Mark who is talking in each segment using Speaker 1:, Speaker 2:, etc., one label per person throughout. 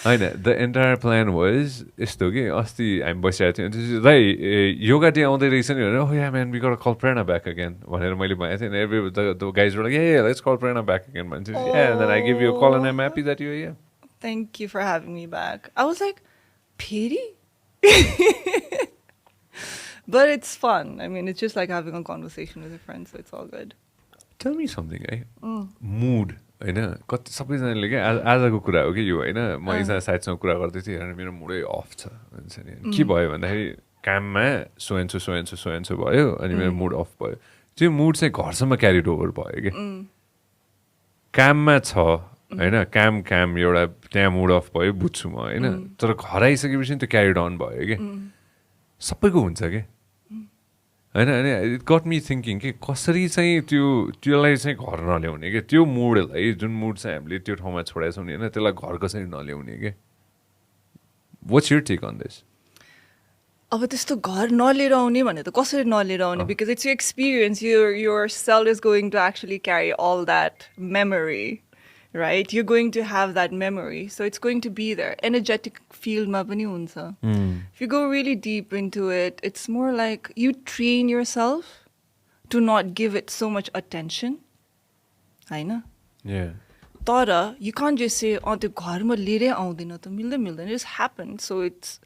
Speaker 1: होइन the entire plan was यस्तो कि अस्ति हामी बसिरहेको थियौँ दाइ योगा डे आउँदै रहेछ नि भनेर या म्यान वी गट कल प्रेरणा ब्याक अगेन भनेर मैले भनेको थिएँ एभ्री द गाइजबाट ए let's call Prerana back again भन्छ and then I give you call and I am happy that you here
Speaker 2: Thank you for having me back. I was like, pity? But it's fun. I mean, it's just like having a conversation with a friend, so it's all good.
Speaker 1: Tell me something है mood होइन कति सबैजनाले क्या आजको कुरा हो कि यो होइन म एकजना साथीसँग कुरा गर्दै थिएँ होइन मेरो मुडै अफ छ भन्छ नि के भयो भन्दाखेरि काममा सोएन्सो भयो अनि मेरो मुड अफ भयो त्यो मुड चाहिँ घरसम्म क्यारिड ओभर भयो कि काममा छ होइन काम एउटा त्यहाँ मुड अफ भयो बुझ्छु म होइन तर घर आइसकेपछि त्यो क्यारिड अन भयो कि सबैको हुन्छ कि होइन अनि इट गट मी थिङ्किङ कि कसरी चाहिँ त्योलाई चाहिँ घर नल्याउने कि त्यो मुडलाई जुन मुड चाहिँ हामीले त्यो ठाउँमा छोडेको छौँ नि होइन त्यसलाई घर कसरी नल्याउने कि what's your take on this
Speaker 2: अब त्यस्तो घर नलिएर आउने भने त कसरी नलिएर आउने because it's you experience your cell is going to actually carry all that memory, right? You're going to have that memory, so it's going to be there. Energetic field ma pani huncha. If you go really deep into it, it's more like you train yourself to not give it so much attention. Haina?
Speaker 1: Yeah.
Speaker 2: Tara, you can't just say, oh, त्यो घरमा लिएरै आउँदैन त मिल्दैन. It just happened. So it's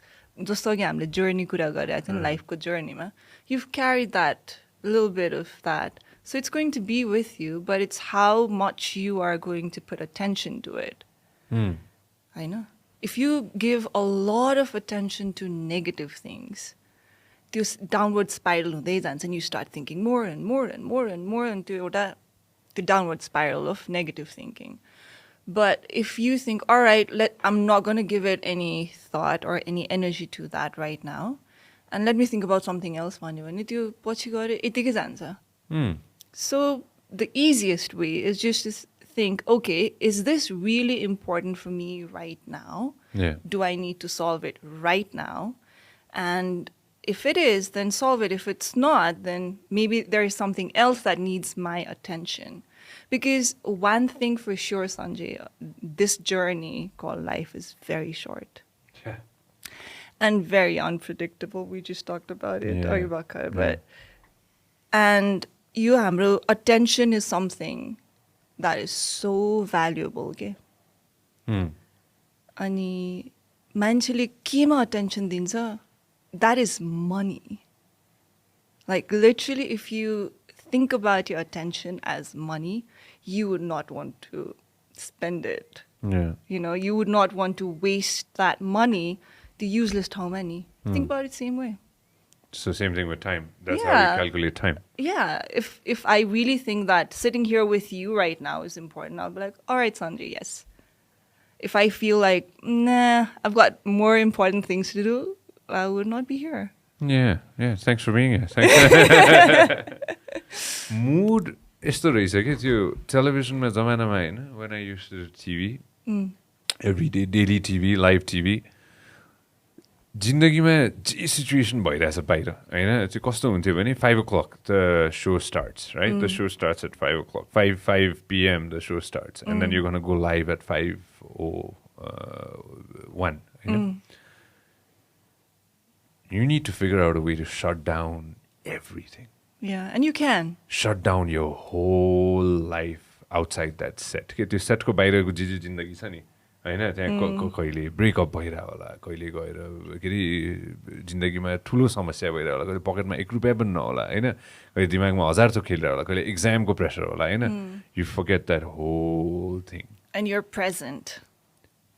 Speaker 2: जस्तो अघि हामीले journey कुरा गरेको थियौँ लाइफको जर्नीमा you've carried that little bit of that. So it's going to be with you, but it's how much you are going to put attention to it. I know. If you give a lot of attention to negative things, this downward spiral हुँदै जान्छ and you start thinking more and more into the downward spiral of negative thinking. But if you think, all right, I'm not going to give it any thought or any energy to that right now, and let me think about something else, भने त्यो पछि गएर यतिकै जान्छ. So the easiest way is just to think, okay, is this really important for me right now?
Speaker 1: Yeah.
Speaker 2: Do I need to solve it right now? And if it is, then solve it. If it's not, then maybe there is something else that needs my attention. Because one thing for sure, Sanjay, this journey called life is very short.
Speaker 1: Yeah.
Speaker 2: And very unpredictable. We just talked about it.
Speaker 1: Yeah.
Speaker 2: But and you hamro attention is something that is so valuable, okay? Ani manchele kema attention dincha, that is money. Like literally, if you think about your attention as money, you would not want to spend it.
Speaker 1: Yeah.
Speaker 2: You know, you would not want to waste that money to useless how many. Think about it same way.
Speaker 1: So same thing with time. That's how
Speaker 2: Yeah.
Speaker 1: we calculate time.
Speaker 2: Yeah, if I really think that sitting here with you right now is important, I'll be like, all right, Sanjay, yes. If I feel like, nah, I've got more important things to do, I would not be here.
Speaker 1: Yeah. Thanks for being here. Mood यस्तो रहेछ कि त्यो टेलिभिजनमा जमानामा होइन when I used to do TV, every day, daily TV, live TV, जिन्दगीमा जे situation भइरहेछ बाहिर होइन त्यो कस्तो हुन्थ्यो भने 5 o'clock the show starts, right? The show starts at 5 o'clock. 5 p.m. the show starts. And then you're going to go live at 5:01. You know? You need to figure out a way to shut down everything.
Speaker 2: Yeah, and you can.
Speaker 1: Shut down your whole life outside that set. के त्यो सेटको बाहिरको जे जिन्दगी छ नि होइन त्यहाँ कहिले breakup भइरह होला कहिले गएर के अरे जिन्दगीमा ठुलो समस्या भइरह होला कहिले पकेटमा 1 रुपियाँ पनि नहोला होइन कहिले दिमागमा 1000 थोक खेलिरह होला कहिले एक्जामको प्रेसर होला होइन you forget that whole thing
Speaker 2: And you're present.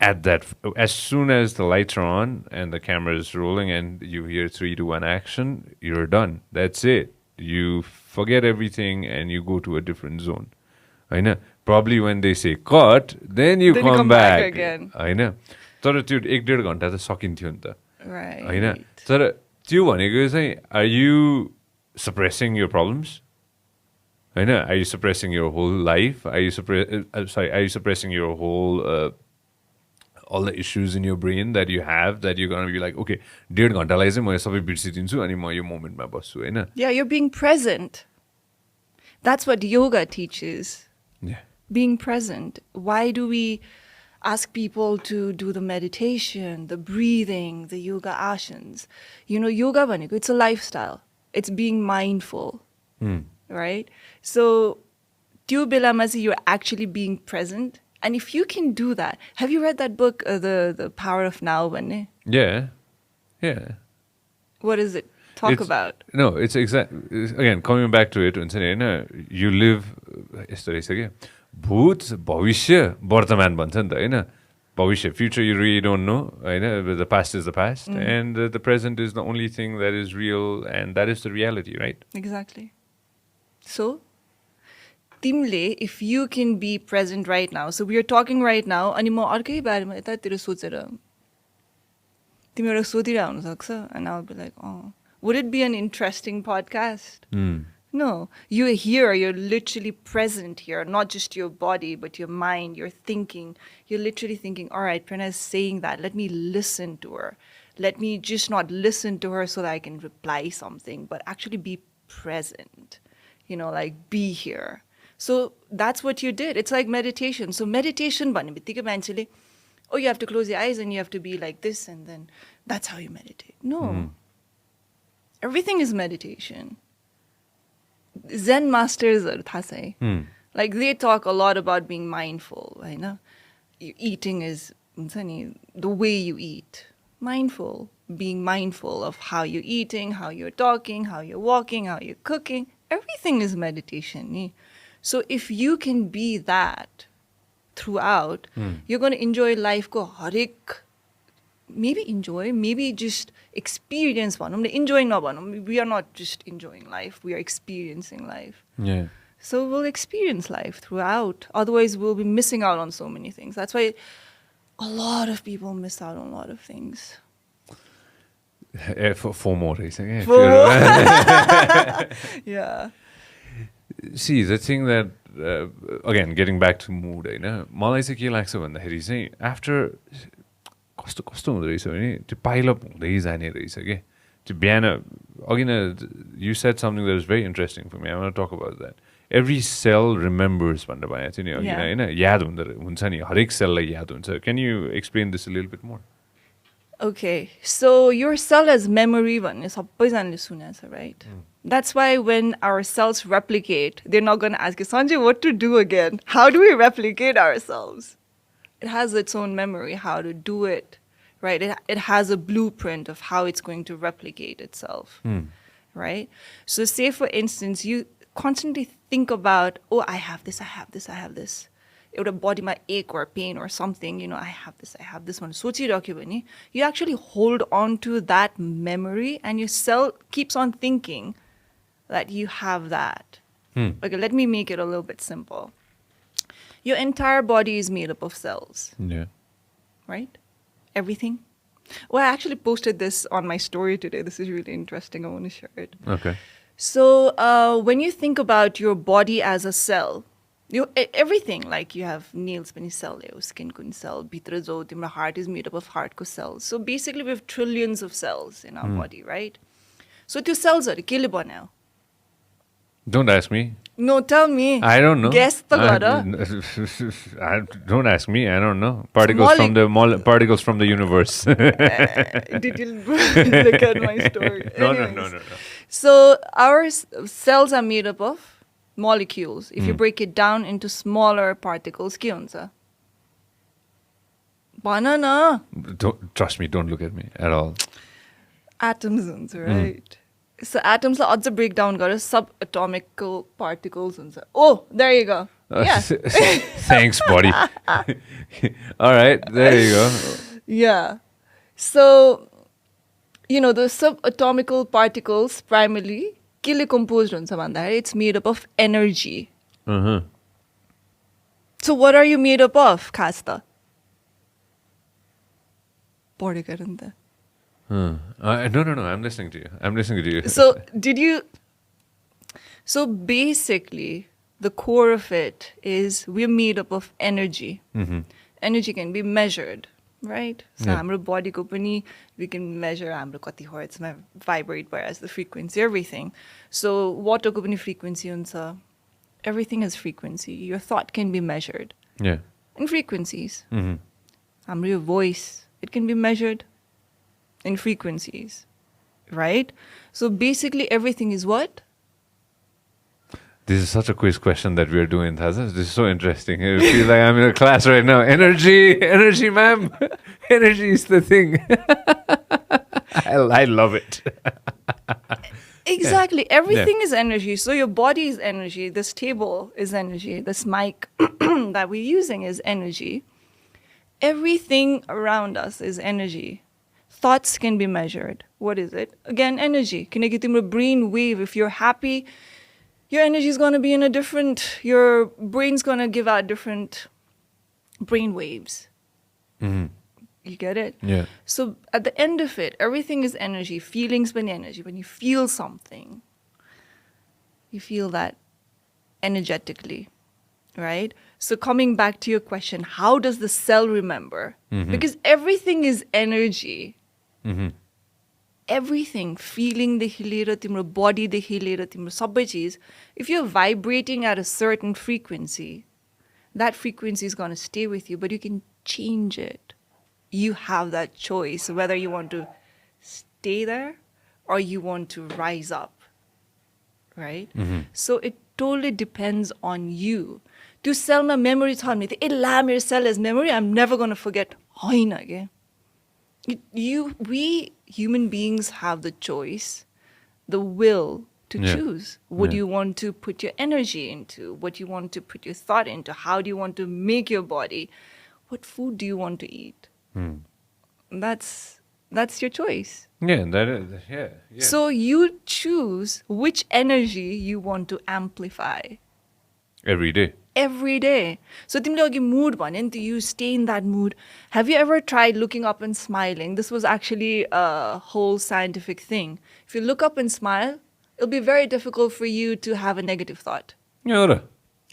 Speaker 1: At that, as soon as the lights are on and the camera is rolling and you hear 3, 2, 1 action, you're done. That's it. You forget everything and you go to a different zone. I know. Probably when they say cut, then you come back
Speaker 2: again.
Speaker 1: I know. तर त्यो 1-1.5 घण्टा त सकिन्थ्यो नि त
Speaker 2: Right.
Speaker 1: होइन तर त्यो भनेको चाहिँ are you suppressing your problems? होइन are you suppressing your whole life? Are you suppressing your whole all the issues in your brain that you have that you're going to be like, okay, 1.5 घण्टालाई चाहिँ म सबै बिर्सिदिन्छु अनि म यो मोमेन्टमा बस्छु होइन
Speaker 2: Yeah, you're being present. That's what yoga teaches.
Speaker 1: Yeah.
Speaker 2: Being present. Why do we... ask people to do the meditation, the breathing, the yoga asanas. You know, yoga bhaneko, it's a lifestyle. It's being mindful, right? So, त्यो बेलामा चाहिँ you're actually being present. And if you can do that, have you read that book, the Power of Now? भन्ने?
Speaker 1: Yeah. Yeah.
Speaker 2: What does it talk about?
Speaker 1: No, it's again, coming back to it, you live, यस्तो रहेछ क्या, भूत भविष्य वर्तमान भन्छ नि त होइन, भविष्य, future you really don't know, होइन, the past is the past, and the present is the only thing that is real, and that is the reality, right?
Speaker 2: Exactly. So, तिमीले, if you can be present right now, so we are talking right now, अनि म अर्कै बारेमा यतातिर सोचेर तिमीहरू सोधिरह हुन सक्छ, and I'll be like, oh, would it be an interesting podcast? No, you're here, you're literally present here, not just your body, but your mind, your thinking. You're literally thinking, all right, Prerana is saying that, let me listen to her. Let me just not listen to her so that I can reply something, but actually be present, you know, like be here. So that's what you did. It's like meditation. So meditation, भन्ने बित्तिकै मान्छेले, oh, you have to close your eyes and you have to be like this and then that's how you meditate. No. Everything is meditation. Zen masters are थाहा छ, like they talk a lot about being mindful, होइन? Eating is हुन्छ नि, the way you eat. Mindful, being mindful of how you're eating, how you're talking, how you're walking, how you're cooking. Everything is meditation. Ni. So if you can be that throughout, you're going to enjoy life ko harik, maybe enjoy, maybe just experience one. Enjoying no one. We are not just enjoying life, we are experiencing life.
Speaker 1: Yeah.
Speaker 2: So we'll experience life throughout. Otherwise we'll be missing out on so many things. That's why a lot of people miss out on a lot of things.
Speaker 1: For more reason.
Speaker 2: Yeah.
Speaker 1: See, the thing that, again, getting back to mood, मलाई चाहिँ के लाग्छ भन्दाखेरि चाहिँ after कस्तो कस्तो हुँदो रहेछ भने त्यो pile up हुँदै जाने रहेछ के, त्यो बिहान अघि न you said something that was very interesting for me. I want to talk about that. Every cell remembers भनेर भनेको थियो नि अघि होइन, याद हुन्छ नि, हरेक सेललाई याद हुन्छ. Can you explain this a little bit more?
Speaker 2: Okay, so your cell has memory भन्ने सबैजनाले सुनेको छ, right? That's why when our cells replicate, they're not going to ask you, Sanjay, what to do again? How do we replicate ourselves? It has its own memory, how to do it, right? It has a blueprint of how it's going to replicate itself, right? So say, for instance, you constantly think about, oh, I have this, I have this, I have this. It would body my ache or pain or something, you know, I have this one. You actually hold on to that memory and your cell keeps on thinking that you have that. Okay, let me make it a little bit simple. Your entire body is made up of cells.
Speaker 1: Yeah.
Speaker 2: Right? Everything. Well, I actually posted this on my story today. This is really interesting. I want to share it. Okay. So when you think about your body as a cell, everything, like you have nails, cell, skin cell, your heart is made up of heart cells. So basically we have trillions of cells in our body, right? So two cells are kile.
Speaker 1: Don't ask me.
Speaker 2: No, tell me.
Speaker 1: I don't know.
Speaker 2: Guess the
Speaker 1: Don't ask me. I don't know. Particles from the universe.
Speaker 2: Did you look at my story?
Speaker 1: No.
Speaker 2: So our cells are made up of molecules. If you break it down into smaller particles, ke huncha? Banana.
Speaker 1: Trust me, don't look at me at all.
Speaker 2: Atoms huncha, right? So atoms la adja break down gara subatomic particles huncha. Oh, there you go. Yeah.
Speaker 1: Thanks, buddy. All right, there you go.
Speaker 2: Yeah. So, you know, the subatomic particles primarily kile composed huncha bhandakari it's made up of energy. So what are you made up of, Khasta? Padheka ra ni ta.
Speaker 1: No, I'm listening to you.
Speaker 2: So basically, the core of it is we're made up of energy. Energy can be measured, right? So our body ko pani, we can measure hamro kati hertz ma vibrate whereas the frequency, everything. So water ko pani frequency huncha. Everything has frequency. Your thought can be measured.
Speaker 1: Yeah.
Speaker 2: In frequencies. हाम्रो यो voice, it can be measured in frequencies, right? So basically everything is what?
Speaker 1: This is such a quiz question that we are doing, Thaza. This is so interesting. I feel like I'm in a class right now. Energy, ma'am. Energy is the thing. I love it.
Speaker 2: Exactly. Everything is energy. So your body is energy. This table is energy. This mic that we're using is energy. Everything around us is energy. Thoughts can be measured. What is it? Again, energy. किनकि तिम्रो brain wave, if you're happy, your energy is going to be in a different, your brain's going to give out different brain waves. You get it?
Speaker 1: Yeah.
Speaker 2: So at the end of it, everything is energy. Feelings been energy. When you feel something, you feel that energetically, right? So coming back to your question, how does the cell remember? Because everything is energy. Everything, feeling देखि लिएर तिम्रो body देखि लिएर तिम्रो सबै चिज, if you're vibrating at a certain frequency, that frequency is going to stay with you, but you can change it. You have that choice whether you want to stay there or you want to rise up, right? So it totally depends on you. To cell my memory छ भने ए ला मेरो cell is memory, I'm never going to forget. होइन के. We human beings have the choice, the will to choose. What do you want to put your energy into? What do you want to put your thought into? How do you want to make your body? What food do you want to eat? That's your choice.
Speaker 1: Yeah, that is, yeah.
Speaker 2: So you choose which energy you want to amplify.
Speaker 1: Every day.
Speaker 2: Every day. So तिमीले अघि mood भन्यो नि, you stay in that mood. Have you ever tried looking up and smiling? This was actually a whole scientific thing. If you look up and smile, it'll be very difficult for you to have a negative thought.
Speaker 1: Yeah,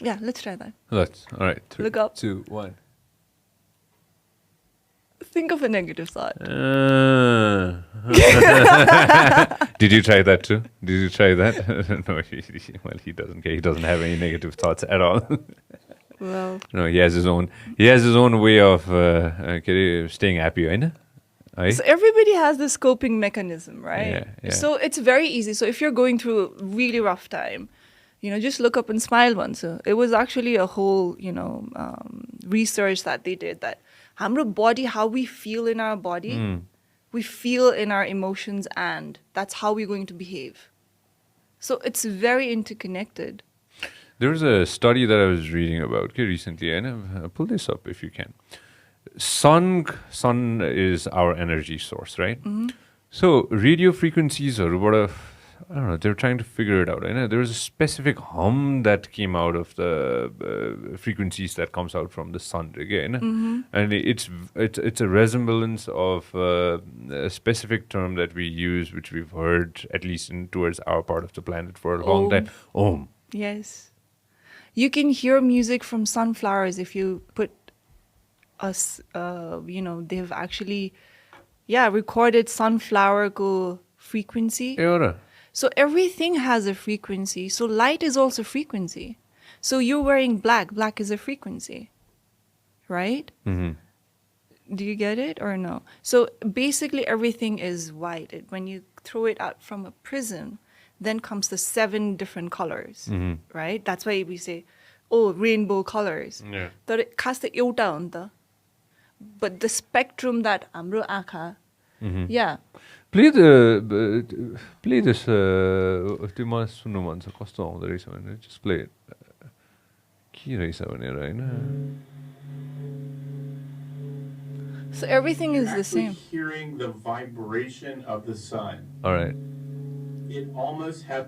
Speaker 2: Yeah, let's try that.
Speaker 1: let's. All right. 3,
Speaker 2: Look up.
Speaker 1: 2, 1.
Speaker 2: Think of a negative thought.
Speaker 1: Did you try that too? Did you try that? No, he doesn't care. He doesn't have any negative thoughts at all.
Speaker 2: Well,
Speaker 1: No, he has his own way of staying happy, right?
Speaker 2: so everybody has this coping mechanism, right?
Speaker 1: Yeah.
Speaker 2: So it's very easy. So if you're going through a really rough time, just look up and smile once. So it was actually a whole, research that they did that हाम्रो body, how we feel in our body, we feel in our emotions, and that's how we're going to behave. So it's very interconnected.
Speaker 1: There's a study that I was reading about recently, and I'll pull this up if you can. Sun is our energy source, right? So radio frequencies are what I don't know, they're trying to figure it out. There was a specific hum that came out of the frequencies that comes out from the sun again. And it's a resemblance of a specific term that we use, which we've heard at least towards our part of the planet for a long time. Om.
Speaker 2: Yes. You can hear music from sunflowers if you put us, they've actually, recorded sunflower frequency.
Speaker 1: Yeah.
Speaker 2: So everything has a frequency. So light is also frequency. So you're wearing black. Black is a frequency, right? Do you get it or no? So basically everything is white. When you throw it out from a prism, then comes the 7 different colors, right? That's why we say, rainbow colors.
Speaker 1: Yeah.
Speaker 2: But खास त एउटा हो नि त. But the spectrum that हाम्रो आँखा,
Speaker 1: Play this. त्यो मलाई सुन्नु मन छ कस्तो आउँदो रहेछ भनेर just play it. के रहेछ भनेर हैन.
Speaker 2: So everything is the same.
Speaker 3: Hearing the vibration of the sun.
Speaker 1: All right.
Speaker 3: It almost has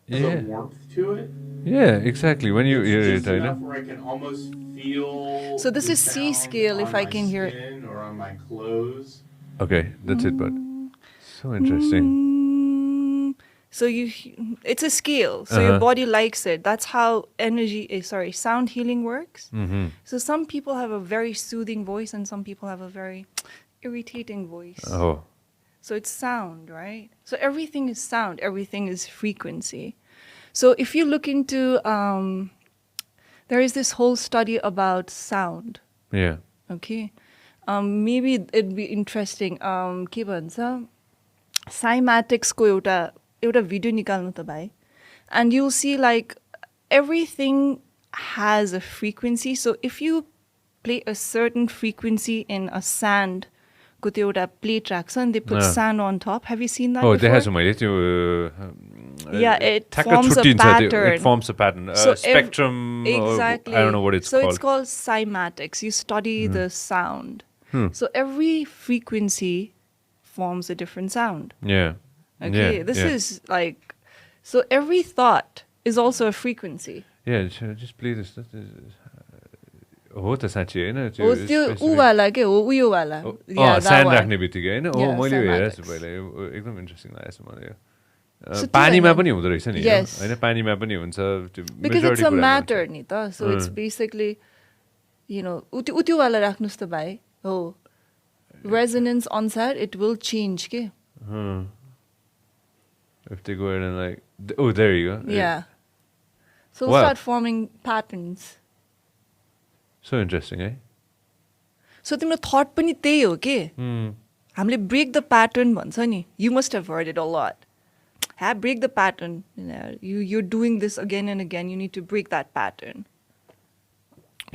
Speaker 3: a warmth to it.
Speaker 1: Yeah, exactly. When you hear it,
Speaker 3: Just enough where I can almost feel.
Speaker 2: So this
Speaker 3: the
Speaker 2: is C
Speaker 3: sound
Speaker 2: scale if
Speaker 3: on
Speaker 2: I
Speaker 3: my
Speaker 2: can hear it.
Speaker 3: skin or on my clothes.
Speaker 1: Okay, that's it, bud. So interesting.
Speaker 2: So it's a scale. So your body likes it. That's how sound healing works. So some people have a very soothing voice and some people have a very irritating voice.
Speaker 1: Oh.
Speaker 2: So it's sound, right? So everything is sound. Everything is frequency. So if you look into, there is this whole study about sound.
Speaker 1: Yeah.
Speaker 2: Okay. maybe it'd be interesting. के भन्छ cymatics को एउटा video निकाल्नु त भाइ. And you'll see like everything has a frequency. So if you play a certain frequency in a sand, ko त्यो एउटा plate राख्छ and they put sand on top. Have you seen that before?
Speaker 1: देखाएको छु मैले त्यो
Speaker 2: Yeah, it forms a pattern.
Speaker 1: It forms a pattern.
Speaker 2: So
Speaker 1: Spectrum.
Speaker 2: Exactly.
Speaker 1: I don't know what it's called.
Speaker 2: So it's called cymatics. You study the sound. So every frequency forms a different sound.
Speaker 1: Yeah.
Speaker 2: Okay.
Speaker 1: Yeah,
Speaker 2: This
Speaker 1: yeah.
Speaker 2: is like, so every thought is also a frequency.
Speaker 1: Yeah, just play this. हो त साँच्ची होइन
Speaker 2: हो त्यो उवाला के हो उयो वाला. Yeah, that
Speaker 1: sand
Speaker 2: one.
Speaker 1: राख्ने बित्तिकै होइन हो
Speaker 2: Yeah,
Speaker 1: मैले हेरेको छु
Speaker 2: cymatics.
Speaker 1: पहिला यो एकदम इन्ट्रेस्टिङ लागेको छ मलाई यो
Speaker 2: So
Speaker 1: पानीमा
Speaker 2: त्यो
Speaker 1: पनि हुँदो रहेछ नि
Speaker 2: Yes.
Speaker 1: होइन पानीमा पनि हुन्छ त्यो
Speaker 2: Because it's
Speaker 1: majority
Speaker 2: a
Speaker 1: कुरामा
Speaker 2: matter
Speaker 1: हुन्छ।
Speaker 2: नि त. So it's basically, you know, उत्यो वाला राख्नुस् त भाइ. हो. Resonance अनुसार it will change के.
Speaker 1: If they go ahead and like oh there you go.
Speaker 2: Yeah. So
Speaker 1: Wow.
Speaker 2: we'll start forming patterns.
Speaker 1: So interesting, eh?
Speaker 2: So तिम्रो thought पनि त्यही हो के. हामीले break the pattern भन्छ नि. You must have heard it a lot. Break the pattern. You're doing this again and again. You need to break that pattern.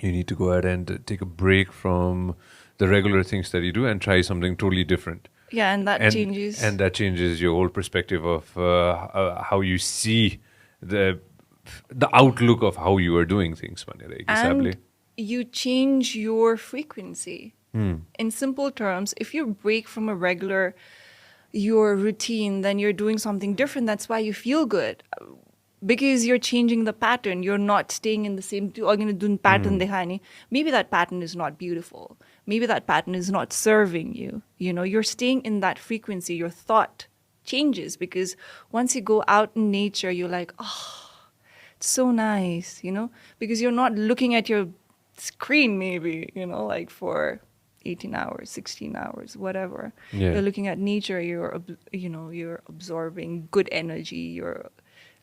Speaker 1: You need to go ahead and take a break from the regular things that you do and try something totally different.
Speaker 2: Yeah, and that changes.
Speaker 1: And that changes your whole perspective of how you see the outlook of how you are doing things.
Speaker 2: And you change your frequency. In simple terms, if you break from your routine, then you're doing something different. That's why you feel good. Because you're changing the pattern. You're not staying in the same pattern. Maybe that pattern is not beautiful. Maybe that pattern is not serving you. You know, you're staying in that frequency. Your thought changes because once you go out in nature, you're like, oh, it's so nice, you know, because you're not looking at your screen maybe, you know, like for 18 hours, 16 hours, whatever.
Speaker 1: Yeah.
Speaker 2: You're looking at nature, you're absorbing good energy, you're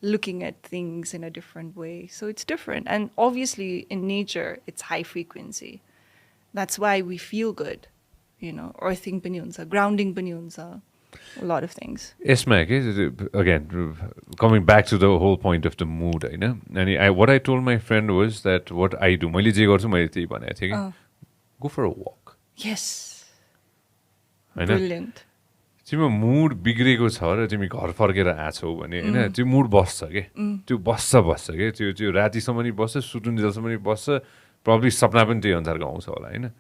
Speaker 2: looking at things in a different way. So it's different. And obviously in nature, it's high frequency. That's why we feel good, you know, earthing pani huncha, grounding pani huncha, a lot of things.
Speaker 1: Esma, again, coming back to the whole point of the mood, and what I told my friend was that what I do, go for a walk.
Speaker 2: Yes.
Speaker 1: होइन?
Speaker 2: Brilliant.
Speaker 1: तिम्रो मुड बिग्रेको छ र तिमी घर फर्केर आछौ भने होइन त्यो मुड बस्छ के त्यो बस्छ के त्यो रातिसम्म नि बस्छ सुतुन्जेलसम्म नि बस्छ प्रब्लम सपना पनि त्यही अनुसारको आउँछ होला होइन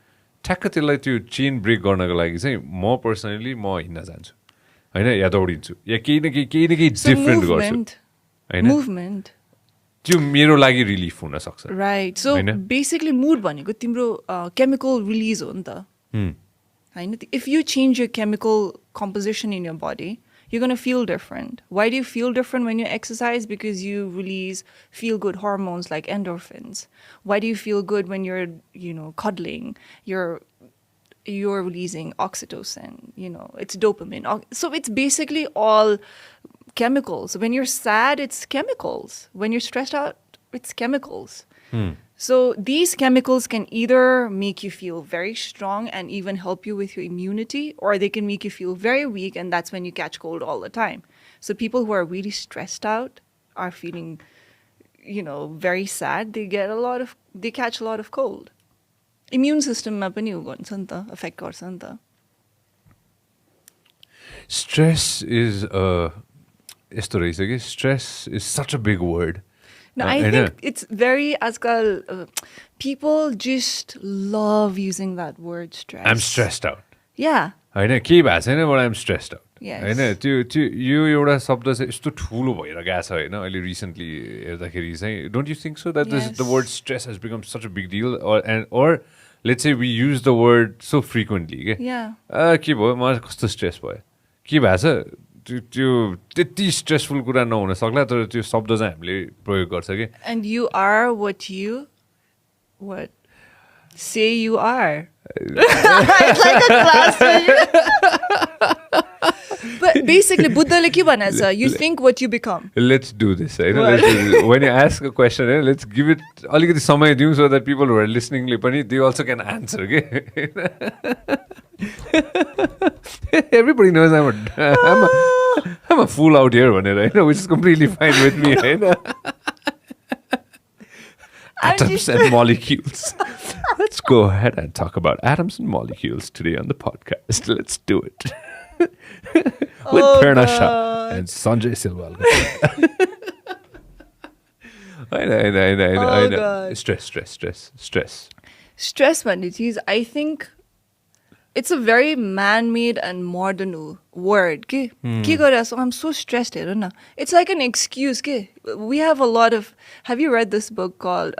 Speaker 1: ठ्याक्क त्यसलाई त्यो चेन ब्रेक गर्नको लागि चाहिँ म पर्सनली म हिँड्न जान्छु होइन या दौडिन्छु या केही न केही डिफरेन्ट गर्छु होइन
Speaker 2: Movement.
Speaker 1: त्यो मेरो लागि रिलिफ हुन सक्छ
Speaker 2: Right. So basically mood भनेको तिम्रो chemical release हो नि त. If you change your chemical composition in your body, you're going to feel different. Why do you feel different when you exercise? Because you release feel-good hormones like endorphins. Why do you feel good when you're, cuddling? You're releasing oxytocin, it's dopamine. So it's basically all chemicals. When you're sad, it's chemicals. When you're stressed out, it's chemicals. So these chemicals can either make you feel very strong and even help you with your immunity, or they can make you feel very weak, and that's when you catch cold all the time. So people who are really stressed out are feeling, very sad. They catch a lot of cold. Immune system ma pani affect garcha ni ta.
Speaker 1: Stress is stress is such a big word.
Speaker 2: No, I think it's very, Azkal, people just love using that word stress.
Speaker 1: I'm stressed out.
Speaker 2: Yeah.
Speaker 1: होइन केही भएको छैन but I'm stressed out.
Speaker 2: Yes.
Speaker 1: होइन त्यो यो एउटा शब्द चाहिँ यस्तो ठुलो भएर गएको छ होइन अहिले रिसेन्टली हेर्दाखेरि चाहिँ don't you think so that the word stress has become such a big deal or let's say we use the word so frequently के के भयो मलाई कस्तो स्ट्रेस भयो के भएको छ त्यो त्यति स्ट्रेसफुल कुरा नहुन सक्ला तर त्यो शब्द चाहिँ हामीले प्रयोग गर्छ के
Speaker 2: And you are what you say you are. It's like a class. But basically, Buddhaले के भनेको छ, you think what you become.
Speaker 1: Let's do this. When you ask a question, let's give it अलिकति समय दिउँ so that people who are listening they also can answer. Okay? Everybody knows I'm a fool out here, which is completely fine with me. Atoms and molecules. Let's go ahead and talk about atoms and molecules today on the podcast. Let's do it. With Prerana Shah and Sanjay Silwal Gupta. I know. Stress.
Speaker 2: Stress भन्ने चिज, I think it's a very man-made and modern word. के गरेको छ? I'm so stressed. हेर न. It's like an excuse. के? We have a lot of... Have you read this book called...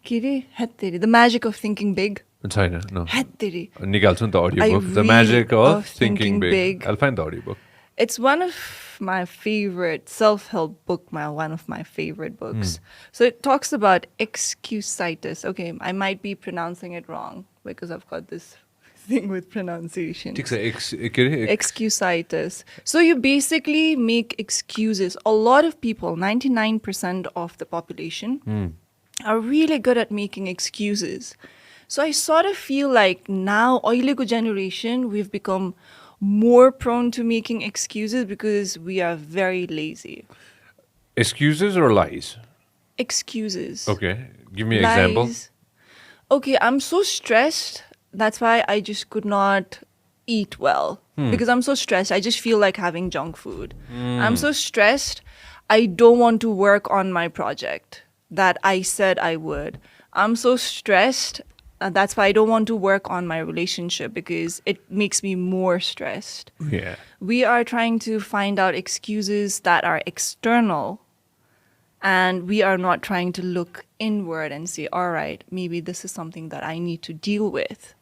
Speaker 2: के रे? हेत तेरी. The Magic of Thinking Big.
Speaker 1: China, no.
Speaker 2: हेत तेरी.
Speaker 1: निकाल्छु नि त audiobook. The Magic of Thinking Big. I'll find the audiobook.
Speaker 2: It's one of my favorite self-help book, one of my favorite books. So it talks about excusitis. Okay, I might be pronouncing it wrong because I've got this thing with pronunciation. Excusitis. So you basically make excuses. A lot of people, 99% of the population, are really good at making excuses. So I sort of feel like now, oileko generation, we've become more prone to making excuses because we are very lazy.
Speaker 1: Excuses or lies?
Speaker 2: Excuses.
Speaker 1: Okay. Give me an example.
Speaker 2: Okay, I'm so stressed. That's why I just could not eat well. Because I'm so stressed. I just feel like having junk food. I'm so stressed. I don't want to work on my project that I said I would. I'm so stressed. That's why I don't want to work on my relationship because it makes me more stressed.
Speaker 1: Yeah.
Speaker 2: We are trying to find out excuses that are external, and we are not trying to look inward and say, all right, maybe this is something that I need to deal with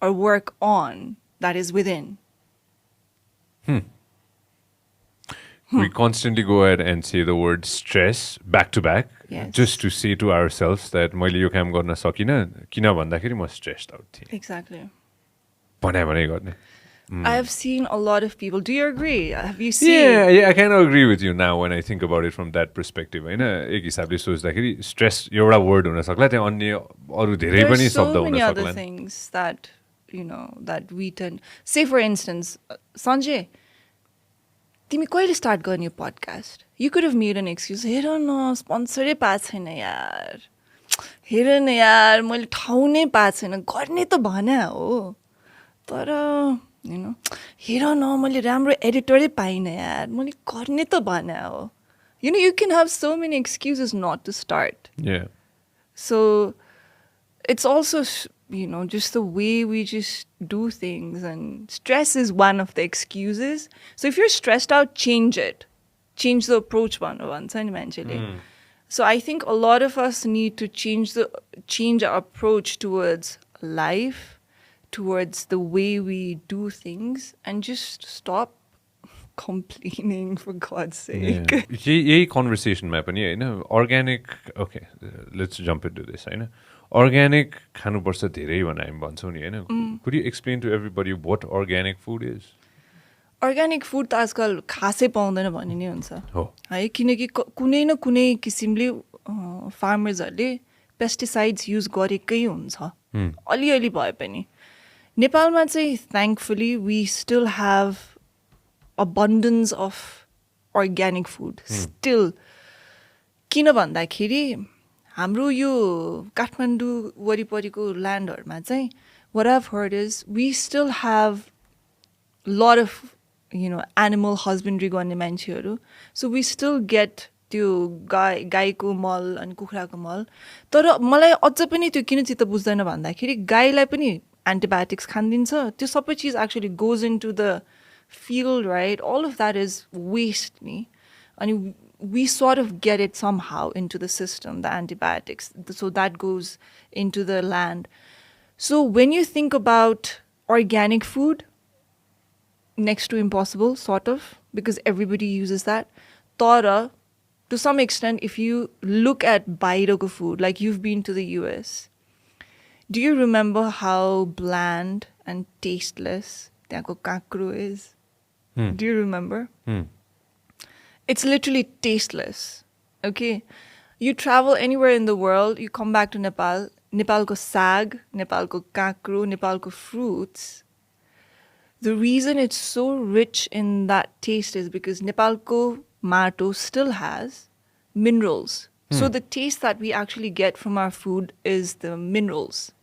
Speaker 2: or work on that is within.
Speaker 1: We constantly go ahead and say the word stress back to back, just to say to ourselves that मैले यो काम गर्न सकिनँ किन भन्दाखेरि म stressed out थिएँ.
Speaker 2: Exactly.
Speaker 1: भने गर्ने.
Speaker 2: I have seen a lot of people. Do you agree? Have you seen?
Speaker 1: Yeah, I kind of agree with you now when I think about it from that perspective. होइन एक हिसाबले सोच्दाखेरि stress एउटा word हुन सक्ला त्यहाँ अन्य अरू धेरै पनि शब्द हुन सक्ला.
Speaker 2: There's so many other things that, that we tend... Say for instance, Sanjay, तिमी कहिले स्टार्ट गर्ने यो podcast? You could have made an excuse. हेर न, स्पोन्सरै पाएको छैन यार. हेर न यार, मैले ठाउँ नै पाएको छैन. गर्ने त भने हो. तर, हेर न, मैले राम्रो एडिटरै पाइनँ यार. मैले गर्ने त भने हो. You can have so many excuses not to start.
Speaker 1: Yeah.
Speaker 2: So, it's also... just the way we just do things, and stress is one of the excuses. So if you're stressed out, change it. Change the approach So I think a lot of us need to change our approach towards life, towards the way we do things, and just stop complaining, for God's sake.
Speaker 1: यही conversationमा पनि हैन organic. Okay, let's jump into this. Hahn organic खानुपर्छ धेरै भनेर हामी भन्छौँ नि हैन. Could you explain to everybody what organic food is?
Speaker 2: Organic food त आजकल खासै पाउँदैन भन्ने नै हुन्छ है, किनकि कुनै न कुनै किसिमले फार्मर्सहरूले पेस्टिसाइड्स युज गरेकै हुन्छ अलिअलि भए पनि. नेपालमा चाहिँ thankfully we still have abundance of organic food still. किन भन्दाखेरि हाम्रो यो काठमाडौँ वरिपरिको ल्यान्डहरुमा चाहिँ what I've heard is we still have lot of animal husbandry गर्ने मान्छेहरु. So we still get त्यो गाईको मल अनि कुखुराको मल. तर मलाई अझ पनि त्यो किन चित्त बुझ्दैन भन्दाखेरि गाईलाई पनि antibiotics खान्दिन्छ. त्यो सबै चीज actually goes into the field, right? All of that is waste ni. And we sort of get it somehow into the system, the antibiotics. So that goes into the land. So when you think about organic food, next to impossible, sort of, because everybody uses that. Tara, to some extent, if you look at bairako food, like you've been to the US, do you remember how bland and tasteless त्यहाँको काँक्रो is? Do you remember? It's literally tasteless. Okay? You travel anywhere in the world, you come back to Nepal, Nepalko sag, Nepalko kakru, Nepalko fruits. The reason it's so rich in that taste is because Nepalko mato still has minerals. So the taste that we actually get from our food is the minerals.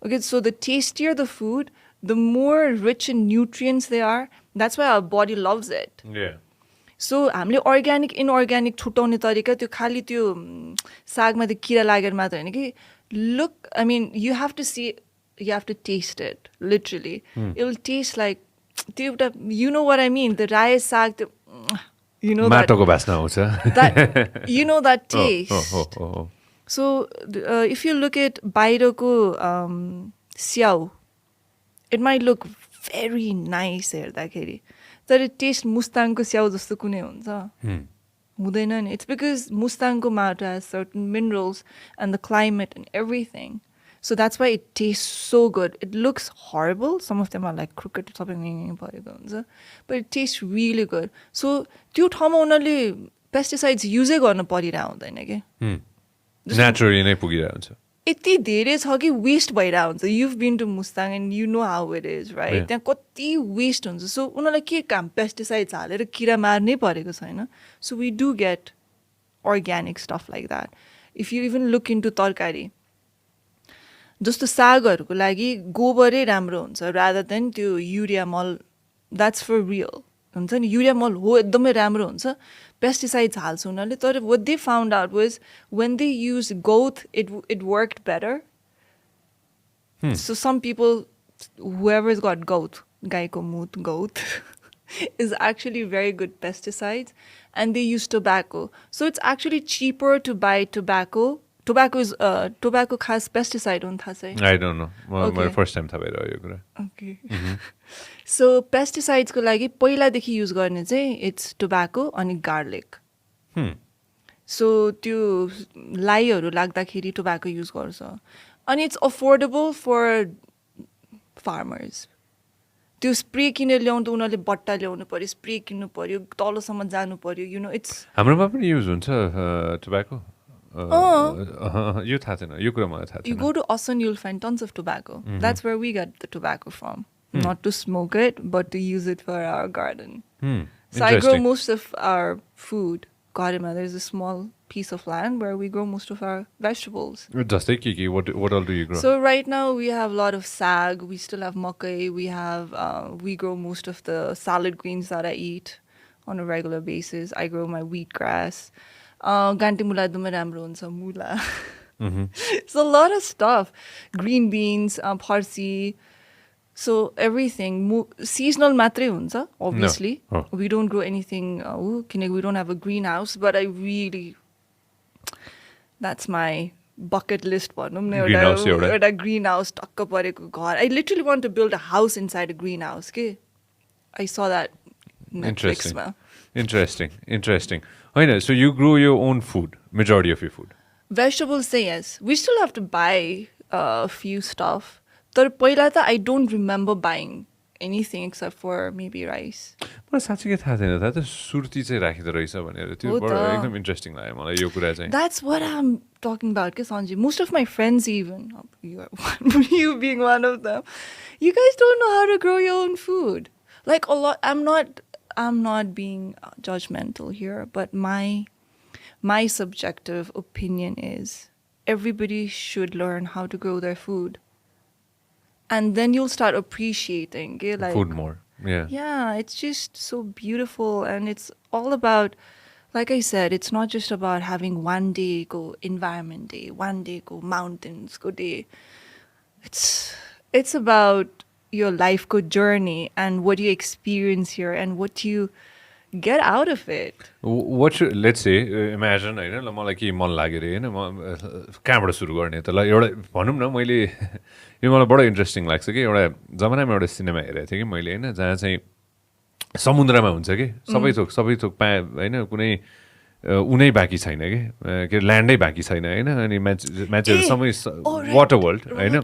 Speaker 2: Okay, so the tastier the food, the more rich in nutrients they are. That's why our body loves it.
Speaker 1: Yeah.
Speaker 2: So हामीले organic inorganic छुट्याउने तरिका त्यो खालि त्यो सागमा त्यो किरा लागेर मात्र होइन कि look I mean you have to see you have to taste it literally it will taste like त्यो एउटा यु नो वाट आई मिन त्यो रायो साग त्यो यु नो
Speaker 1: माटोको बास्ना आउँछ
Speaker 2: you know that taste so if you look at बाहिरको स्याउ it might look very nice हेर्दाखेरि तर टेस्ट मुस्ताङको स्याउ जस्तो कुनै हुन्छ हुँदैन नि इट्स बिकज मुस्ताङको माटो has certain minerals and the climate and everything so that's why it taste so good it looks horrible some of them are like crooked सबै परेको हुन्छ but it taste really good so त्यो ठाउँमा उनीहरूले pesticides युजै गर्न परिरहेको हुँदैन कि
Speaker 1: नेचुरली नै पुगिरहेको हुन्छ
Speaker 2: यति धेरै छ कि वेस्ट भइरहेको हुन्छ you've been to Mustang and you know how it is right त्यहाँ कति वेस्ट हुन्छ सो उनीहरूलाई के काम पेस्टिसाइड्स हालेर किरा मार्नै परेको छैन so we do get organic stuff like that if you even look into तरकारी जस्तो सागहरूको लागि गोबरै राम्रो हुन्छ रादर देन त्यो युरिया मल द्याट्स फर रियल हुन्छ नि युरिया मल हो एकदमै राम्रो हुन्छ पेस्टिसाइड्स हाल्छ उनीहरूले तर what they found out was when they used goat it worked better. So some people whoever's got goat gaiko moot goat is actually very good pesticides and they use tobacco. So it's actually cheaper to buy tobacco. Tobacco has pesticide on thasai.
Speaker 1: I don't know. My first time थाहा भइरह्यो यो कुरा.
Speaker 2: Okay. So pesticides को लागि पहिलादेखि use गर्ने चाहिँ it's tobacco अनि garlic सो त्यो लाइहरू लाग्दाखेरि tobacco use गर्छ अनि इट्स अफोर्डेबल फर फार्मर्स त्यो स्प्रे किनेर ल्याउनु त उनीहरूले बट्टा ल्याउनु पर्यो स्प्रे किन्नु पर्यो तलसम्म जानु पर्यो यु नो इट्स
Speaker 1: हाम्रोमा पनि युज हुन्छ टोब्याको यो थाहा छैन यो कुरा मलाई थाहा छैन
Speaker 2: You go to Assam, you'll find tons of tobacco. That's where we get the tobacco from. Not to smoke it, but to use it for our garden. So I grow most of our food. Garima, there's a small piece of land where we grow most of our vegetables.
Speaker 1: जस्तै के what all do you grow?
Speaker 2: So right now we have a lot of sag. We still have makai. We grow most of the salad greens that I eat on a regular basis. I grow my wheatgrass. Ganti mula dumai ramro huncha mula. It's a lot of stuff. Green beans, parsi. So everything. Seasonal matre huncha, obviously.
Speaker 1: No.
Speaker 2: We don't grow anything. We don't have a greenhouse, but that's my bucket list.
Speaker 1: Greenhouse,
Speaker 2: एउटा greenhouse टक्क परेको घर. I literally want to build a house inside a greenhouse. I saw that Netflix.
Speaker 1: Interesting. So you grow your own food, majority of your food.
Speaker 2: Vegetables, say yes. We still have to buy a few stuff. तर पहिला त I don't remember buying anything except for maybe rice.
Speaker 1: मलाई साँच्चै थाहा छैन थाहा त सुर्ती चाहिँ राखिँदो रहेछ भनेर त्यो एकदम इन्ट्रेस्टिङ लाग्यो मलाई यो कुरा चाहिँ.
Speaker 2: That's what I'm talking about, Sanjay. Most of my friends even, you being one of them, you guys don't know how to grow your own food. Like a lot, I'm not being judgmental here, but my subjective opinion is everybody should learn how to grow their food. And then you'll start appreciating like
Speaker 1: food more.
Speaker 2: Yeah, it's just so beautiful and it's all about, like I said, it's not just about having one day go environment day, one day go mountains go day. It's about your life go journey and what you experience here and what you get out of it.
Speaker 1: What should, let's say, imagine हैन ल मलाई के मन लाग्यो रे हैन म कहाँबाट सुरु गर्ने त ल एउटा भनौँ न मैले यो मलाई बडो इन्ट्रेस्टिङ लाग्छ कि एउटा जमानामा एउटा सिनेमा हेरेको थिएँ कि मैले हैन जहाँ चाहिँ समुद्रमा हुन्छ कि सबै थोक हैन कुनै उनै बाँकी छैन के ल्यान्डै बाँकी छैन हैन अनि मान्छेहरू सबै वाटर वर्ल्ड हैन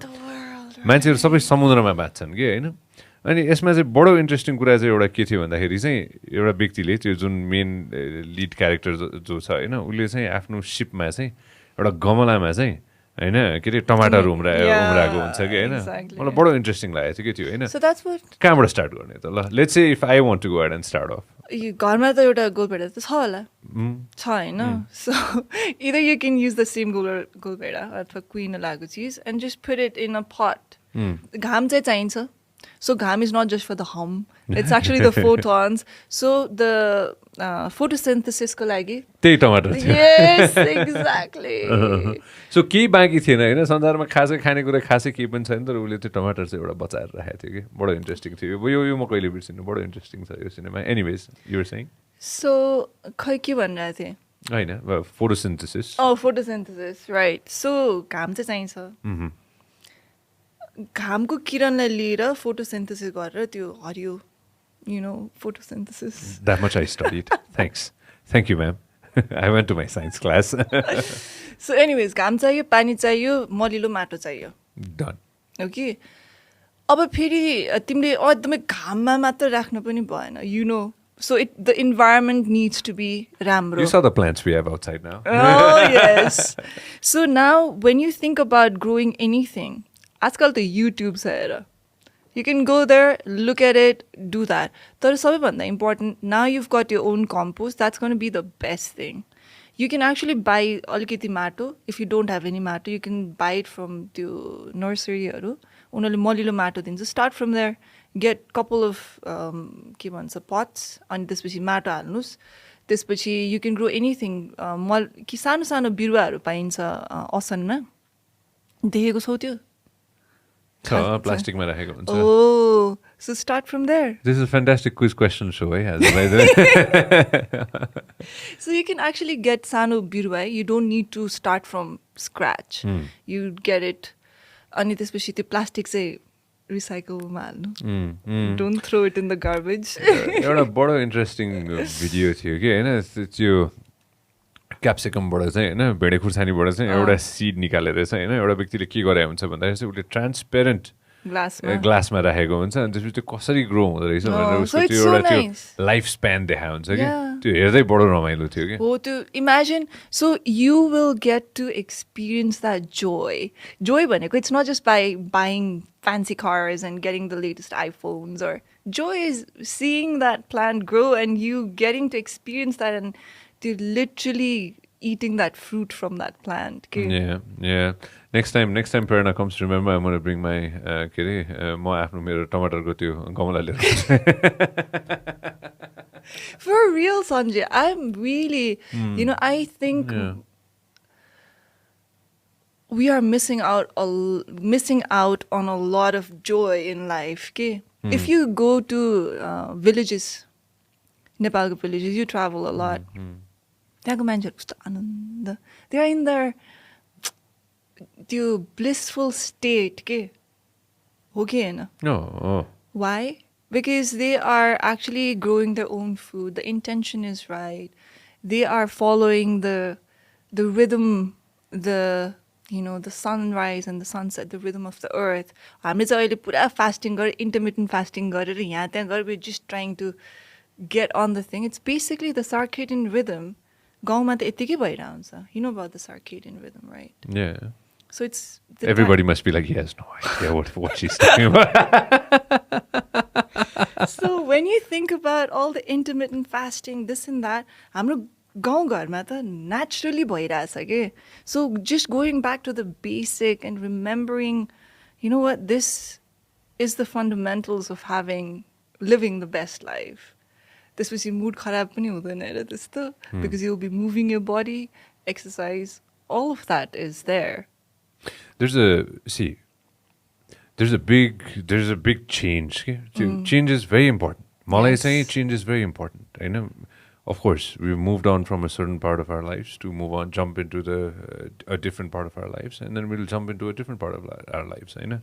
Speaker 1: मान्छेहरू सबै समुद्रमा बाँच्छन् कि हैन अनि यसमा चाहिँ बडो इन्ट्रेस्टिङ कुरा चाहिँ एउटा के थियो भन्दाखेरि चाहिँ एउटा व्यक्तिले त्यो जुन मेन लिड क्यारेक्टर जो छ होइन उसले चाहिँ आफ्नो सिपमा चाहिँ एउटा गमलामा चाहिँ होइन के अरे टमाटर उम्राएको हुन्छ कि होइन मलाई बडो इन्ट्रेस्टिङ लागेको थियो कि त्यो होइन कहाँबाट स्टार्ट गर्ने त ल let's say if I want to go ahead and start off
Speaker 2: घरमा त एउटा गोलभेडा त छ होला छ होइन so either you can use the same गोलभेडा अथवा कुहिन लागेको चिज and just put it in a pot घाम चाहिँ चाहिन्छ So gham is not just for the hum. It's actually the photons. So the photosynthesis ko lagi.
Speaker 1: त्यही टमाटर थियो.
Speaker 2: Yes, exactly.
Speaker 1: So केही बाँकी थिएन होइन संसारमा खासै खानेकुरा खासै केही पनि छैन तर उसले त्यो टमाटर चाहिँ एउटा बचाएर राखेको थियो कि बडो इन्ट्रेस्टिङ थियो यो म कहिले बिर्सिनु बडो इन्ट्रेस्टिङ छ यो सिनेमा एनिवेज यु वर सेइङ
Speaker 2: So खै के भनिरहेको थिएँ
Speaker 1: होइन फोटोसिन्थेसिस
Speaker 2: फोटोसिन्थेसिस राइट सो घाम चाहिँ चाहिन्छ घामको किरणलाई लिएर फोटोसिन्थेसिस गरेर त्यो हरियो photosynthesis
Speaker 1: That much I studied. Thanks. Thank you, ma'am. I went to my science class.
Speaker 2: So anyways, घाम चाहियो पानी चाहियो मलिलो माटो चाहियो
Speaker 1: Done.
Speaker 2: ओके अब फेरि तिमीले एकदमै घाममा मात्र राख्नु पनि भएन So the environment needs to be राम्रो.
Speaker 1: You saw the plants we have outside now.
Speaker 2: Oh yes. So now when you think about growing anything, आजकल त YouTube छ हेर. You can go there, look at it, do that. तर सबैभन्दा important, now you've got your own compost, that's going to be the best thing. You can actually buy अलिकति माटो. If you don't have any mato, you can buy it from त्यो नर्सरीहरू. उनीहरूले मलिलो माटो दिन्छ. Start from there. Get couple of के भन्छ pots अनि त्यसपछि माटो हाल्नुस्. त्यसपछि you can grow anything. कि सानो सानो बिरुवाहरू पाइन्छ असनमा. देखेको छौ त्यो?
Speaker 1: प्लास्टिकमा राखेको हुन्छ.
Speaker 2: Oh, so start from there.
Speaker 1: This is a fantastic quiz question show, by the way.
Speaker 2: So you can actually get सानो बिरुवा. You don't need to start from scratch. You get it. अनि त्यसपछि त्यो प्लास्टिक चाहिँ रिसाइकलमा हाल्नु. Don't throw it in the garbage.
Speaker 1: एउटा बडो interesting video थियो कि होइन त्यो क्याप्सिकमबाट चाहिँ होइन भेडे खुर्सानीबाट चाहिँ एउटा सिड निकालेर चाहिँ होइन एउटा व्यक्तिले के गरे हुन्छ भन्दाखेरि चाहिँ उसले ट्रान्सपेरेन्ट ग्लासमा राखेको हुन्छ अनि त्यसपछि त्यो कसरी ग्रो हुँदो रहेछ भनेर उसको त्यो एउटा त्यो लाइफ स्प्यान देखाएको हुन्छ कि त्यो हेर्दै बडो रमाइलो थियो कि
Speaker 2: हो त्यो imagine so you will get to experience that joy भनेको it's not just by buying fancy cars and getting the latest iPhones or joy is seeing that plant grow and you getting to experience that and to literally eating that fruit from that plant.
Speaker 1: Yeah. Next time Prerana comes, remember I'm going to bring my म आफ्नो मेरो टमाटरको त्यो गमला लिएर
Speaker 2: For real, Sanjay, I'm really, I think we are missing out on a lot of joy in life. Okay? If you go to villages, Nepal villages, you travel a lot. त्यहाँको मान्छेहरू कस्तो आनन्द they are in their त्यो blissful state के हो कि हैन?
Speaker 1: No.
Speaker 2: Why? Because they are actually growing their own food. The intention is right. They are following the rhythm, the sunrise and the sunset, the rhythm of the earth. हामीले चाहिँ अहिले पुरा fasting गरेर intermittent fasting गरेर यहाँ त्यहाँ गरेर we're just trying to get on the thing. It's basically the circadian rhythm. गाउँमा त यतिकै भइरहेको हुन्छ. You know about the circadian rhythm, right?
Speaker 1: Yeah.
Speaker 2: So it's
Speaker 1: everybody must be like, he has no idea what she's talking about.
Speaker 2: So when you think about all the intermittent fasting, this and that, हाम्रो गाउँघरमा त naturally भइरहेछ के. So just going back to the basic and remembering, you know what, this is the fundamentals of living the best life. त्यसपछि mood खराब पनि हुँदैन हेर त्यस्तो because you'll be moving your body, exercise, all of that is there.
Speaker 1: There's a big change. Change is very important. Malai saying change is very important. I know. Of course, we've moved on from a certain part of our lives to jump into a different part of our lives, and then we'll jump into a different part of our lives. I know.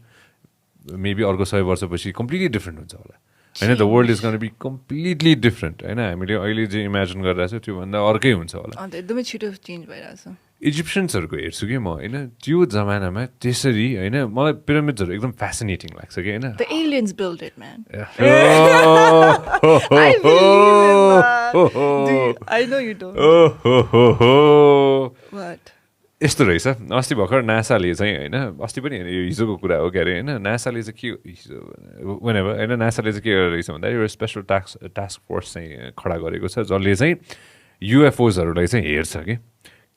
Speaker 1: Maybe अर्को 100 वर्षपछि completely different हुन्छ होला. होइन the world is going to be completely different. होइन हामीले अहिले जे imagine गरिरहेको छ त्योभन्दा अर्कै हुन्छ होला.
Speaker 2: एकदमै छिटो चेन्ज भइरहेछ.
Speaker 1: इजिप्सियन्सहरूको हेर्छु कि म होइन त्यो जमानामा त्यसरी होइन मलाई पिरामिड्सहरू एकदम फेसिनेटिङ लाग्छ कि होइन
Speaker 2: The aliens built it, man. I
Speaker 1: I
Speaker 2: believe in that. I know you don't. What?
Speaker 1: यस्तो रहेछ अस्ति भर्खर नासाले चाहिँ होइन अस्ति पनि होइन यो हिजोको कुरा हो के अरे होइन नासाले चाहिँ के हिजो whenever होइन नासाले चाहिँ के गरेको रहेछ भन्दा यो स्पेसल टास्क फोर्स चाहिँ खडा गरेको छ जसले चाहिँ युएफओजहरूलाई चाहिँ हेर्छ कि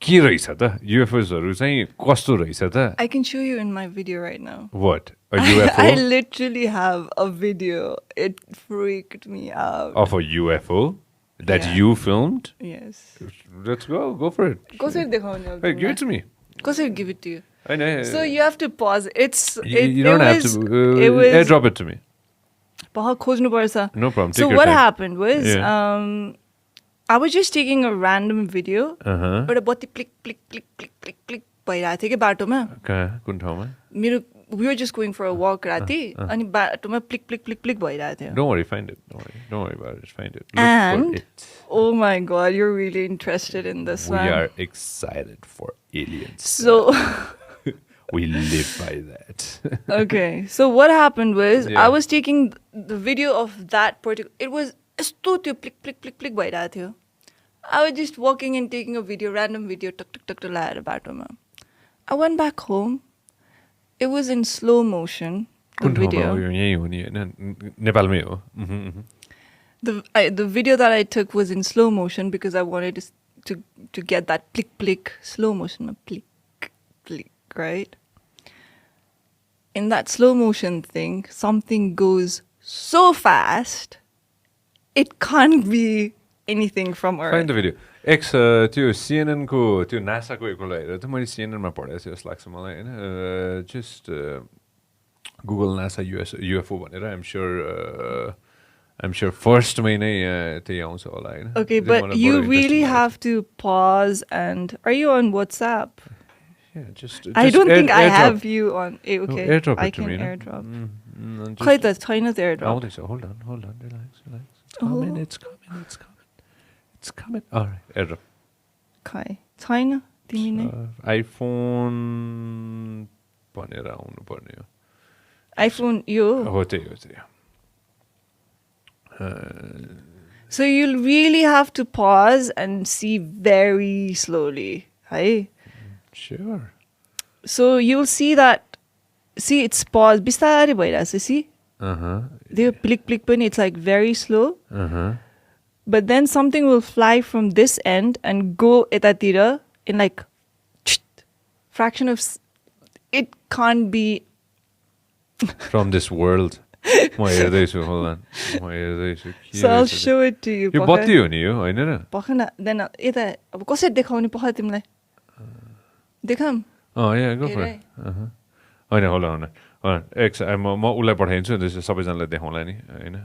Speaker 1: के रहेछ त युएफओजहरू चाहिँ कस्तो रहेछ त
Speaker 2: I can show you in my video right now.
Speaker 1: What? A UFO?
Speaker 2: I literally have a video. It freaked me out.
Speaker 1: Of a UFO that
Speaker 2: Yeah.
Speaker 1: you filmed?
Speaker 2: Yes.
Speaker 1: Let's go for it.
Speaker 2: कसरी देखाउने हो
Speaker 1: Hey, give it to me.
Speaker 2: कसरी give it to you?
Speaker 1: I know.
Speaker 2: So you have to pause.
Speaker 1: You don't have to.
Speaker 2: It was
Speaker 1: Airdrop it to me.
Speaker 2: पह खोज्नु पर्छ.
Speaker 1: No problem.
Speaker 2: So
Speaker 1: Take your
Speaker 2: what
Speaker 1: time.
Speaker 2: happened was
Speaker 1: Yeah.
Speaker 2: I was just taking a random video.
Speaker 1: Uh-huh.
Speaker 2: एउटा बत्ती प्लिक प्लिक प्लिक प्लिक प्लिक प्लिक भइरहेको थियो कि बाटोमा
Speaker 1: कहाँ कुन ठाउँमा
Speaker 2: मेरो we were just going for a walk राति अनि बाटोमा प्लिक प्लिक प्लिक प्लिक भइरहेको थियो.
Speaker 1: Don't worry, find it. Don't worry about it. Just find it. Look
Speaker 2: And
Speaker 1: for it.
Speaker 2: oh my god, you're really interested in this
Speaker 1: We
Speaker 2: one.
Speaker 1: are excited for aliens.
Speaker 2: So
Speaker 1: We live by that.
Speaker 2: okay, so what happened was
Speaker 1: Yeah.
Speaker 2: I was taking the video of that particular. It was यस्तो त्यो प्लिक प्लिक प्लिक प्लिक भइरहेको थियो. I was just walking and taking a video, random video, टक टक टक लगाएर बाटोमा. I went back home. It was in slow motion. The
Speaker 1: कुन ठाउँमा
Speaker 2: video.
Speaker 1: हो यो यही हो नि होइन नेपालमै हो
Speaker 2: The video that I took was in slow motion because I wanted to get that plick plick slow motion plick plick, right? In that slow motion thing, something goes so fast, it can't be anything from Earth.
Speaker 1: Find the video. त्यो CNN को त्यो NASA को एकपल्ट हेरेर त मैले CNN मा पढेको छु जस्तो लाग्छ मलाई होइन जस्ट गुगल NASA UFO भनेर I'm sure first मै नै त्यही आउँछ होला होइन
Speaker 2: Okay, but you really have to pause and are you on WhatsApp?
Speaker 1: Yeah, just
Speaker 2: I don't think I
Speaker 1: airdrop.
Speaker 2: have you on. Okay,
Speaker 1: airdrop
Speaker 2: I
Speaker 1: it to
Speaker 2: can
Speaker 1: me, no?
Speaker 2: airdrop.
Speaker 1: just-
Speaker 2: खै त छैन त airdrop.
Speaker 1: आउँदैछ hold on relax it's coming all right airdrop
Speaker 2: खै छैन तिमी नै.
Speaker 1: iPhone भनेर आउनु पर्ने हो
Speaker 2: iPhone यो.
Speaker 1: हो त्यही
Speaker 2: So you'll really have to pause and see very slowly. Hi.
Speaker 1: sure
Speaker 2: So you'll see that. See, it's paused. Bistari bhairahach see? The plick plick pani, it's like very slow. But then something will fly from this end and go etatira in like fraction of. It can't be.
Speaker 1: from this world म हेर्दैछु hold on म हेर्दैछु
Speaker 2: So I'll show it to you.
Speaker 1: यो बत्ती हो नि यो होइन र
Speaker 2: पखन then यता अब कसरी देखाउने पख तिमीलाई देखाम
Speaker 1: yeah go for it होइन hold on म उसलाई पठाइदिन्छु अनि त्यसपछि सबैजनालाई देखाउँला नि होइन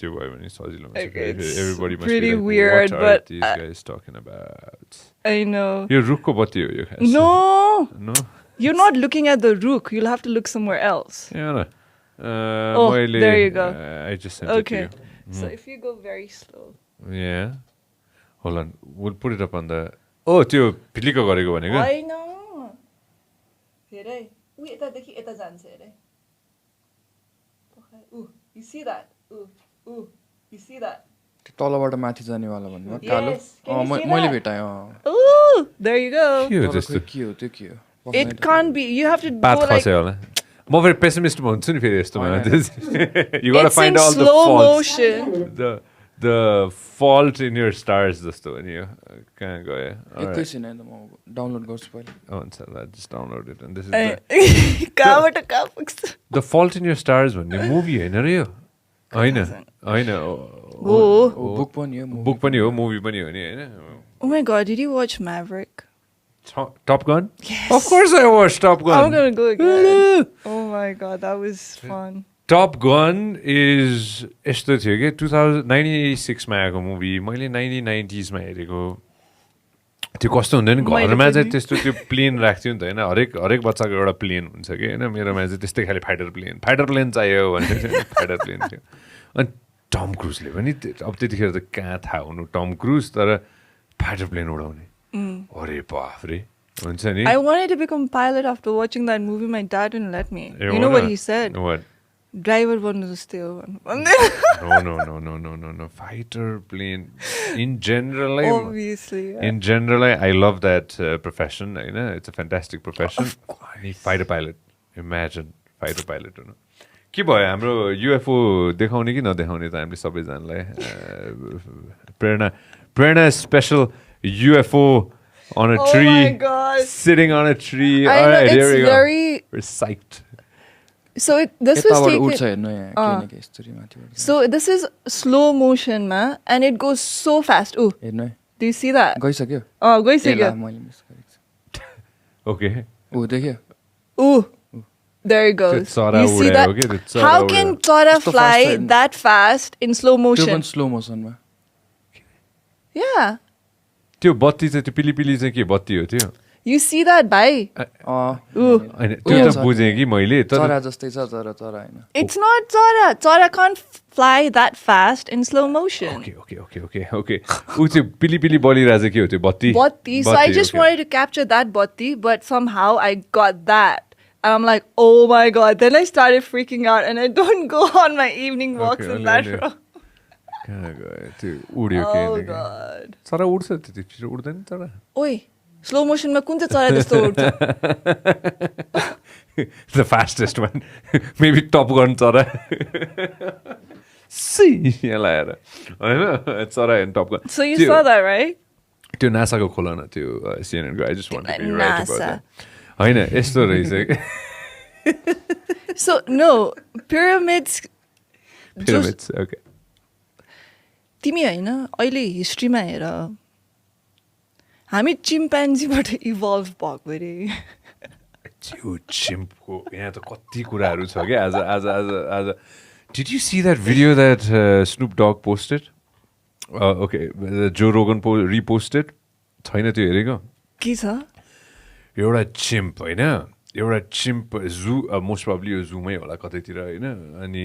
Speaker 1: त्यो भयो भने सजिलो हुन्छ
Speaker 2: Okay, it's
Speaker 1: everybody must
Speaker 2: pretty
Speaker 1: be like,
Speaker 2: weird,
Speaker 1: what are
Speaker 2: but
Speaker 1: these guys talking about
Speaker 2: I know.
Speaker 1: यो रुखको बत्ती हो यो खास
Speaker 2: No,
Speaker 1: no
Speaker 2: you're not looking at the rook. You'll have to look somewhere else.
Speaker 1: yeah
Speaker 2: Oh, there you go.
Speaker 1: I just sent
Speaker 2: Okay.
Speaker 1: it to you
Speaker 2: So if you go very slow.
Speaker 1: yeah hold on we'll put it up on the oh त्यो फिलिको गरेको भनेको
Speaker 2: I know. हेर है उ यतादेखि यता जान्छ हेर है you see that you see that
Speaker 4: तलबाट माथि जानेवाला भन्नु कालो
Speaker 2: Yes, can you see
Speaker 4: मैले
Speaker 2: that?
Speaker 4: भेटाएँ
Speaker 2: Ooh, there you go.
Speaker 1: के हो त्यस्तो
Speaker 4: के हो त्यो के हो
Speaker 2: It can't be. You have to
Speaker 1: पात
Speaker 2: go like
Speaker 1: खस्यो होला म फेरि पेसिमिस्ट भन्छु नि फेरि यस्तोमा you gotta
Speaker 2: it's
Speaker 1: find
Speaker 2: in
Speaker 1: all the
Speaker 2: slow
Speaker 1: faults
Speaker 2: motion.
Speaker 1: the fault in your stars जस्तो नि यो कहाँ गयो
Speaker 4: एकैछिन है त म डाउनलोड गर्छु पहिले
Speaker 1: हुन्छ just download it and this is
Speaker 2: कहाँबाट कहाँ पुग्छ
Speaker 1: the fault in your stars भन्ने मुभी होइन र यो होइन
Speaker 2: हो
Speaker 4: बुक पनि हो
Speaker 1: बुक पनि हो मुभी पनि हो नि होइन
Speaker 2: Oh my god, did you watch Maverick?
Speaker 1: Top Gun?
Speaker 2: Yes.
Speaker 1: Of course I watched Top Gun.
Speaker 2: I'm gonna go again. Oh my god, that was fun.
Speaker 1: Top Gun is यस्तो थियो कि 1996 मा आएको मुभी मैले 1990s मा हेरेको त्यो कस्तो हुँदैन नि घरमा चाहिँ त्यस्तो त्यो प्लेन राख्थ्यो नि त होइन हरेक बच्चाको एउटा प्लेन हुन्छ कि होइन मेरोमा चाहिँ त्यस्तै खालि फाइटर प्लेन चाहियो भने फाइटर प्लेन थियो अनि टम क्रुजले पनि अब त्यतिखेर त कहाँ थाहा हुनु टम क्रुज तर फाइटर प्लेन उडाउने अरे बाफ रे हुन्छ नि
Speaker 2: I wanted to become a pilot after watching that movie. My dad didn't let me.
Speaker 1: You
Speaker 2: You know what
Speaker 1: wanna-
Speaker 2: he said?
Speaker 1: What?
Speaker 2: Driver बन्नु जस्तै हो भन्नु।
Speaker 1: No. Fighter plane. In general,
Speaker 2: Obviously. Yeah.
Speaker 1: in general, I love that profession. You know, it's a fantastic profession.
Speaker 2: Of course.
Speaker 1: Fighter pilot. Imagine fighter pilot. You know. के भयो हाम्रो UFO देखाउने कि नदेखाउने त हामीले सबैजनालाई प्रेरणा special UFO on a
Speaker 2: Oh
Speaker 1: tree,
Speaker 2: my God.
Speaker 1: sitting on a tree.
Speaker 2: I
Speaker 1: All
Speaker 2: know,
Speaker 1: right, here
Speaker 2: it's
Speaker 1: we
Speaker 2: very-
Speaker 1: go. We're psyched.
Speaker 2: So this was
Speaker 4: यताबाट उठ्छ
Speaker 2: taken.
Speaker 4: हेर्नु यहाँ केही न केही यस्तरी माथिबाट
Speaker 2: So this is slow motion, ma, and it goes so fast. Ooh,
Speaker 4: हेर्नु है
Speaker 2: do you see that?
Speaker 4: गइसक्यो
Speaker 2: Oh,
Speaker 4: ए
Speaker 2: गइसक्यो।
Speaker 4: ला, मैले मिस गरेको छु
Speaker 1: Okay.
Speaker 4: ऊ देख्यो
Speaker 2: Ooh, there it goes.
Speaker 1: चरा
Speaker 2: You see
Speaker 1: उड्यो,
Speaker 2: that?
Speaker 1: okay? त्यो चरा
Speaker 2: How
Speaker 1: उड्यो।
Speaker 2: can chora
Speaker 4: कस्तो
Speaker 2: fly
Speaker 4: fast छ
Speaker 2: that fast in slow
Speaker 4: त्यो
Speaker 2: motion?
Speaker 4: पनि स्लो मोसनमा
Speaker 2: Yeah.
Speaker 1: त्यो बत्ती चाहिँ त्यो पिली चाहिँ के बत्ती हो त्यो
Speaker 2: You see that, bhai? Ooh.
Speaker 1: होइन त्यो त बुझेँ कि मैले तर
Speaker 4: चरा जस्तै छ चरा चरा होइन
Speaker 2: It's not chora. Chora can't fly that fast in slow motion.
Speaker 1: Okay ऊ त्यो पिली बलिरहेको चाहिँ के हो त्यो बत्ती
Speaker 2: Bhatti. So I just
Speaker 1: okay.
Speaker 2: wanted to capture that bhatti, but somehow I got that. And I'm like, oh my God. Then I started freaking out and I don't go on my evening walks
Speaker 1: Okay,
Speaker 2: in that
Speaker 1: only-
Speaker 2: road.
Speaker 1: कहाँ गयो त्यो उड्यो
Speaker 2: Oh
Speaker 1: के
Speaker 2: God.
Speaker 1: चरा उड्छ त्यति छिटो उड्दैन चरा
Speaker 2: Oi, slow motion ma kun चाहिँ चरा जस्तो उड्छ?
Speaker 1: the fastest one maybe top gun चरा सी यहाँ लगाएर होइन चरा end tub gun
Speaker 2: So you saw that, right?
Speaker 1: त्यो नासाको खोला न त्यो सिएनएनको I just want to be right about
Speaker 2: NASA.
Speaker 1: That होइन यस्तो रहेछ
Speaker 2: So no, pyramids.
Speaker 1: Pyramids okay
Speaker 2: तिमी होइन अहिले हिस्ट्रीमा हेर हामी चिम्पान्जीबाट इभल्भ भएको अरे
Speaker 1: त्यो चिम्पको यहाँ त कति कुराहरू छ क्या आज did you see that video that Snoop Dogg posted okay Joe Rogan reposted छैन त्यो हेरेको
Speaker 2: के छ
Speaker 1: एउटा चिम्प होइन एउटा चिम्प जू मोस्ट प्रब्ली यो जूमै होला कतैतिर होइन अनि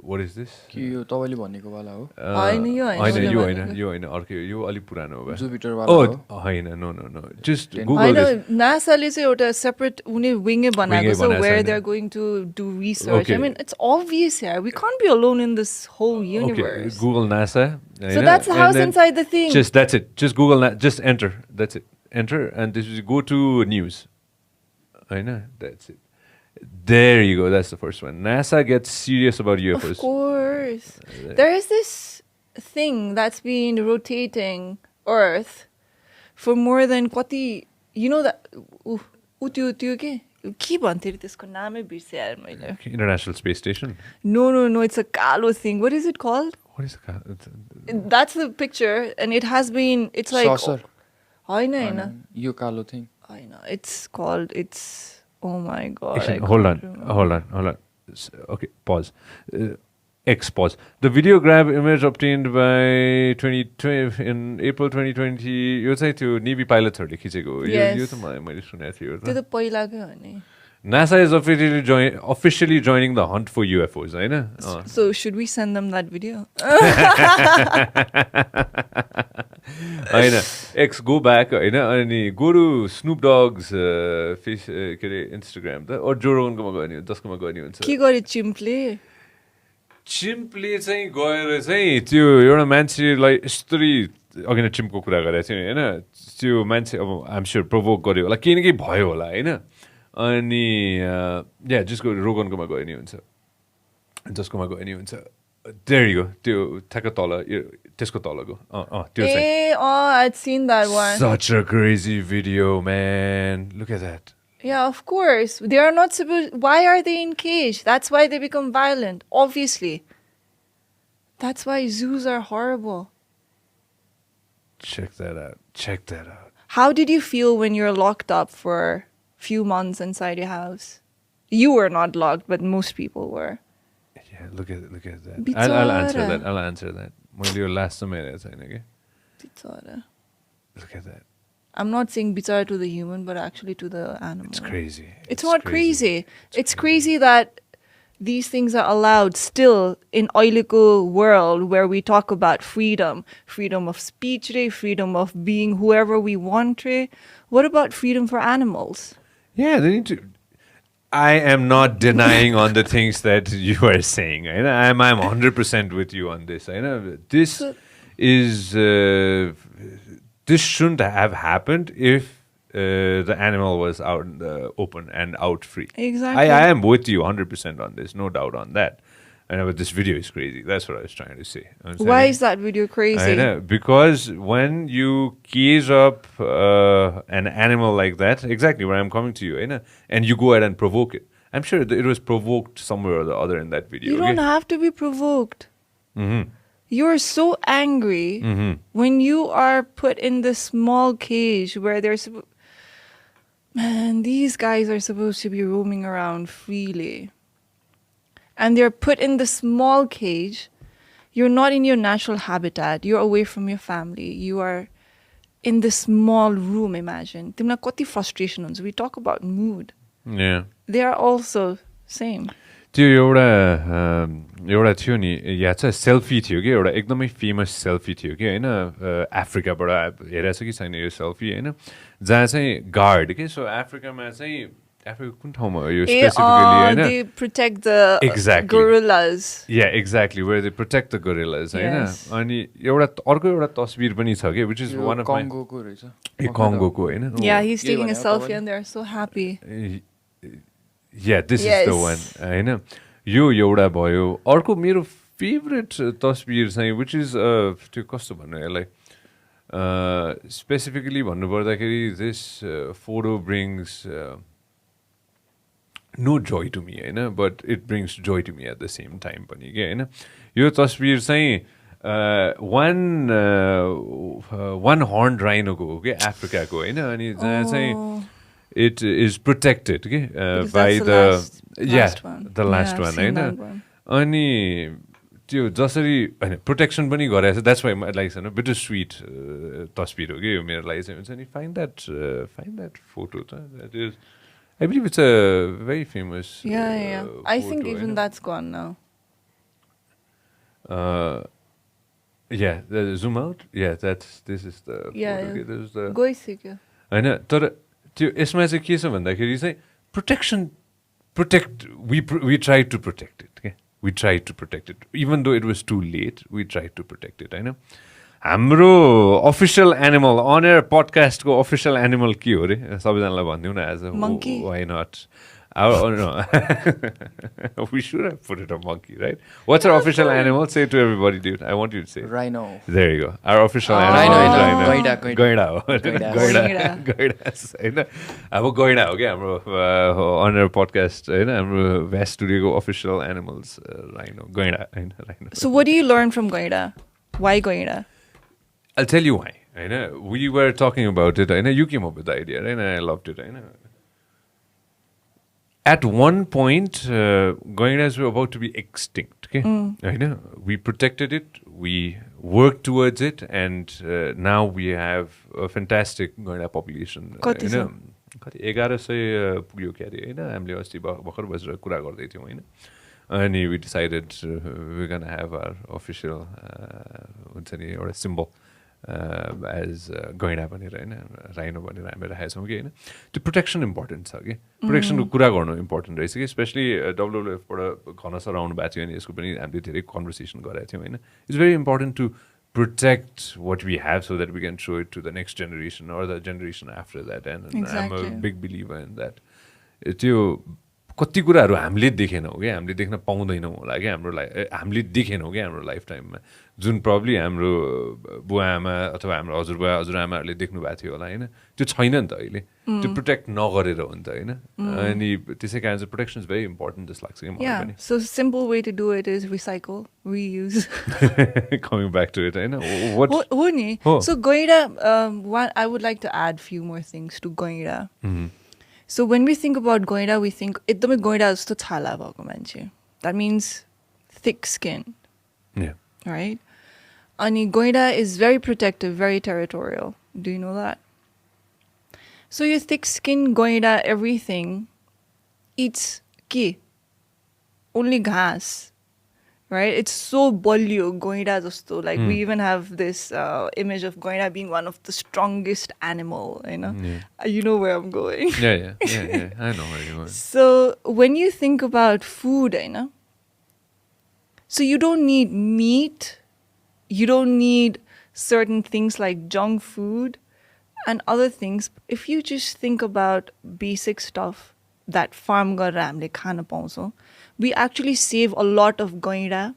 Speaker 1: वाट इज दिस
Speaker 4: कि यो तपाईँले भनेको वाला हो
Speaker 2: होइन, यो होइन,
Speaker 1: यो होइन अर्कै यो अलिक पुरानो हो
Speaker 4: जुपिटर वाला हो
Speaker 1: होइन नो जस्ट
Speaker 2: होइन
Speaker 1: गुगल
Speaker 2: नासाले चाहिँ एउटा सेपरेट उनी विङै बनाएको छ
Speaker 1: बनाएको छ
Speaker 2: वेयर
Speaker 1: होइन?
Speaker 2: They are going to do research I
Speaker 1: Okay.
Speaker 2: Mean it's obvious here we can't be alone in this whole universe
Speaker 1: Google NASA.
Speaker 2: So that's the house inside the thing.
Speaker 1: That's it. Just Google just enter. That's it. Enter and this is go to news. I know. That's it. There you go. That's the first one. NASA gets serious about UFOs.
Speaker 2: Of course. There is this thing that's been rotating Earth for more than kati, you know that utyu के भन्थे रे त्यसको नामै बिर्से यार मैले
Speaker 1: International Space Station.
Speaker 2: No, it's a kalo thing. What is it called?
Speaker 1: What is it?
Speaker 2: That's the picture and it has been it's like
Speaker 4: Saucer.
Speaker 2: होइन
Speaker 4: यो कालो thing
Speaker 2: it's oh my God.
Speaker 1: Actually,
Speaker 2: I
Speaker 1: hold
Speaker 2: can't
Speaker 1: on.
Speaker 2: remember.
Speaker 1: Okay, pause. X pause. The video grab image obtained by 2020 in April 2020. यो चाहिँ त्यो navy पाइलटहरूले खिचेको हो यो त मैले सुनेको थिएँ
Speaker 2: त्यो त पहिलाकै हो नि
Speaker 1: NASA is officially joining the hunt for UFOs, होइन?
Speaker 2: So should we send them that video?
Speaker 1: होइन X go back होइन अनि go to Snoop Dogg's face के अरे Instagram त or Joe Roganकोमा गयो नि जसकोमा गयो नि हुन्छ
Speaker 2: के गरे चिम्पले
Speaker 1: चिम्पले चाहिँ गएर चाहिँ त्यो एउटा मान्छेलाई यस्तरी अघि नै चिम्पको कुरा गरेको थियो होइन त्यो मान्छे अब आइम स्योर प्रोभोक गर्यो होला केही न केही भयो होला होइन अनि या जसको रोगनको गयो नि हुन्छ जसकोमा गयो नि हुन्छ देयर यु गो त्यो ठ्याक्क तल त्यसको तलको त्यो चाहिँ
Speaker 2: I'd seen that one.
Speaker 1: such a crazy video man look at that
Speaker 2: Yeah, of course. They are not supposed. Why are they in cage? That's why they become violent. Obviously. That's why zoos are horrible.
Speaker 1: check that out
Speaker 2: How did you feel when you're locked up for a few months inside your house? You were not locked, but most people were.
Speaker 1: yeah look at that
Speaker 2: Bichara.
Speaker 1: I'll answer that मैले यो last समय हेरेको छैन कि
Speaker 2: Bichara.
Speaker 1: look at that
Speaker 2: I'm not saying bichara to the human, but actually to the animal.
Speaker 1: it's crazy
Speaker 2: It's not crazy. It's crazy that these things are allowed still in oiliko world where we talk about freedom of speech, freedom of being whoever we want. What about freedom for animals?
Speaker 1: Yeah, they need to. I am not denying on the things that you are saying. And I'm 100% with you on this. I know this is this shouldn't have happened if the animal was out in the open and out free.
Speaker 2: Exactly.
Speaker 1: I am with you 100% on this, no doubt on that. I know, but this video is crazy. That's what I was trying to say.
Speaker 2: Why is that video crazy?
Speaker 1: I know, because when you cage up an animal like that, exactly where I'm coming to you, know, and you go ahead and provoke it. I'm sure it was provoked somewhere or the other in that video.
Speaker 2: You don't have to be provoked.
Speaker 1: Mm-hmm.
Speaker 2: You're so angry when you are put in this small cage where there's... Man, these guys are supposed to be roaming around freely. And they're put in the small cage. You're not in your natural habitat. You're away from your family. You are in this small room, imagine. Timna kati frustration huncha. We talk about mood.
Speaker 1: Yeah.
Speaker 2: They are also same.
Speaker 1: त्यो एउटा थियो नि याद छ selfie थियो कि एउटा एकदमै फेमस सेल्फी थियो कि होइन अफ्रिकाबाट हेरेको छ कि छैन यो सेल्फी होइन जहाँ चाहिँ गार्ड के सो अफ्रिकामा चाहिँ अफ्रिका कुन ठाउँमा हो यो स्पेसिफिकली होइन
Speaker 2: they protect the
Speaker 1: Exactly.
Speaker 2: gorillas.
Speaker 1: Yeah, exactly, where they protect the gorillas होइन
Speaker 2: Yes.
Speaker 1: अनि अर्को एउटा तस्बिर पनि छ कि which is one of my
Speaker 4: कङ्गोको रहेछ
Speaker 1: ए कङ्गोको होइन
Speaker 2: Yeah, he's
Speaker 4: Yeah,
Speaker 2: taking a
Speaker 4: yeah,
Speaker 2: selfie
Speaker 4: probably.
Speaker 2: and they're so happy.
Speaker 1: Yeah, this is the one
Speaker 2: Yes.
Speaker 1: होइन यो एउटा भयो अर्को मेरो फेभरेट तस्बिर चाहिँ which is त्यो कस्तो भन्नु यसलाई स्पेसिफिकली भन्नुपर्दाखेरि this photo brings no joy to me होइन but it brings joy to me at the same time पनि के होइन यो तस्बिर चाहिँ one horned rhino को हो कि अफ्रिकाको होइन अनि जहाँ चाहिँ it is protected okay,
Speaker 2: Because
Speaker 1: by
Speaker 2: that's
Speaker 1: the
Speaker 2: last one.
Speaker 1: the last
Speaker 2: Yeah,
Speaker 1: one
Speaker 2: seen
Speaker 1: होइन
Speaker 2: that one.
Speaker 1: अनि त्यो जसरी होइन प्रोटेक्सन पनि गरेको छ द्याट्स वाइ मलाई लाग्छ होइन बिटर स्विट तस्बिर हो कि यो मेरो लागि चाहिँ हुन्छ नि फाइन्ड द्याट फोटो त that is I believe it's a very famous
Speaker 2: Yeah. I think even that's gone now.
Speaker 1: yeah the zoom out yeah this is the
Speaker 2: Yeah,
Speaker 1: photo, okay, this is the
Speaker 2: गइसक्यो.
Speaker 1: होइन तर त्यो यसमा चाहिँ के छ भन्दाखेरि चाहिँ we tried to protect it okay? We tried to protect it even though it was too late we tried to protect it होइन हाम्रो अफिसियल एनिमल अन एयर पडकास्टको अफिसियल एनिमल के हो रे सबैजनालाई भनिदिउँ न as
Speaker 2: Monkey.
Speaker 1: Why not we should have put it a monkey, right? What's our official animal? Say it to everybody, dude. I want you to say it.
Speaker 4: Rhino.
Speaker 1: There you go. Our official animal
Speaker 4: Rhino
Speaker 1: is
Speaker 4: होइन,
Speaker 1: rhino.
Speaker 4: गैँडा,
Speaker 1: गैँडा हो
Speaker 2: गैँडा.
Speaker 1: गैँडा होइन अब गैँडा हो क्या हाम्रो owner podcast होइन हाम्रो vas स्टुडियोको official animals rhino गैँडा होइन rhino
Speaker 2: So what do you learn from Goida? Why Goida?
Speaker 1: I'll tell you why होइन we were talking about it होइन you came up with the idea right? And I loved it होइन at one point goinas were about to be extinct okay होइन we protected it we worked towards it and now we have a fantastic goina population
Speaker 2: कति छ?
Speaker 1: कति 1100 पुग्यो क्या अरे होइन हामीले अस्ति भर्खर बसेर कुरा गर्दै थियौँ होइन अनि we decided we're gonna have our official हुन्छ नि एउटा symbol as गैँडा भनेर होइन राइनो भनेर हामी राखेका छौँ कि होइन त्यो प्रोटेक्सन इम्पोर्टेन्ट छ कि प्रोटेक्सनको कुरा गर्नु इम्पोर्टेन्ट रहेछ कि स्पेसली डब्लुएफबाट घन सर आउनु भएको थियो अनि यसको पनि हामीले धेरै कन्भर्सेसन गरेका थियौँ होइन it's very important to protect what we have so that we can show it to the next generation or the generation after that and I'm a
Speaker 2: Exactly.
Speaker 1: big believer in that त्यो कति कुराहरू हामीले देखेनौँ क्या हामीले देख्न पाउँदैनौँ होला क्या हामीले देखेनौँ क्या हाम्रो लाइफ टाइममा जुन प्रब्ली हाम्रो बुवा आमा अथवा हाम्रो हजुरबुवा हजुरआमाहरूले देख्नु भएको थियो होला होइन त्यो छैन नि त अहिले त्यो प्रोटेक्ट नगरेर हो नि त होइन अनि त्यसै कारण चाहिँ प्रोटेक्सन इज भेरी इम्पोर्टेन्ट जस्तो लाग्छ कि मलाई
Speaker 2: Yeah.
Speaker 1: पनि
Speaker 2: So simple way to do it is recycle, reuse.
Speaker 1: Coming back to it होइन what
Speaker 2: हो नि.
Speaker 1: हो.
Speaker 2: So Goida, I would like to add few more things to Goida. So when we think about Goida, we think एकदमै Goida जस्तो छाला भएको मान्छे. That means thick skin,
Speaker 1: yeah
Speaker 2: right? Ani Goida is very protective, very territorial. Do you know that? So your thick skin Goida everything eats ki only घाँस, right? It's so बलियो गैँडा जस्तो. Like we even have this image of गैँडा being one of the strongest animal, you know? You know where I'm going.
Speaker 1: Yeah. I know where you're going.
Speaker 2: So when you think about food, you know, so you don't need meat, you don't need certain things like junk food and other things. If you just think about basic stuff that farm गरेर हामीले खान पाउँछौँ, we actually save a lot of gaida,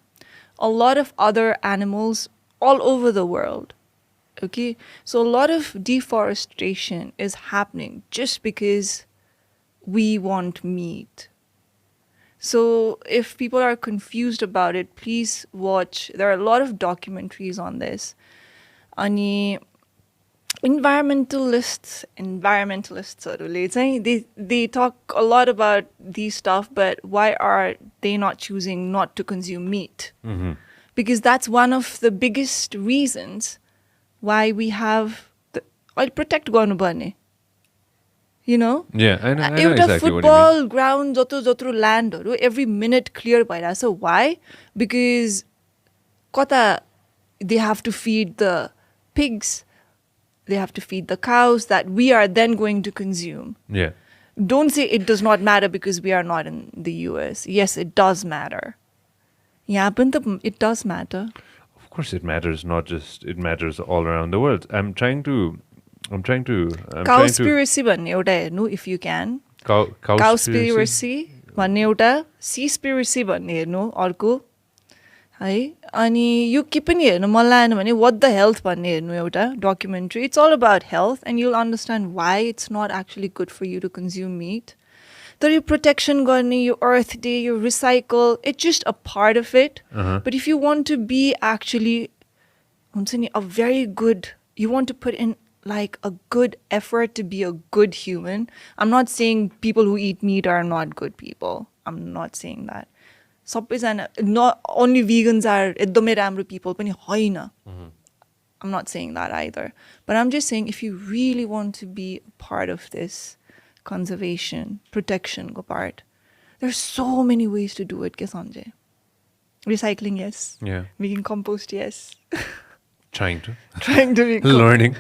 Speaker 2: a lot of other animals all over the world. Okay, so a lot of deforestation is happening just because we want meat. So if people are confused about it, please watch. There are a lot of documentaries on this. Ani environmentalists, they talk a lot about these stuff, but why are they not choosing not to consume meat? Because that's one of the biggest reasons why we have I'll protect गर्नुपर्ने. You know?
Speaker 1: Yeah, I know
Speaker 2: एउटा
Speaker 1: exactly what you mean.
Speaker 2: football ground जत्रो landहरू every minute clear भइरहेछ. So why? Because कता they have to feed the pigs, they have to feed the cows that we are then going to consume.
Speaker 1: Yeah.
Speaker 2: Don't say it does not matter because we are not in the US. Yes, it does matter. Yeah, but it does matter.
Speaker 1: Of course it matters, not just it matters all around the world. I'm trying to
Speaker 2: Cowspiracy भन्ने एउटा हेर्नु if you can. Cowspiracy भन्ने एउटा, seaspiracy भन्ने हेर्नु अर्को है. अनि यो के पनि हेर्नु मन लागेन भने what the health भन्ने हेर्नु एउटा documentary. It's all about health and you'll understand why it's not actually good for you to consume meat. तर यो protection गर्ने, यो earth day, yo recycle, it's just a part of it. But if you want to be actually हुन्छ नि, a very good, you want to put in like a good effort to be a good human. I'm not saying people who eat meat are not good people. I'm not saying that. सबैजना, not only vegans are एकदमै राम्रो people पनि होइन. I'm not saying that either. But I'm just saying if you really want to be a part of this conservation, protection go part, there's so many ways to do it, ke Sanjay? Recycling, yes.
Speaker 1: Yeah.
Speaker 2: Making compost, yes.
Speaker 1: Trying to
Speaker 2: be
Speaker 1: learning.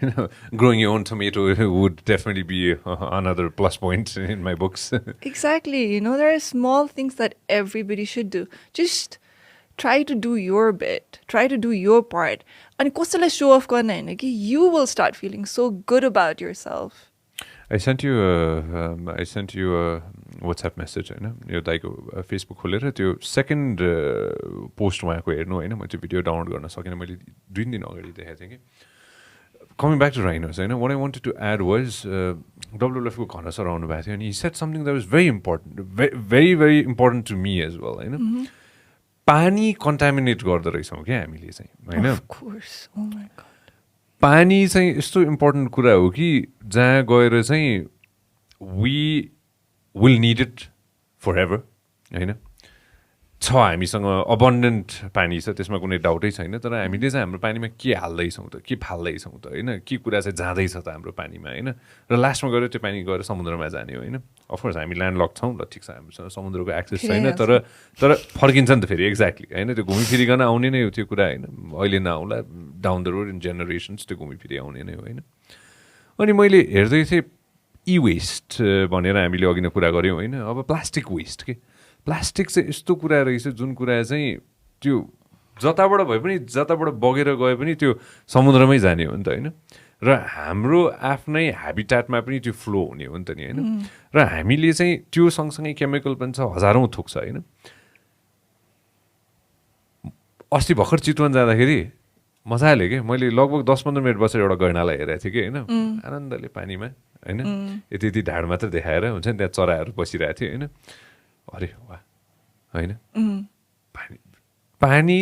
Speaker 1: You know, growing your own tomato would definitely be another plus point in my books.
Speaker 2: Exactly. You know, there are small things that everybody should do. Just try to do your bit. Try to do your part. And कसैलाई show off गर्न हैन कि you will start feeling so good about yourself.
Speaker 1: I sent you a WhatsApp message हैन, यो दाइको Facebook खोलेर त्यो second post उहाँको हेर्नु हैन, म त्यो भिडियो डाउनलोड गर्न सकिनँ, मैले 2 दिन अगाडि देखाएको थिएँ कि. Coming back to rhinos, Hahn, what I wanted to add was WWF को घना सर आउनु भएको थियो अनि he said something that was very important, very very important to me as well, हैन. पानी कन्टामिनेट गर्दो रहेछौँ क्या हामीले चाहिँ, हैन.
Speaker 2: Of course. Oh my god.
Speaker 1: पानी चाहिँ यस्तो इम्पोर्टेन्ट कुरा हो कि जहाँ गएर चाहिँ we will need it forever, हैन. छ हामीसँग अबन्डेन्ट पानी छ, त्यसमा कुनै डाउटै छैन. तर हामीले चाहिँ हाम्रो पानीमा के हाल्दैछौँ त, के फाल्दैछौँ त, हैन, के कुरा चाहिँ जाँदैछ त हाम्रो पानीमा, हैन. र लास्टमा गएर त्यो पानी गएर समुद्रमा जाने हो, हैन. अफकोर्स हामी ल्यान्डलक छौँ, ल ठिक छ, हामीसँग समुद्रको एक्सेस छैन, तर फर्किन्छ नि त फेरि. एक्ज्याक्टली, हैन. त्यो घुमिफिरिकन आउने नै हो त्यो कुरा, हैन. अहिले नआउला, down the road in generations त्यो घुमिफिरि आउने नै हो, हैन. अनि मैले हेर्दै थिएँ ई वेस्ट भनेर हामीले अघि नै कुरा गऱ्यौँ, हैन. अब प्लास्टिक वेस्ट के, प्लास्टिक चाहिँ यस्तो कुरा रहेछ जुन कुरा चाहिँ त्यो जताबाट भए पनि, जताबाट बगेर गए पनि त्यो समुद्रमै जाने हो नि त, हैन. र हाम्रो आफ्नै ह्याबिट्याटमा पनि त्यो फ्लो हुने हो नि त नि, हैन. र हामीले चाहिँ त्यो सँगसँगै केमिकल पनि छ, हजारौँ थोक छ, हैन. अस्ति भर्खर चितवन जाँदाखेरि मजाले के, मैले लगभग 10-15 मिनट बसेर एउटा गैँडालाई हेरेको थिएँ कि, हैन. आनन्दले पानीमा, हैन. यति ढाड मात्र देखाएर हुन्छ नि, त्यहाँ चराहरू बसिरहेको थियो, हैन. अरे वाह, हैन. पानी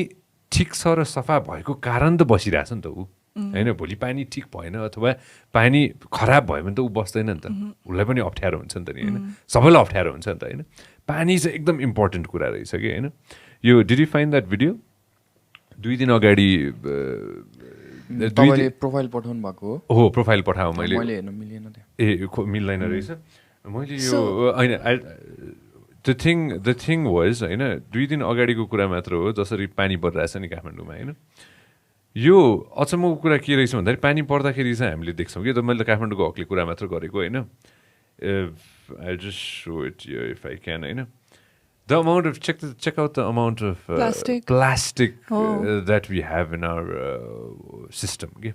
Speaker 1: ठिक छ र सफा भएको कारण त बसिरहेछ नि त ऊ, हैन. भोलि पानी ठिक भएन अथवा पानी खराब भयो भने त ऊ बस्दैन नि त, उसलाई पनि अप्ठ्यारो हुन्छ नि त नि, हैन. सबैलाई अप्ठ्यारो हुन्छ नि त, हैन. पानी चाहिँ एकदम इम्पोर्टेन्ट कुरा रहेछ कि, हैन. यो did you find that video 2 दिन अगाडि
Speaker 4: तपाईले प्रोफाइल पठाउनु भएको
Speaker 1: हो? प्रोफाइल पठाऊ, मैले
Speaker 4: हेर्न मिलेन त्यो.
Speaker 1: ए मिल्दैन रहेछ. मैले यो हैन the thing was होइन 2 दिन अगाडिको कुरा मात्र हो जसरी पानी परिरहेछ नि काठमाडौँमा होइन यो अचम्मको कुरा के रहेछ भन्दाखेरि पानी पर्दाखेरि चाहिँ हामीले देख्छौँ कि मैले त काठमाडौँको हकले कुरा मात्र गरेको होइन I just saw it if I can होइन the amount of check out the amount of plastic that we have in our system okay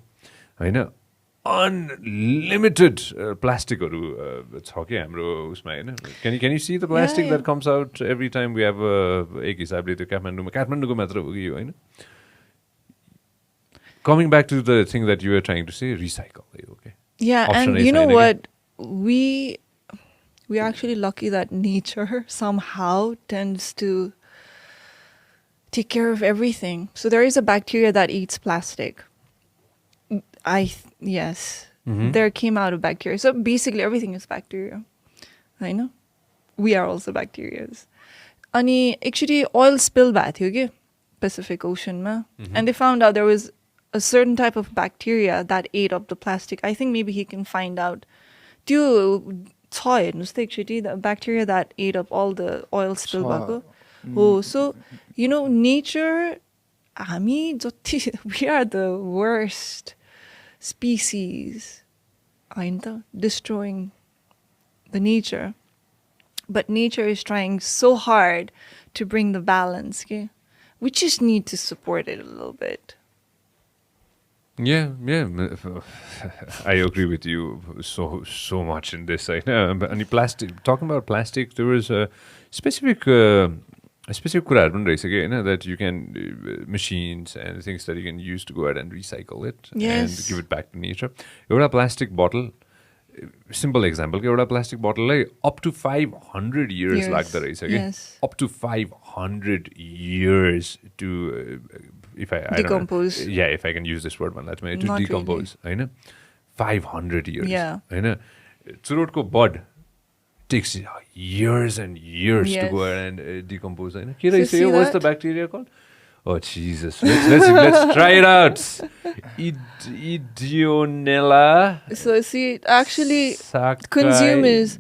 Speaker 1: Hahn unlimited plastic haru छ के हाम्रो उसमा हैन can you see the plastic that comes out every time we have एक हिसाबले त्यो काठमाडौँको मात्र हो कि यो हैन coming back to the thing that you were trying to say recycle okay
Speaker 2: and you know what we're actually lucky that nature somehow tends to take care of everything. So there is a bacteria that eats plastic. There came out of bacteria. So basically everything is bacteria. I know. We are also bacterias. Ani actually oil spill bhayo थियो के Pacific Ocean ma. And they found out there was a certain type of bacteria that ate up the plastic. I think maybe he can find out. The bacteria that ate up all the oil spill भएको so you know nature we are the worst species destroying the nature but nature is trying so hard to bring the balance okay? We just need to support it a little bit.
Speaker 1: Yeah, I agree with you so much in this. I know. And plastic. Talking about plastic, there was a specific kuraharu pani रहेछ के हैन that you can machines and things that you can use to go ahead and recycle it and give it back to nature. एउटा plastic bottle, simple example, एउटा plastic bottle lie up to 500 years लाग्दो रहेछ के up to 500 years to if I
Speaker 2: decompose.
Speaker 1: If I can use this word to decompose Hahn 500 years Hahn चुरोटको bud takes years and years to go ahead and decompose हैन के रहेछ यो what's the bacteria called oh Jesus let's try it out Idionella
Speaker 2: so see actually consumers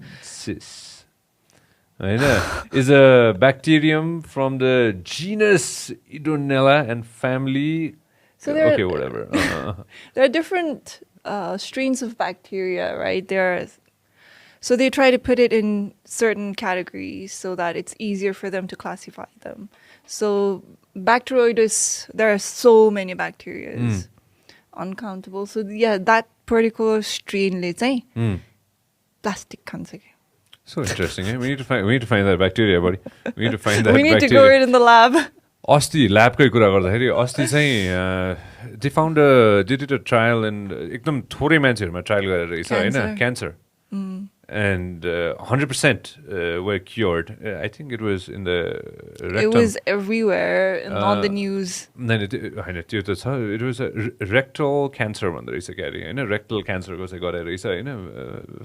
Speaker 1: is a bacterium from the genus Idionella and family.
Speaker 2: So there
Speaker 1: whatever.
Speaker 2: There are different strains of bacteria, right? So they try to put it in certain categories so that it's easier for them to classify them. So Bacteroides, there are so many bacteria, uncountable. So that particular strain ले चाहिँ plastic खान्छ के.
Speaker 1: So interesting, eh? We need to find that bacteria, buddy. We need to find that bacteria.
Speaker 2: We need to grow it in the lab.
Speaker 1: अस्ति ल्याबकै कुरा गर्दाखेरि अस्ति चाहिँ they did a trial and एकदम थोरै मान्छेहरुमा ट्रायल गरेर रहेछ हैन cancer. And 100% were cured. I think it was in the rectum.
Speaker 2: It was everywhere and on the news.
Speaker 1: It was a rectal cancer one रहेछ के अरे हैन rectal cancer को चाहिँ गरेर रहेछ हैन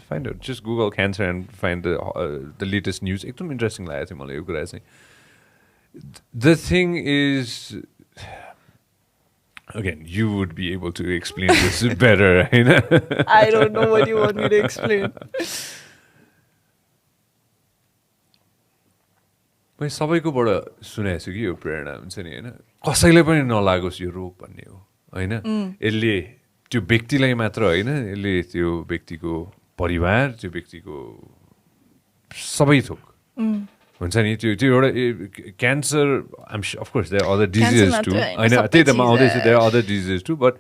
Speaker 1: find out just Google cancer and find the latest news. एकदम interesting लागेको थियो मलाई यो कुरा चाहिँ. The thing is again, you would be able to explain this better, right?
Speaker 2: I don't know what you want me to explain.
Speaker 1: मैले सबैकोबाट सुनेको छु कि यो प्रेरणा हुन्छ नि हैन कसैले पनि नलागोस् यो रोग भन्ने हो हैन यसले त्यो व्यक्तिलाई मात्र हैन यसले त्यो व्यक्तिको परिवार त्यो व्यक्तिको सबै थोक हुन्छ नि त्यो एउटा cancer of course there are other diseases too हैन त्यही त म आउँदैछ there are other diseases too but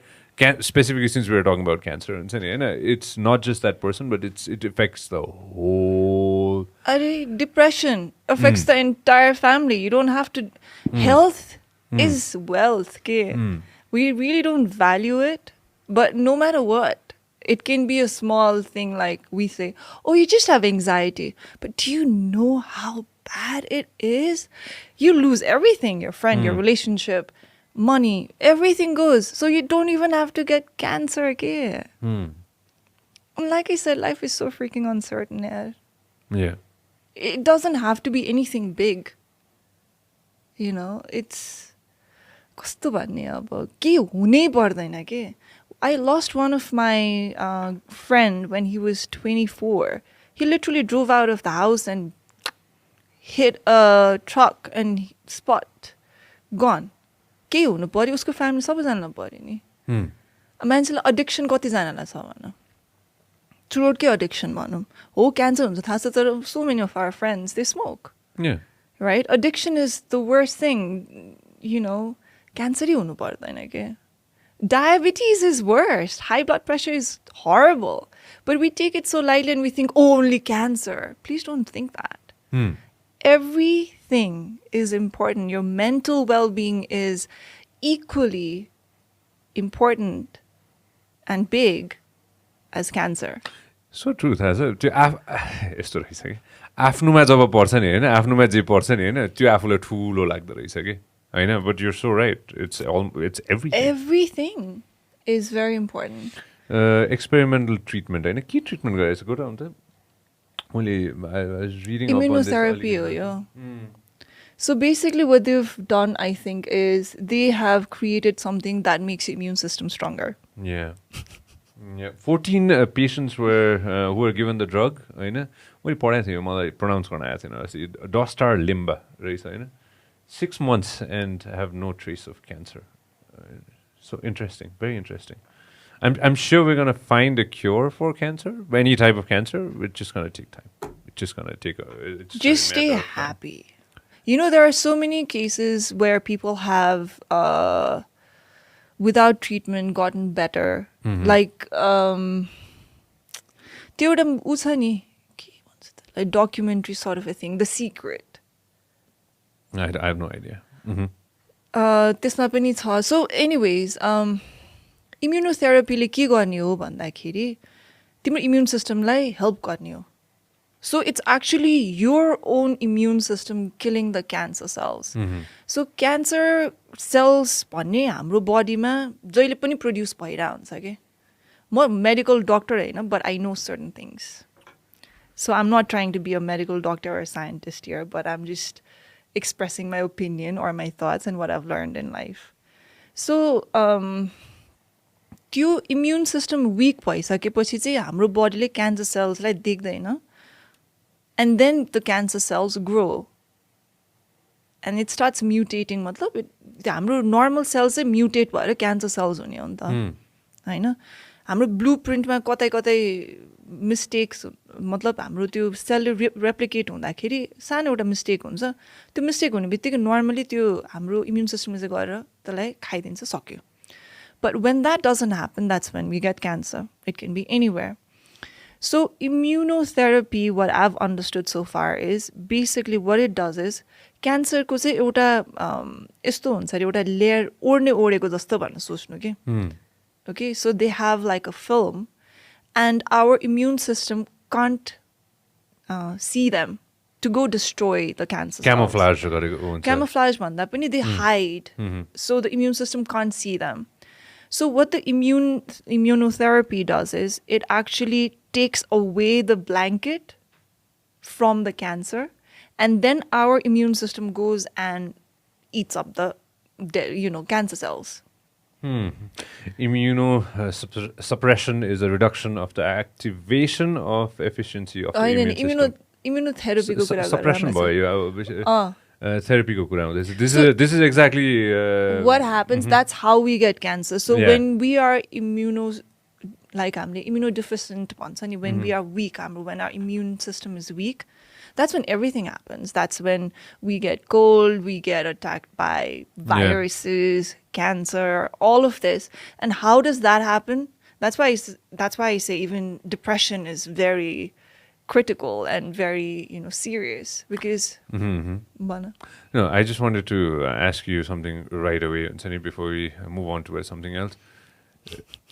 Speaker 1: specifically since we are talking about cancer हुन्छ नि हैन it's not just that person but it affects the whole
Speaker 2: depression affects the entire family. You don't have to health is wealth okay? We really don't value it but no matter what it can be a small thing like we say oh you just have anxiety but do you know how bad it is? You lose everything, your friend, your relationship, money, everything goes. So you don't even have to get cancer again. Like I said, life is so freaking uncertain.
Speaker 1: Yeah.
Speaker 2: It doesn't have to be anything big. You know, it's कस्तो भन्ने अब के हुनै पर्दैन के. I lost one of my friend when he was 24. He literally drove out of the house and hit a truck and spot gone. के हुनु पर्यो उसको फ्यामिली सबैजनालाई पर्यो नि मान्छेलाई एडिक्सन कतिजनालाई छ भन चुरोटकै एडिक्सन भनौँ हो क्यान्सर हुन्छ थाहा छ तर so many of our friends they smoke
Speaker 1: Yeah.
Speaker 2: right addiction is the worst thing you know cancer हुनु पर्दैन के diabetes is worst high blood pressure is horrible but we take it so lightly and we think oh only cancer please don't think that everything is important your mental well-being is equally important and big as cancer
Speaker 1: so true थाहा छ त्यो यस्तो रहेछ कि आफ्नोमा जब पर्छ नि होइन आफ्नोमा जे पर्छ नि होइन त्यो आफूलाई ठुलो लाग्दो रहेछ कि होइन but your so right it's everything
Speaker 2: everything is very important
Speaker 1: experimental treatment होइन के ट्रिटमेन्ट गरेछ गोटा हुन्छ मैले रिडिङ
Speaker 2: immunotherapy हो यो so basically what they've done I think is they have created something that makes your immune system stronger
Speaker 1: Yeah. 14 patients were who were given the drug होइन मैले पढाएको थिएँ मलाई प्रोनाउन्स गर्न आएको थिएन डस्टार लिम्बा रहेछ होइन 6 months and have no trace of cancer. So interesting, very interesting. I'm sure we're going to find a cure for cancer, any type of cancer. It's just going to take time. It's just going to take
Speaker 2: just stay happy. You know, there are so many cases where people have, without treatment, gotten better. Like, like documentary sort of a thing, The Secret.
Speaker 1: I have no idea.
Speaker 2: त्यसमा पनि छ so anyways इम्युनोथेरापीले के गर्ने हो भन्दाखेरि तिम्रो immune सिस्टमलाई help गर्ने हो so it's actually your own immune system killing the cancer cells so cancer cells भन्ने हाम्रो बडीमा जहिले पनि प्रड्युस भइरहेको हुन्छ कि म मेडिकल डक्टर होइन but I know certain things so I am not trying to be a medical doctor or scientist here but I am just expressing my opinion or my thoughts and what I've learned in life. So, त्यो immune system weak भइसकेपछि चाहिँ हाम्रो bodyले cancer cells lie देख्दैन and then the cancer cells grow and it starts mutating मतलब हाम्रो normal cells चाहिँ mutate भएर cancer cells हुने हो नि त होइन हाम्रो blueprintमा कतै कतै मिस्टेक्स मतलब हाम्रो त्यो सेलले रेप्लिकेट हुँदाखेरि सानो एउटा मिस्टेक हुन्छ त्यो मिस्टेक हुने बित्तिकै नर्मली त्यो हाम्रो इम्युन सिस्टमले चाहिँ गएर त्यसलाई खाइदिन्छ सक्यो but when that doesn't happen that's when we get cancer it can be anywhere so immunotherapy what I have understood so far is basically what it does is क्यान्सरको चाहिँ एउटा यस्तो हुन्छ अरे एउटा लेयर ओढेको जस्तो भनेर सोच्नु कि okay so they have like a film and our immune system can't see them to go destroy the cancer
Speaker 1: Camouflage.
Speaker 2: Camouflage bhanda pani they hide. So the immune system can't see them. So what the immunotherapy does is it actually takes away the blanket from the cancer and then our immune system goes and eats up the cancer cells.
Speaker 1: Immunosuppression is a reduction of the activation of efficiency of the immune system.
Speaker 2: Immunotherapy ko kura
Speaker 1: suppression भयो therapy ko kura हुँदैछ. This is exactly
Speaker 2: what happens. That's how we get cancer. So when we are हामीले immunodeficient भन्छ नि when we are weak when our immune system is weak that's when everything happens. That's when we get cold, we get attacked by viruses, cancer, all of this. And how does that happen? That's why I say even depression is very critical and very, serious because
Speaker 1: No, I just wanted to ask you something right away, Sunny, before we move on to something else.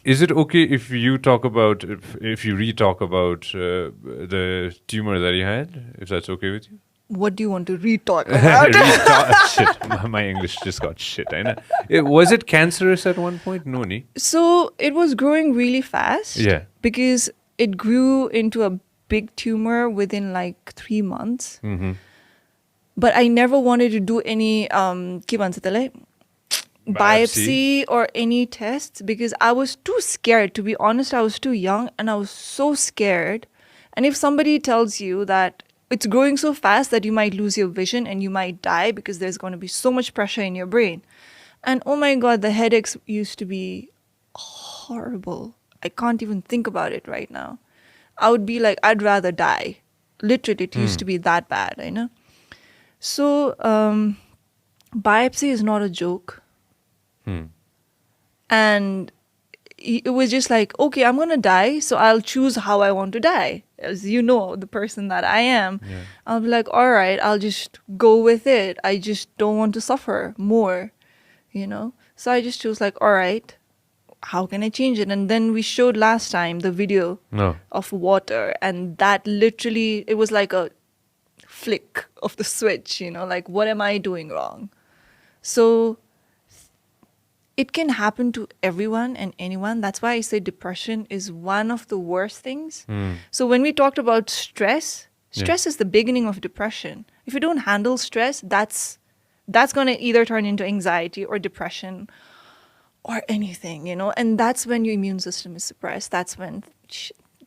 Speaker 1: Is it okay if you talk about, if you re-talk about the tumor that you had, if that's okay with you?
Speaker 2: What do you want to re-talk about?
Speaker 1: Shit, my English just got shit. Was it cancerous at one point? No, ni.
Speaker 2: So it was growing really fast.
Speaker 1: Yeah.
Speaker 2: Because it grew into a big tumor within like 3 months. But I never wanted to do any biopsy or any tests because I was too scared. To be honest, I was too young and I was so scared. And if somebody tells you that, it's growing so fast that you might lose your vision and you might die because there's going to be so much pressure in your brain. And oh my God, the headaches used to be horrible. I can't even think about it right now. I would be like, I'd rather die. Literally, it used to be that bad, you know? So, biopsy is not a joke. And it was just like, okay, I'm going to die, so I'll choose how I want to die. As you know, the person that I am, I'll be like, all right, I'll just go with it. I just don't want to suffer more, you know? So I just chose like, all right, how can I change it? And then we showed last time the video of water, and that literally, it was like a flick of the switch, you know, like, what am I doing wrong? So it can happen to everyone and anyone. That's why I say depression is one of the worst things. So when we talked about stress is the beginning of depression. If you don't handle stress, that's going to either turn into anxiety or depression or anything, you know. And that's when your immune system is suppressed. That's when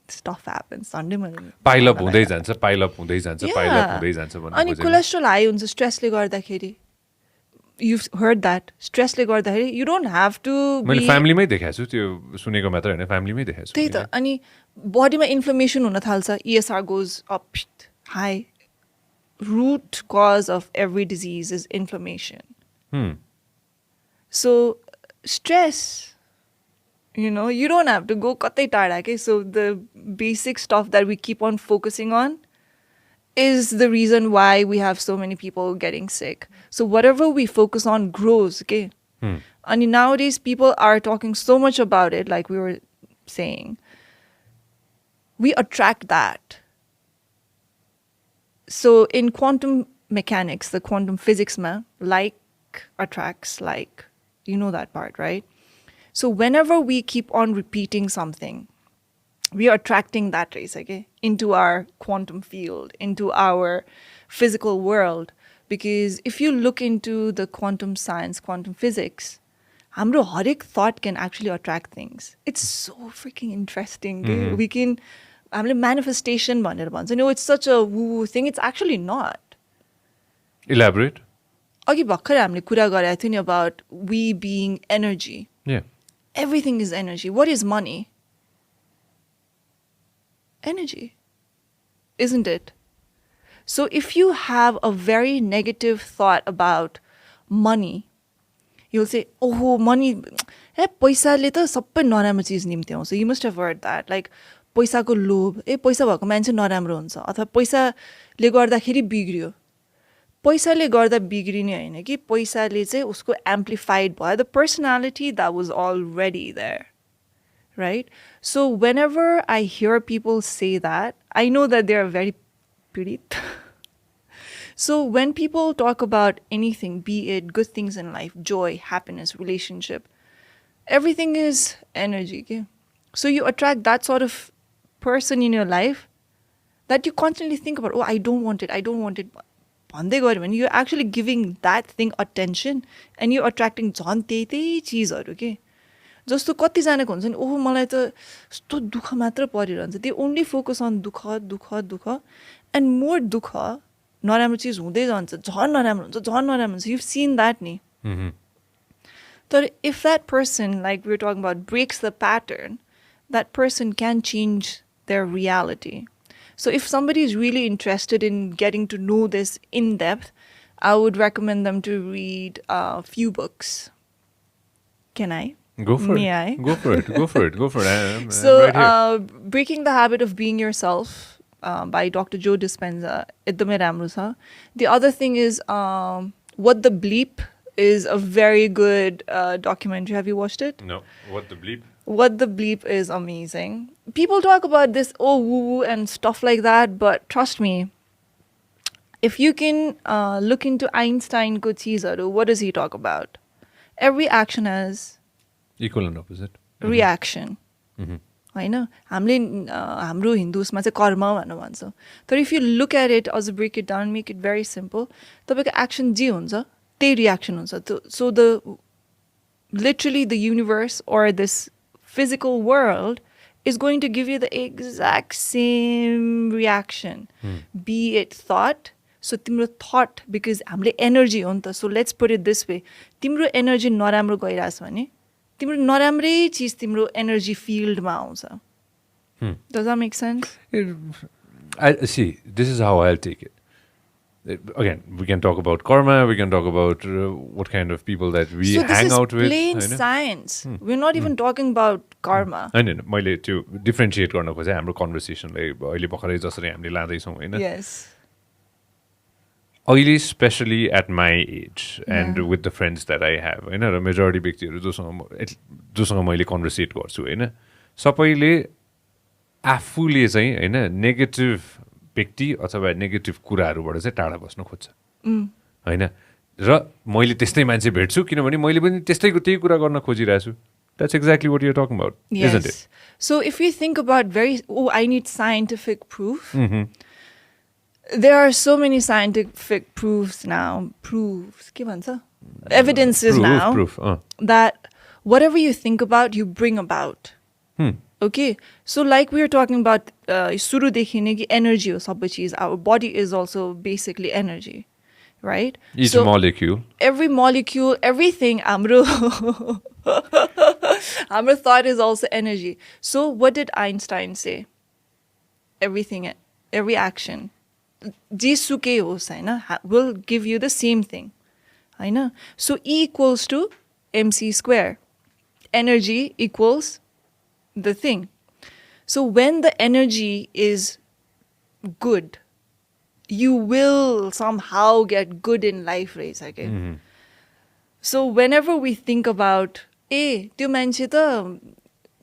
Speaker 2: stuff happens.
Speaker 1: Pile up हुँदै जान्छ, pile up हुँदै जान्छ, pile up हुँदै जान्छ भन्ने
Speaker 2: अनि cholesterol high हुन्छ स्ट्रेसले गर्दाखेरि. You've heard that. स्ट्रेसले गर्दाखेरि you don't have to be...
Speaker 1: मैले फ्यामिलीमै देखाएको छु, त्यो सुनेको मात्र होइन, फ्यामिलीमै देखाएको छु.
Speaker 2: त्यही त. अनि बडीमा इन्फ्लेमेसन हुन थाल्छ. ESR goes up high. Root cause of every disease is inflammation. So stress, you know, you don't have to go katai tada, okay? So the basic stuff that we keep on focusing on is the reason why we have so many people getting sick. So whatever we focus on grows, okay? And nowadays people are talking so much about it, like we were saying. We attract that. So in quantum mechanics, the quantum physics, like attracts like. You know that part, right? So whenever we keep on repeating something, we are attracting that race, okay, into our quantum field, into our physical world. Because if you look into the quantum science, quantum physics, hamro harik thought can actually attract things. It's so freaking interesting. Okay? We can, manifestation, you know, it's such a woo-woo thing. It's actually not.
Speaker 1: Elaborate.
Speaker 2: अघि भर्खर हामीले कुरा गरेको थियौँ नि about we being energy.
Speaker 1: Yeah.
Speaker 2: Everything is energy. What is money? Energy. Isn't it? So if you have a very negative thought about money, you'll say, oh, money, पैसाले त सबै नराम्रो चिज निम्ति आउँछ. You must have heard that. Like, पैसाको लोभ, पैसा भएको मान्छे नराम्रो हुन्छ, अथवा पैसाले गर्दाखेरि बिग्रियो. पैसाले गर्दा बिग्रिने हैन कि पैसाले चाहिँ उसको amplified भयो, the personality that was already there, right? So whenever I hear people say that, I know that they are very pirit. So when people talk about anything, be it good things in life, joy, happiness, relationship, everything is energy. Okay? So you attract that sort of person in your life that you constantly think about, oh, I don't want it, I don't want it. When you're actually giving that thing attention and you're attracting झन् त्यही चिजहरू के जस्तो कतिजनाको हुन्छ नि ओहो मलाई त यस्तो दुःख मात्र परिरहन्छ. They only focus on दुःख and more दुःख नराम्रो चिज हुँदै जान्छ, झन् नराम्रो हुन्छ. You've seen that नि. तर if that person, like we were talking about, breaks the pattern, that person can change their reality. So if somebody is really interested in getting to know this in depth, I would recommend them to read a few books. Can I?
Speaker 1: Go for
Speaker 2: May
Speaker 1: it.
Speaker 2: I?
Speaker 1: Go for it. I'm
Speaker 2: So
Speaker 1: right here.
Speaker 2: Breaking the Habit of Being Yourself by Dr. Joe Dispenza. एकदमै राम्रो छ. The other thing is What the Bleep is a very good documentary. Have you watched it?
Speaker 1: No. What the bleep?
Speaker 2: What the Bleep is amazing. People talk about this, oh, woo-woo and stuff like that, but trust me, if you can look into Einstein ko cheezaru, what does he talk about? Every action has
Speaker 1: Equal and opposite.
Speaker 2: reaction. होइन हामीले हाम्रो हिन्दुसमा चाहिँ कर्म भनेर भन्छौँ. तर if you look at it, as break it down, make it very simple, तपाईँको action जे हुन्छ त्यही reaction हुन्छ. So the literally the universe or this physical world is going to give you the exact same reaction. Be it thought. So timro thought, because hamle energy ho ni ta. So let's put it this way. Timro energy naramro gairahas bhane timro naramrai chiz timro energy field ma aउँछ. Does that make sense?
Speaker 1: See, this is how I'll take it. Again, we can talk about karma, we can talk about what kind of people that we
Speaker 2: So
Speaker 1: hang out with.
Speaker 2: this is plain science. We're not even talking about karma.
Speaker 1: होइन मैले त्यो differentiate गर्न खोजेँ हाम्रो कन्भर्सेसनलाई अहिले भर्खरै जसरी हामीले लाँदैछौँ होइन
Speaker 2: Yes.
Speaker 1: अहिले specially at my age and with the friends that I have होइन र मेजोरिटी व्यक्तिहरू जोसँग मैले कन्भर्सेट गर्छु होइन सबैले आफूले चाहिँ होइन नेगेटिभ व्यक्ति अथवा नेगेटिभ कुराहरूबाट चाहिँ टाढा बस्न खोज्छ होइन र मैले त्यस्तै मान्छे भेट्छु किनभने मैले पनि त्यही कुरा गर्न खोजिरहेको छु. That's exactly what you're talking about, isn't it?
Speaker 2: So if we think about I need scientific proof. There are so many scientific proofs now. के भन्छ? Evidences now that whatever you think about, you bring about. Okay, so like we were talking about, सुरुदेखि नै कि energy हो सबै चिज. Our body is also basically energy, right?
Speaker 1: Each
Speaker 2: so
Speaker 1: molecule.
Speaker 2: Every molecule, everything, हाम्रो thought is also energy. So what did Einstein say? Everything, every action, जेसुकै होस् होइन, will give you the same thing. होइन? So E equals to mc square. Energy equals the thing. So when the energy is good, you will somehow get good in life, right? Okay? So whenever we think about, त्यो मान्छे त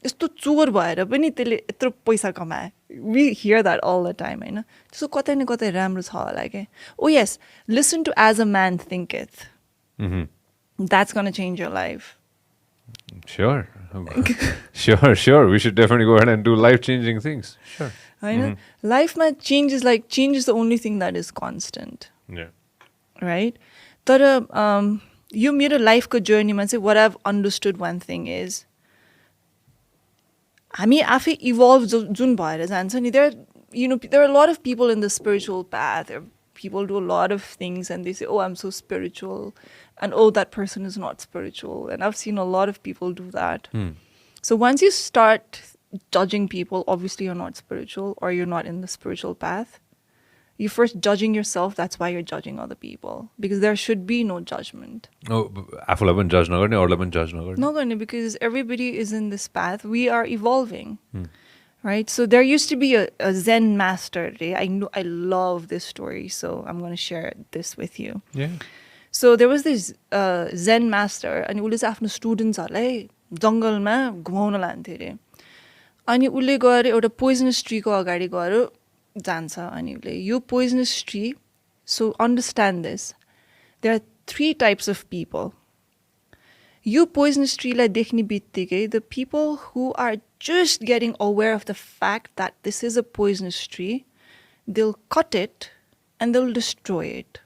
Speaker 2: यस्तो चोर भएर पनि त्यसले यत्रो पैसा कमाए, we hear that all the time, होइन? त्यसो कतै न कतै राम्रो छ होला के. Oh yes, listen to As a Man Thinketh. That's going to change your life.
Speaker 1: Sure. Sure. We should definitely go ahead and do life-changing things. Sure.
Speaker 2: I know. Life ma change is the only thing that is constant.
Speaker 1: Yeah.
Speaker 2: Right? But you मेरो life ko journey ma what I've understood one thing is हामी आफै evolve जुन भएर जान्छ नि, there are a lot of people in the spiritual path. People do a lot of things and they say, oh, I'm so spiritual, and oh, that person is not spiritual. And I've seen a lot of people do that. So once you start judging people, obviously you're not spiritual or you're not in the spiritual path. You're first judging yourself. That's why you're judging other people, because there should be no judgment.
Speaker 1: Oh, आफूलाई पनि judge नगर्ने, अरूलाई पनि judge नगर्ने.
Speaker 2: नगर्ने, because everybody is in this path. We are evolving. Right? So there used to be a Zen master. I love this story, so I'm going to share this with you.
Speaker 1: Yeah.
Speaker 2: So there was this Zen master, and उसले चाहिँ आफ्नो स्टुडेन्ट्सहरूलाई जङ्गलमा घुमाउन लान्थ्यो अरे. अनि उसले गएर एउटा poisonous ट्रीको अगाडि गएर जान्छ. अनि उसले यो poisonous tree, so understand this, there are 3 types of people. यो पोइजनस ट्रीलाई देख्ने बित्तिकै, the people who are just getting aware of the fact that this is a poisonous tree, they'll cut it and they'll destroy it.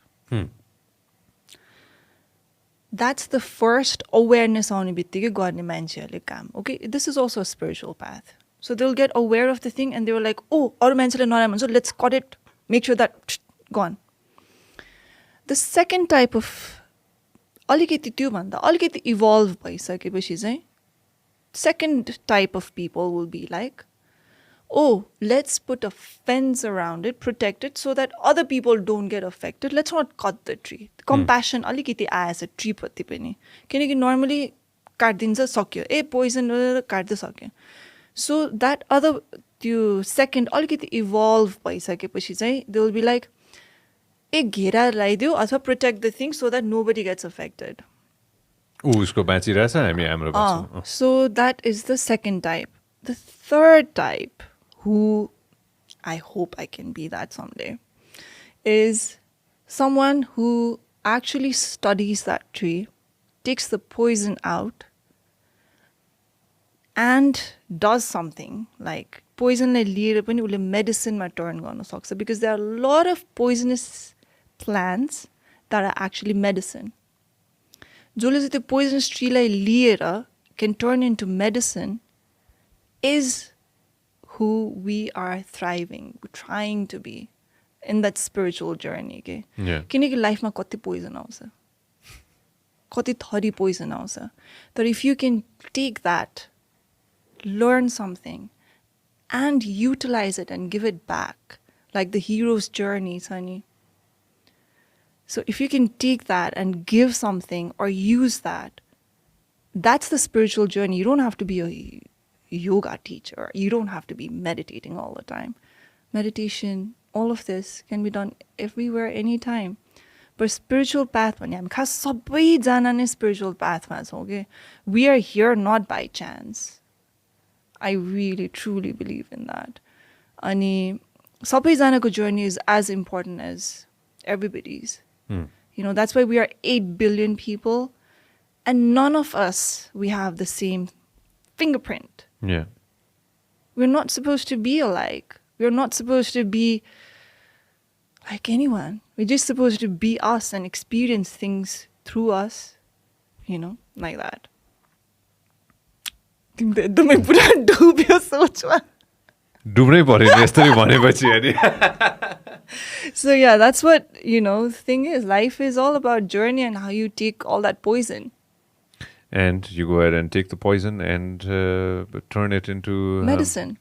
Speaker 2: That's the first awareness आउने बित्तिकै गर्ने मान्छेहरूले काम. Okay, this is also a spiritual path. So they'll get aware of the thing and they were like, oh, अरू मान्छेले नराम्रो हुन्छ, let's cut it, make sure that gone. The second type of अलिकति त्यो भन्दा अलिकति इभल्भ भइसकेपछि चाहिँ second type of people will be like, oh, let's put a fence around it, protect it so that other people don't get affected. Let's not cut the tree. Compassion अलिकति आएछ tree प्रति पनि, किनकि normally काट्दिन्छ सक्यो, Poisson काट्दै सक्यो. So that other, त्यो second अलिकति evolve भइसकेपछि चाहिँ they will be like, घेरा लगाइदियो अथवा protect the thing so that nobody gets affected.
Speaker 1: उसको बाँचिरहेछ, हामी हाम्रो बाँच्छौँ.
Speaker 2: So that is the second type. The third type, who I hope I can be that someday, is someone who actually studies that tree, takes the poison out, and does something like poison ले लिएर पनि उसले medicine मा turn गर्न सक्छ, because there are a lot of poisonous plants that are actually medicine. जसले चाहिँ त्यो poisonous tree लाई लिएर can turn into medicine is who we are thriving, trying to be in that spiritual journey. Okay?
Speaker 1: Yeah.
Speaker 2: किनकि लाइफमा कति Poisson आउँछ, कति थरी Poisson आउँछ, तर if you can take that, learn something, and utilize it and give it back, like the hero's journey, Sunny. So if you can take that and give something or use that, that's the spiritual journey. You don't have to be a yoga teacher. You don't have to be meditating all the time. Meditation, all of this can be done everywhere, anytime. But spiritual path, spiritual path, okay? We are here not by chance. I really, truly believe in that. Ani sabaijanako journey is as important as everybody's. You know, that's why we are 8 billion people, and none of us, we have the same fingerprint.
Speaker 1: Yeah.
Speaker 2: We're not supposed to be alike. We're not supposed to be like anyone. We're just supposed to be us and experience things through us, you know, like that. एकदमै पुरा डुब्यो सोचमा.
Speaker 1: डुब्नै पर्यो नि यस्तरी भनेपछि अनि.
Speaker 2: So yeah, that's what, you know, the thing is. Life is all about journey and how you take all that poison.
Speaker 1: And you go ahead and take the poison and turn it into...
Speaker 2: Medicine.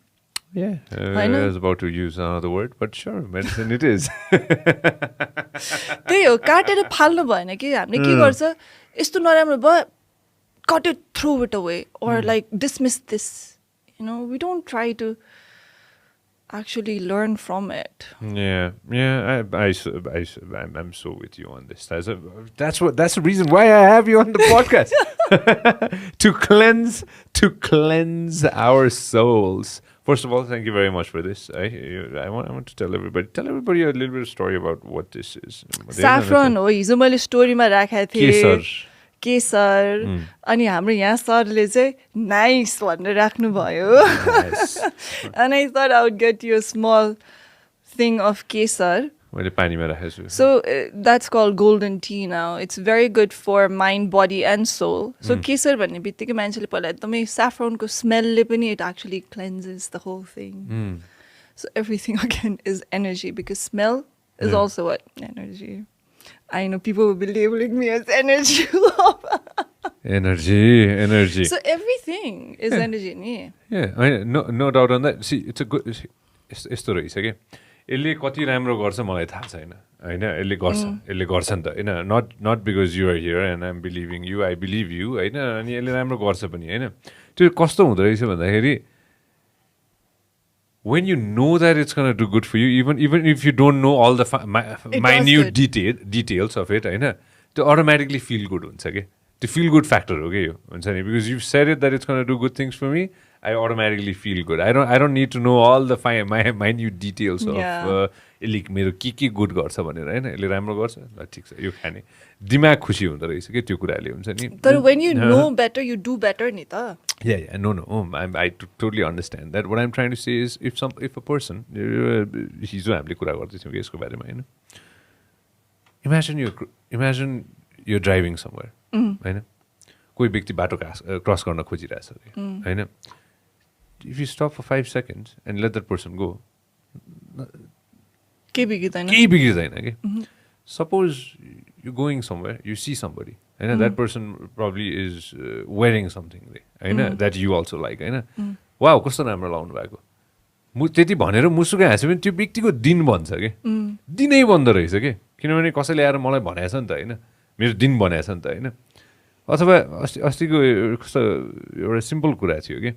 Speaker 1: Yeah,
Speaker 2: I know.
Speaker 1: I was about to use another word, but sure, medicine it is.
Speaker 2: त्यही हो, काटेर फाल्नु भएन कि हामीले के गर्छ, यस्तो नराम्रो भयो, cut it, throw it away, or like dismiss this. You know, we don't try to actually learn from it.
Speaker 1: Yeah, I'm so with you on this. That's the reason why I have you on the podcast. to cleanse our souls. First of all, thank you very much for this. I want to tell everybody a little bit of story about what this is.
Speaker 2: Saffron हो, हिजो मैले स्टोरीमा राखेको थिएँ. केसर. अनि हाम्रो यहाँ सरले चाहिँ नाइस भनेर राख्नु भयो. And I thought I would get you a small thing of kesar.
Speaker 1: मैले पानीमा राखेको छु.
Speaker 2: So that's called golden tea now. It's very good for mind, body and soul. So kesar भन्ने बित्तिकै मान्छेले पहिला एकदमै saffronको smellले पनि it actually cleanses the whole thing. So everything again is energy, because smell is also what? Energy. I know people will be labeling me as energy.
Speaker 1: Energy.
Speaker 2: So everything is energy.
Speaker 1: Yeah, no doubt on that. See, it's a good... यस्तो रहेछ कि यसले कति राम्रो गर्छ मलाई थाहा छैन हैन. यसले गर्छ नि त हैन. Not because you are here and I'm believing you, I believe you हैन. अनि यसले राम्रो गर्छ पनि हैन. त्यो कस्तो हुँदो रहेछ भन्दाखेरि, when you know that it's going to do good for you, even if you don't know all the minute details of it, हैन, त्यो automatically feel good हुन्छ के. त्यो feel good factor हो के यो हुन्छ नि. Because you've said it that it's going to do good things for me, I automatically feel good. I don't need to know all the minute details of यसले मेरो के good गर्छ भनेर हैन. यसले राम्रो गर्छ ल ठीक छ यो खाने. दिमाग खुसी हुँदो रहेछ के त्यो कुराले हुन्छ नि.
Speaker 2: तर when you know better, you do better नि त.
Speaker 1: Yeah, no. I totally understand that. What I'm trying to say is, if a person, हिजो हामीले कुरा गर्दैछौँ कि यसको बारेमा हैन. Imagine you're driving somewhere, हैन. कोही व्यक्ति बाटो क्रस गर्न खोजिरहेछ हैन. If you stop for 5 seconds and let that person go,
Speaker 2: केही बिग्रिदैन
Speaker 1: के. Suppose you're going somewhere, you see somebody, and that person probably is wearing something that you also like, wow, कस्तो राम्रो लाउनु भएको. त्यति भनेर मुसुकै हाँस्यो भने त्यो व्यक्तिको दिन बन्छ के. दिनै बन्द रहेछ के. किनभने कसैले आएर मलाई भनेछ नि त हैन. मेरो दिन बनाएछ नि त हैन. अथवा अस्तिको कस्तो एउटा सिम्पल कुरा थियो के.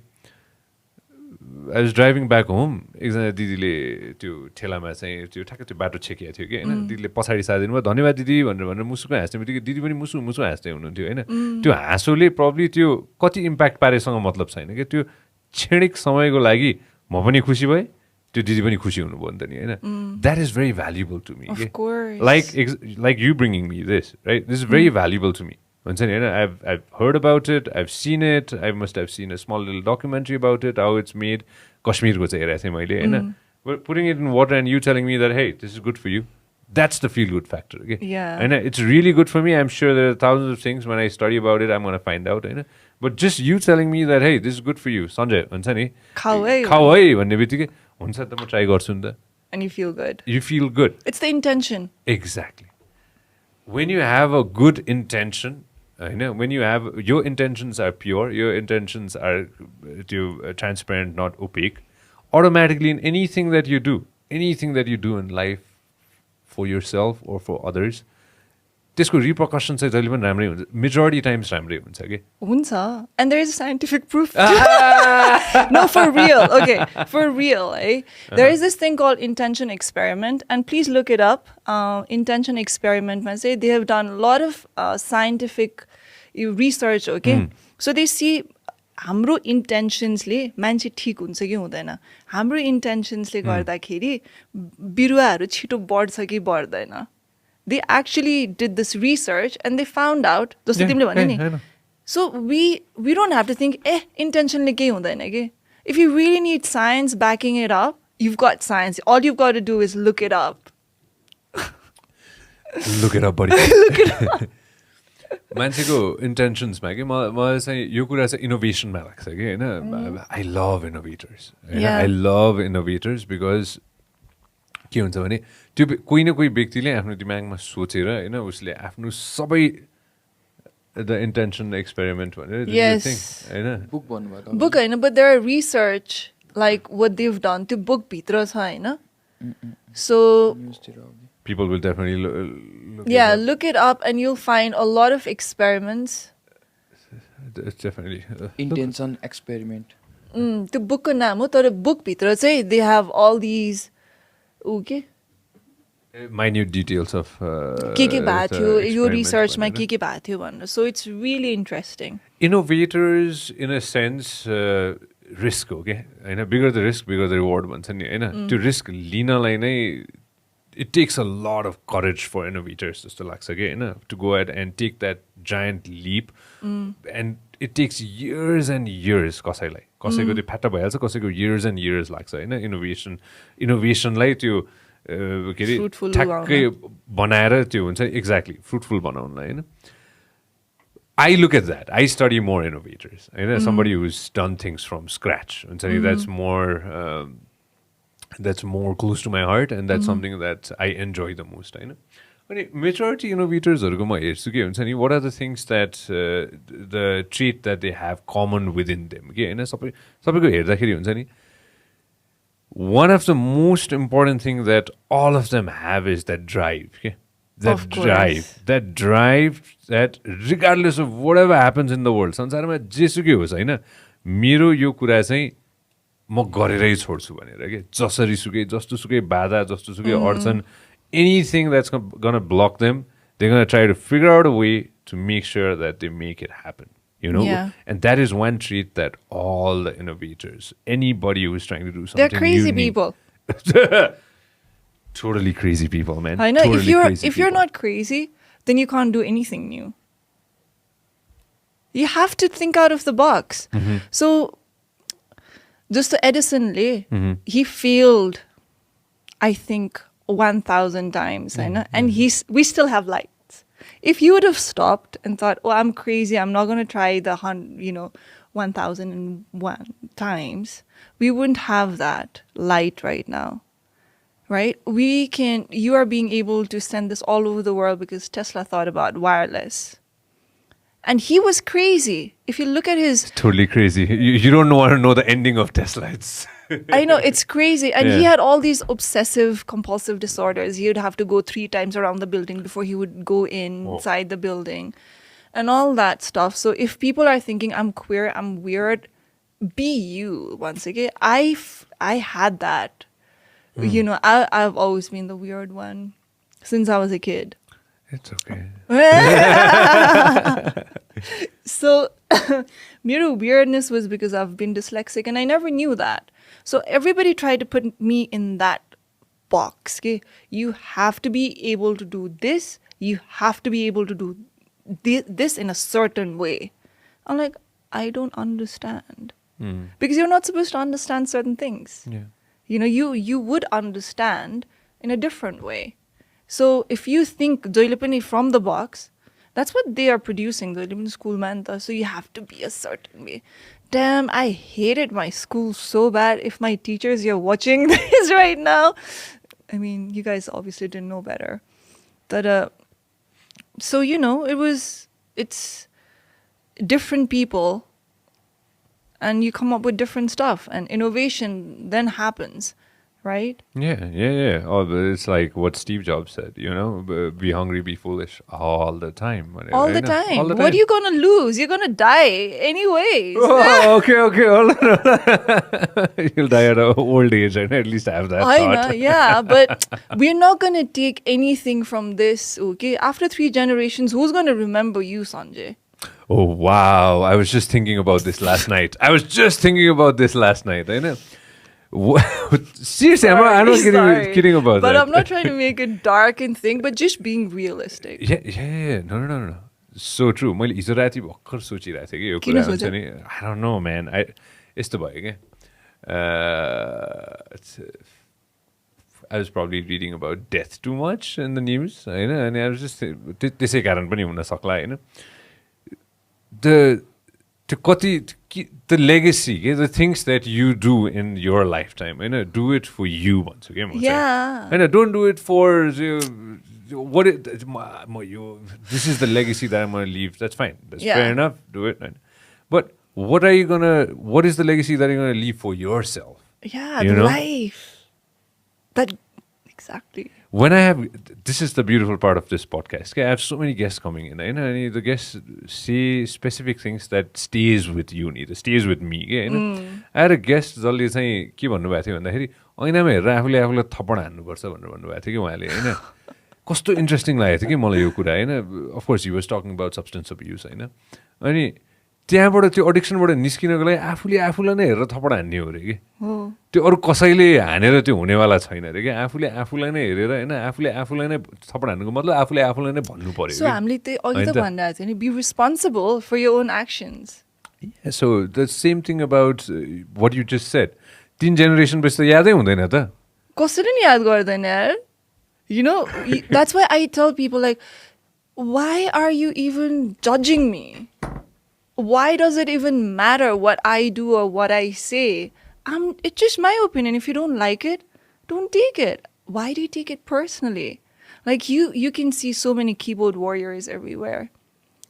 Speaker 1: I was driving back home. एकजना दिदीले त्यो ठेलामा चाहिँ त्यो ठ्याक्कै त्यो बाटो छेकेको थियो कि हैन. दिदीले पछाडि सारिदिनु भयो, धन्यवाद दिदी भनेर मुसुकै हाँस्ने बित्तिकै दिदी पनि मुसु हाँस्दै हुनुहुन्थ्यो हैन. त्यो हाँसोले प्रब्ली त्यो कति इम्प्याक्ट पारेसँग मतलब छैन कि. त्यो क्षणिक समयको लागि म पनि खुसी भएँ, त्यो दिदी पनि खुसी हुनुभयो नि त नि हैन. That is very valuable to me.
Speaker 2: Of course.
Speaker 1: Like you bringing me this, right? This is very valuable to me. I've heard about it, I've seen it, I must have seen a small little documentary about it, how it's made. Kashmirko चाहिँ हेरेको थिएँ मैले हैन. But putting it in water and you telling me that, hey, this is good for you, that's the feel good factor. Okay?
Speaker 2: Yeah.
Speaker 1: And it's really good for me. I'm sure there are thousands of things when I study about it, I'm going to find out. But just you telling me that, hey, this is good for you, Sanjay, हुन्छ नि
Speaker 2: खाऊ है
Speaker 1: खाऊ है भन्ने बित्तिकै हुन्छ त म ट्राई गर्छु नि त.
Speaker 2: and you feel good.
Speaker 1: You feel good.
Speaker 2: It's the intention.
Speaker 1: Exactly. When you have a good intention, when you have your intentions are pure, your intentions are transparent, not opaque, automatically in anything that you do in life for yourself or for others, त्यसको repercussion चाहिँ जहिले पनि राम्रै हुन्छ, majority times राम्रै हुन्छ के.
Speaker 2: Hunsa. And there is scientific proof. No, for real. Okay, for real. There is this thing called intention experiment, and please look it up. Intention experiment, I say they have done a lot of scientific research. Okay, so they see हाम्रो इन्टेन्सन्सले मान्छे ठिक हुन्छ कि हुँदैन. हाम्रो इन्टेन्सन्सले गर्दाखेरि बिरुवाहरू छिटो बढ्छ कि बढ्दैन. They actually did this research and they found out. So we don't have to think, intentionally ke hundaina ke. If you really need science backing it up, you've got science. All you've got to do is look it up.
Speaker 1: Look it up, buddy. Look it up. मान्छेको इन्टेन्सन्समा कि मलाई चाहिँ यो कुरा चाहिँ इनोभेसनमा लाग्छ कि होइन. आई लभ इनोभेटर्स. आई लभ इनोभेटर्स बिकज के हुन्छ भने त्यो कोही न कोही व्यक्तिले आफ्नो दिमागमा सोचेर होइन उसले आफ्नो सबै द इन्टेन्सन एक्सपेरिमेन्ट भनेर होइन
Speaker 4: बुक भन्नुभयो
Speaker 2: बुक होइन but there are research like what they've done त्यो बुकभित्र छ होइन. सो
Speaker 1: people will definitely
Speaker 2: look it up and you'll find a lot of experiments.
Speaker 1: It's definitely
Speaker 4: intention experiment.
Speaker 2: त्यो बुकको नाम हो तर बुकभित्र चाहिँ they have all these okay
Speaker 1: minute details of
Speaker 2: के भएको थियो यो रिसर्चमा के भएको थियो भनेर. So it's really interesting.
Speaker 1: Innovators in a sense risk हो के होइन. bigger the risk bigger the reward भन्छ नि होइन. त्यो रिस्क लिनलाई नै it takes a lot of courage for innovators जस्तो लाग्छ कि होइन, to go ahead and take that giant leap and it takes years and years. कसैको त्यो फ्याट्ट भइहाल्छ, कसैको years and years लाग्छ होइन. इनोभेसनलाई त्यो के अरे ठ्याक्कै बनाएर त्यो हुन्छ एक्ज्याक्टली फ्रुटफुल बनाउनलाई होइन. I look at that. I study more innovators. Somebody who's done things from scratch. That's more close to my heart, and that's something that I enjoy the most. Majority innovators, what are the things that the trait that they have common within them? One of the most important things that all of them have is that drive. Okay? That drive that regardless of whatever happens in the world, संसारमा जेसुकै होस् होइन, मेरो यो कुरा चाहिँ म गरेरै छोड्छु भनेर के. जसरी सुकै जस्तो सुकै बाधा जस्तो सुकै अडचन, anything that's gonna block them, they're gonna try to figure out a way to make sure that they make it happen. And that is one trait that all the innovators, anybody who is trying to do something,
Speaker 2: they're crazy people.
Speaker 1: Totally crazy people, man.
Speaker 2: I know.
Speaker 1: Totally
Speaker 2: if you're not crazy, then you can't do anything new. You have to think out of the box. So just Edison he failed, I think 1,000 times, and we still have lights. If you would have stopped and thought, "Oh, I'm crazy, I'm not going to try the 1,001 times," we wouldn't have that light right now, right? You are being able to send this all over the world because Tesla thought about wireless. And he was crazy. If you look at his...
Speaker 1: Totally crazy. You don't want to know the ending of Tesla.
Speaker 2: I know, it's crazy. And he had all these obsessive compulsive disorders. He would have to go 3 times around the building before he would go inside the building. And all that stuff. So if people are thinking, I'm queer, I'm weird, be you once again. I had that. I've always been the weird one since I was a kid.
Speaker 1: It's okay.
Speaker 2: So, मेरो weirdness was because I've been dyslexic and I never knew that. So everybody tried to put me in that box. Okay? You have to be able to do this. You have to be able to do this in a certain way. I'm like, I don't understand. Because you're not supposed to understand certain things.
Speaker 1: Yeah.
Speaker 2: You would understand in a different way. So if you think जहिले पनि from the box, That's what they are producing, though, in school, man. So you have to be a certain way. Damn, I hated my school so bad. If my teachers, you're watching this right now, I mean, you guys obviously didn't know better. But, so, you know, it's different people, and you come up with different stuff, and innovation then happens, right?
Speaker 1: Yeah. Oh, but it's like what Steve Jobs said, you know, be hungry, be foolish all the time.
Speaker 2: All the time. What are you going to lose? You're going to die anyways.
Speaker 1: Oh, okay. Hold on. You'll die at an old age, and at least have that
Speaker 2: I
Speaker 1: thought.
Speaker 2: know, yeah, but we're not going to take anything from this, okay? After 3 generations, who's going to remember you, Sanjay?
Speaker 1: Oh, wow. I was just thinking about this last night. I know. Seriously, I'm not kidding about
Speaker 2: but
Speaker 1: that.
Speaker 2: I'm not trying to make it dark and think, but just being realistic.
Speaker 1: Yeah. No. So true. मैले हिजो राति भर्खर सोचिरहेको थिएँ कि यो कुरा हुन्छ नि. I don't know, man. यस्तो भयो क्या. I was probably reading about death too much in the news, होइन. अनि I was just त्यसै कारण पनि हुन सक्ला, होइन. The legacy, the things that you do in your lifetime, do it for you once again.
Speaker 2: Yeah.
Speaker 1: And don't do it for this is the legacy that I'm going to leave. That's fine. That's fair enough. Do it. But what is the legacy that you're going to leave for yourself?
Speaker 2: Yeah, the life. Exactly.
Speaker 1: This is the beautiful part of this podcast. I have so many guests coming in, and the guests say specific things that stays with you, stays with me. I had a guest जसले चाहिँ के भन्नुभएको थियो भन्दाखेरि ऐनामा हेरेर आफूले आफूलाई थप्पड हान्नुपर्छ भनेर भन्नुभएको थियो कि उहाँले, होइन. कस्तो इन्ट्रेस्टिङ लागेको थियो कि मलाई यो कुरा, होइन. Of course he was talking about substance abuse, होइन. अनि त्यहाँबाट त्यो एडिक्सनबाट निस्किनको लागि आफूले आफूलाई नै हेरेर थप्पड हान्ने हो अरे कि. त्यो अरू कसैले हानेर त्यो हुनेवाला छैन अरे कि. आफूले आफूलाई नै हेरेर, होइन, आफूले आफूलाई नै थप्पड हान्नुको मतलब आफूले आफूलाई नै भन्नु पर्यो.
Speaker 2: So हामीले त्यही अघि त भनिरहेको थियो नि, be responsible for your own actions.
Speaker 1: Yeah, so the same thing about what you just said. 3 generation पछि त यादै हुँदैन त.
Speaker 2: कसैले नि याद गर्दैन यार. You know, that's why I tell people, like, why are you even judging me? Why does it even matter what I do or what I say? It's just my opinion. If you don't like it, don't take it. Why do you take it personally? Like, you can see so many keyboard warriors everywhere.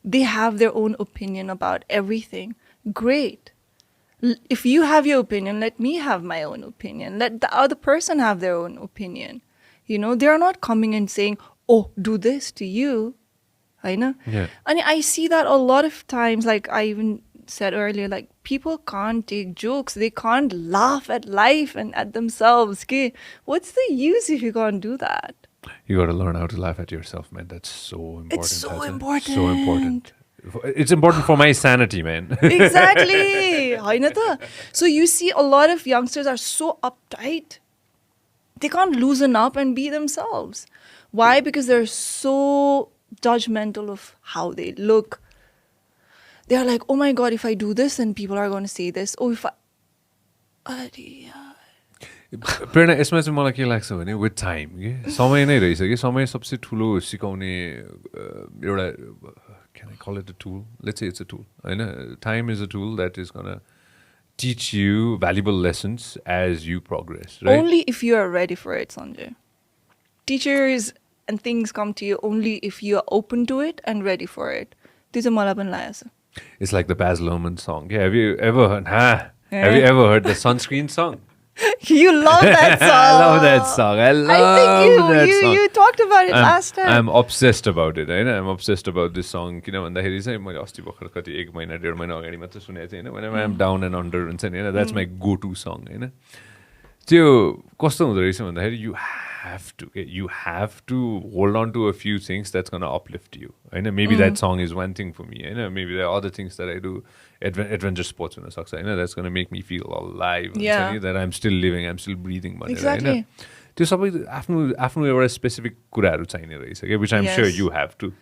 Speaker 2: They have their own opinion about everything. Great. If you have your opinion, let me have my own opinion. Let the other person have their own opinion. You know, they are not coming and saying, oh, do this to you. I know.
Speaker 1: Yeah.
Speaker 2: And I see that a lot of times, like I even said earlier, like people can't take jokes. They can't laugh at life and at themselves. Okay? What's the use if you can't do that?
Speaker 1: You got to learn how to laugh at yourself, man. That's so important.
Speaker 2: It's so important.
Speaker 1: So important. It's important for my sanity, man.
Speaker 2: Exactly. So you see a lot of youngsters are so uptight. They can't loosen up and be themselves. Why? Because they're so judgmental of how they look. They're like, oh my God, if I do this, then people are going to say this. Oh, if I...
Speaker 1: प्रेरणा यसमा चाहिँ मलाई के लाग्छ भने with time के समय नै रहेछ कि समय सबसे ठुलो सिकाउने एउटा can I call it a tool? Let's say it's a tool. Time is a tool that is going to teach you valuable lessons as you progress, right?
Speaker 2: Only if you are ready for it, Sanjay. Teachers and things come to you only if you are open to it and ready for it.
Speaker 1: It's like the Baz Luhrmann song. Yeah, have you ever heard the Sunscreen song?
Speaker 2: You love that song.
Speaker 1: I love that song. I think
Speaker 2: you talked about it last time.
Speaker 1: I'm obsessed about it. I'm obsessed about this song. किनभन्दाखेरि चाहिँ मैले अस्ति भर्खर कति 1 महिना 1.5 महिना अगाडि मात्र सुनेको थिएँ. Whenever I'm down and under हुन्छ नि, that's my go-to song. त्यो कस्तो हुँदो रहेछ भन्दाखेरि you have to hold on to a few things that's going to uplift you. Maybe that song is one thing for me. Maybe there are other things that I do. Adventure sports that's going to make me feel alive.
Speaker 2: Yeah.
Speaker 1: That I'm still living, I'm still breathing.
Speaker 2: Exactly.
Speaker 1: त्यो सबै आफ्नो एउटा specific कुराहरू चाहिने रहेछ क्या, which I'm sure you have too.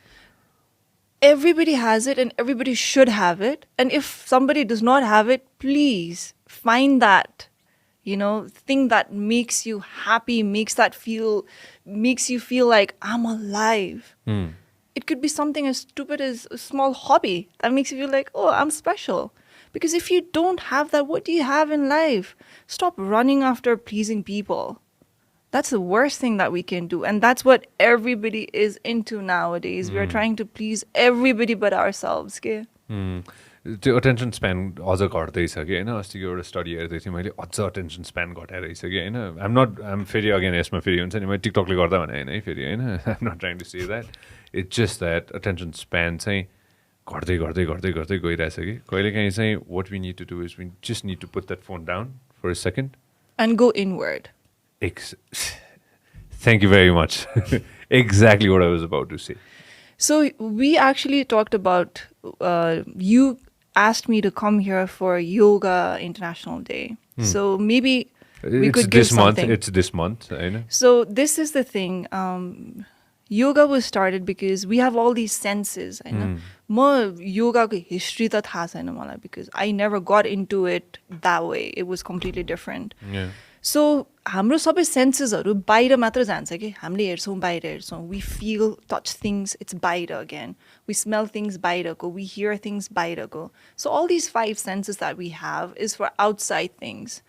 Speaker 2: Everybody has it and everybody should have it. And if somebody does not have it, please find that. Thing that makes you happy, makes you feel like I'm alive. It could be something as stupid as a small hobby that makes you feel like, oh, I'm special. Because if you don't have that, what do you have in life? Stop running after pleasing people. That's the worst thing that we can do. And that's what everybody is into nowadays. We are trying to please everybody but ourselves. Okay?
Speaker 1: त्यो attention span अझ घट्दैछ कि होइन अस्तिको एउटा study हेर्दै थिएँ मैले अझ अटेन्सन स्प्यान घटाएर रहेछ कि होइन आइम फेरि अगेन यसमा फेरि हुन्छ नि मैले टिकटकले गर्दा भने होइन है फेरि होइन I'm not trying to say that it's just that attention span चाहिँ घट्दै घट्दै घट्दै घट्दै गइरहेछ कि कहिलेकाहीँ चाहिँ what we need to do is we just need to put that phone down for a second
Speaker 2: And go inward.
Speaker 1: Thank you very much. Exactly what I was about to say.
Speaker 2: So we actually talked about, you asked me to come here for Yoga International Day. So maybe we could give something.
Speaker 1: It's this month. I know.
Speaker 2: So this is the thing. Yoga was started because we have all these senses. I know. Ma yoga ko history ta tha chaina malai because I never got into it that way. It was completely different.
Speaker 1: Yeah.
Speaker 2: So हाम्रो सबै सेन्सेसहरू बाहिर मात्र जान्छ कि हामीले हेर्छौँ बाहिर हेर्छौँ we feel touch things it's बाहिर अगेन वी स्मेल थिङ्स बाहिरको वी हियर थिङ्स बाहिरको so all this 5 senses that we have is for outside things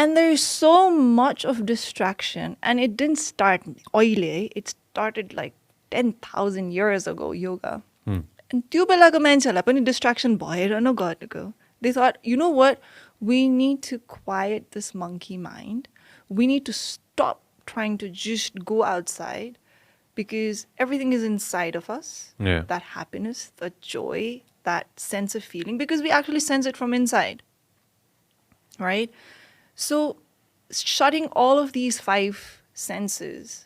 Speaker 2: and there is so much of distraction and it didn't start अहिले it started like 10,000 years ago yoga and त्यो बेलाको मान्छेहरूलाई पनि distraction भएर न गरेको they thought you know what we need to quiet this monkey mind. We need to stop trying to just go outside because everything is inside of us.
Speaker 1: Yeah.
Speaker 2: That happiness, the joy, that sense of feeling, because we actually sense it from inside. Right? So shutting all of these 5 senses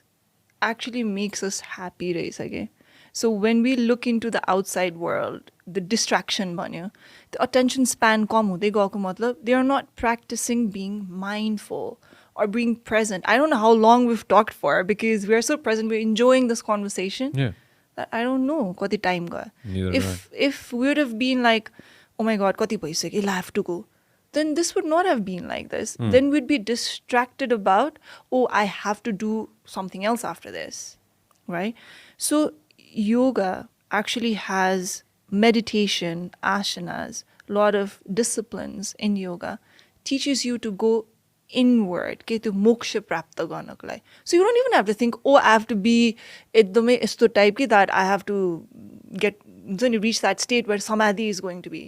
Speaker 2: actually makes us happy, okay? So when we look into the outside world, the distraction bhanyo, the attention span kam hudai gako matlab they are not practicing being mindful or being present. I don't know how long we've talked for because we are so present, we're enjoying this conversation.
Speaker 1: Yeah.
Speaker 2: That I don't know kati time ga.
Speaker 1: Neither
Speaker 2: If we would have been like, oh my god, kati bhaisakyo, I have to go, then this would not have been like this. Then we'd be distracted about, oh, I have to do something else after this, right? So yoga actually has meditation, asanas, a lot of disciplines in yoga, teaches you to go inward, to moksha prapta garnako लागि. So you don't even have to think, oh, I have to be ekdamai yesto type that I have to get, when you reach that state where samadhi is going to be,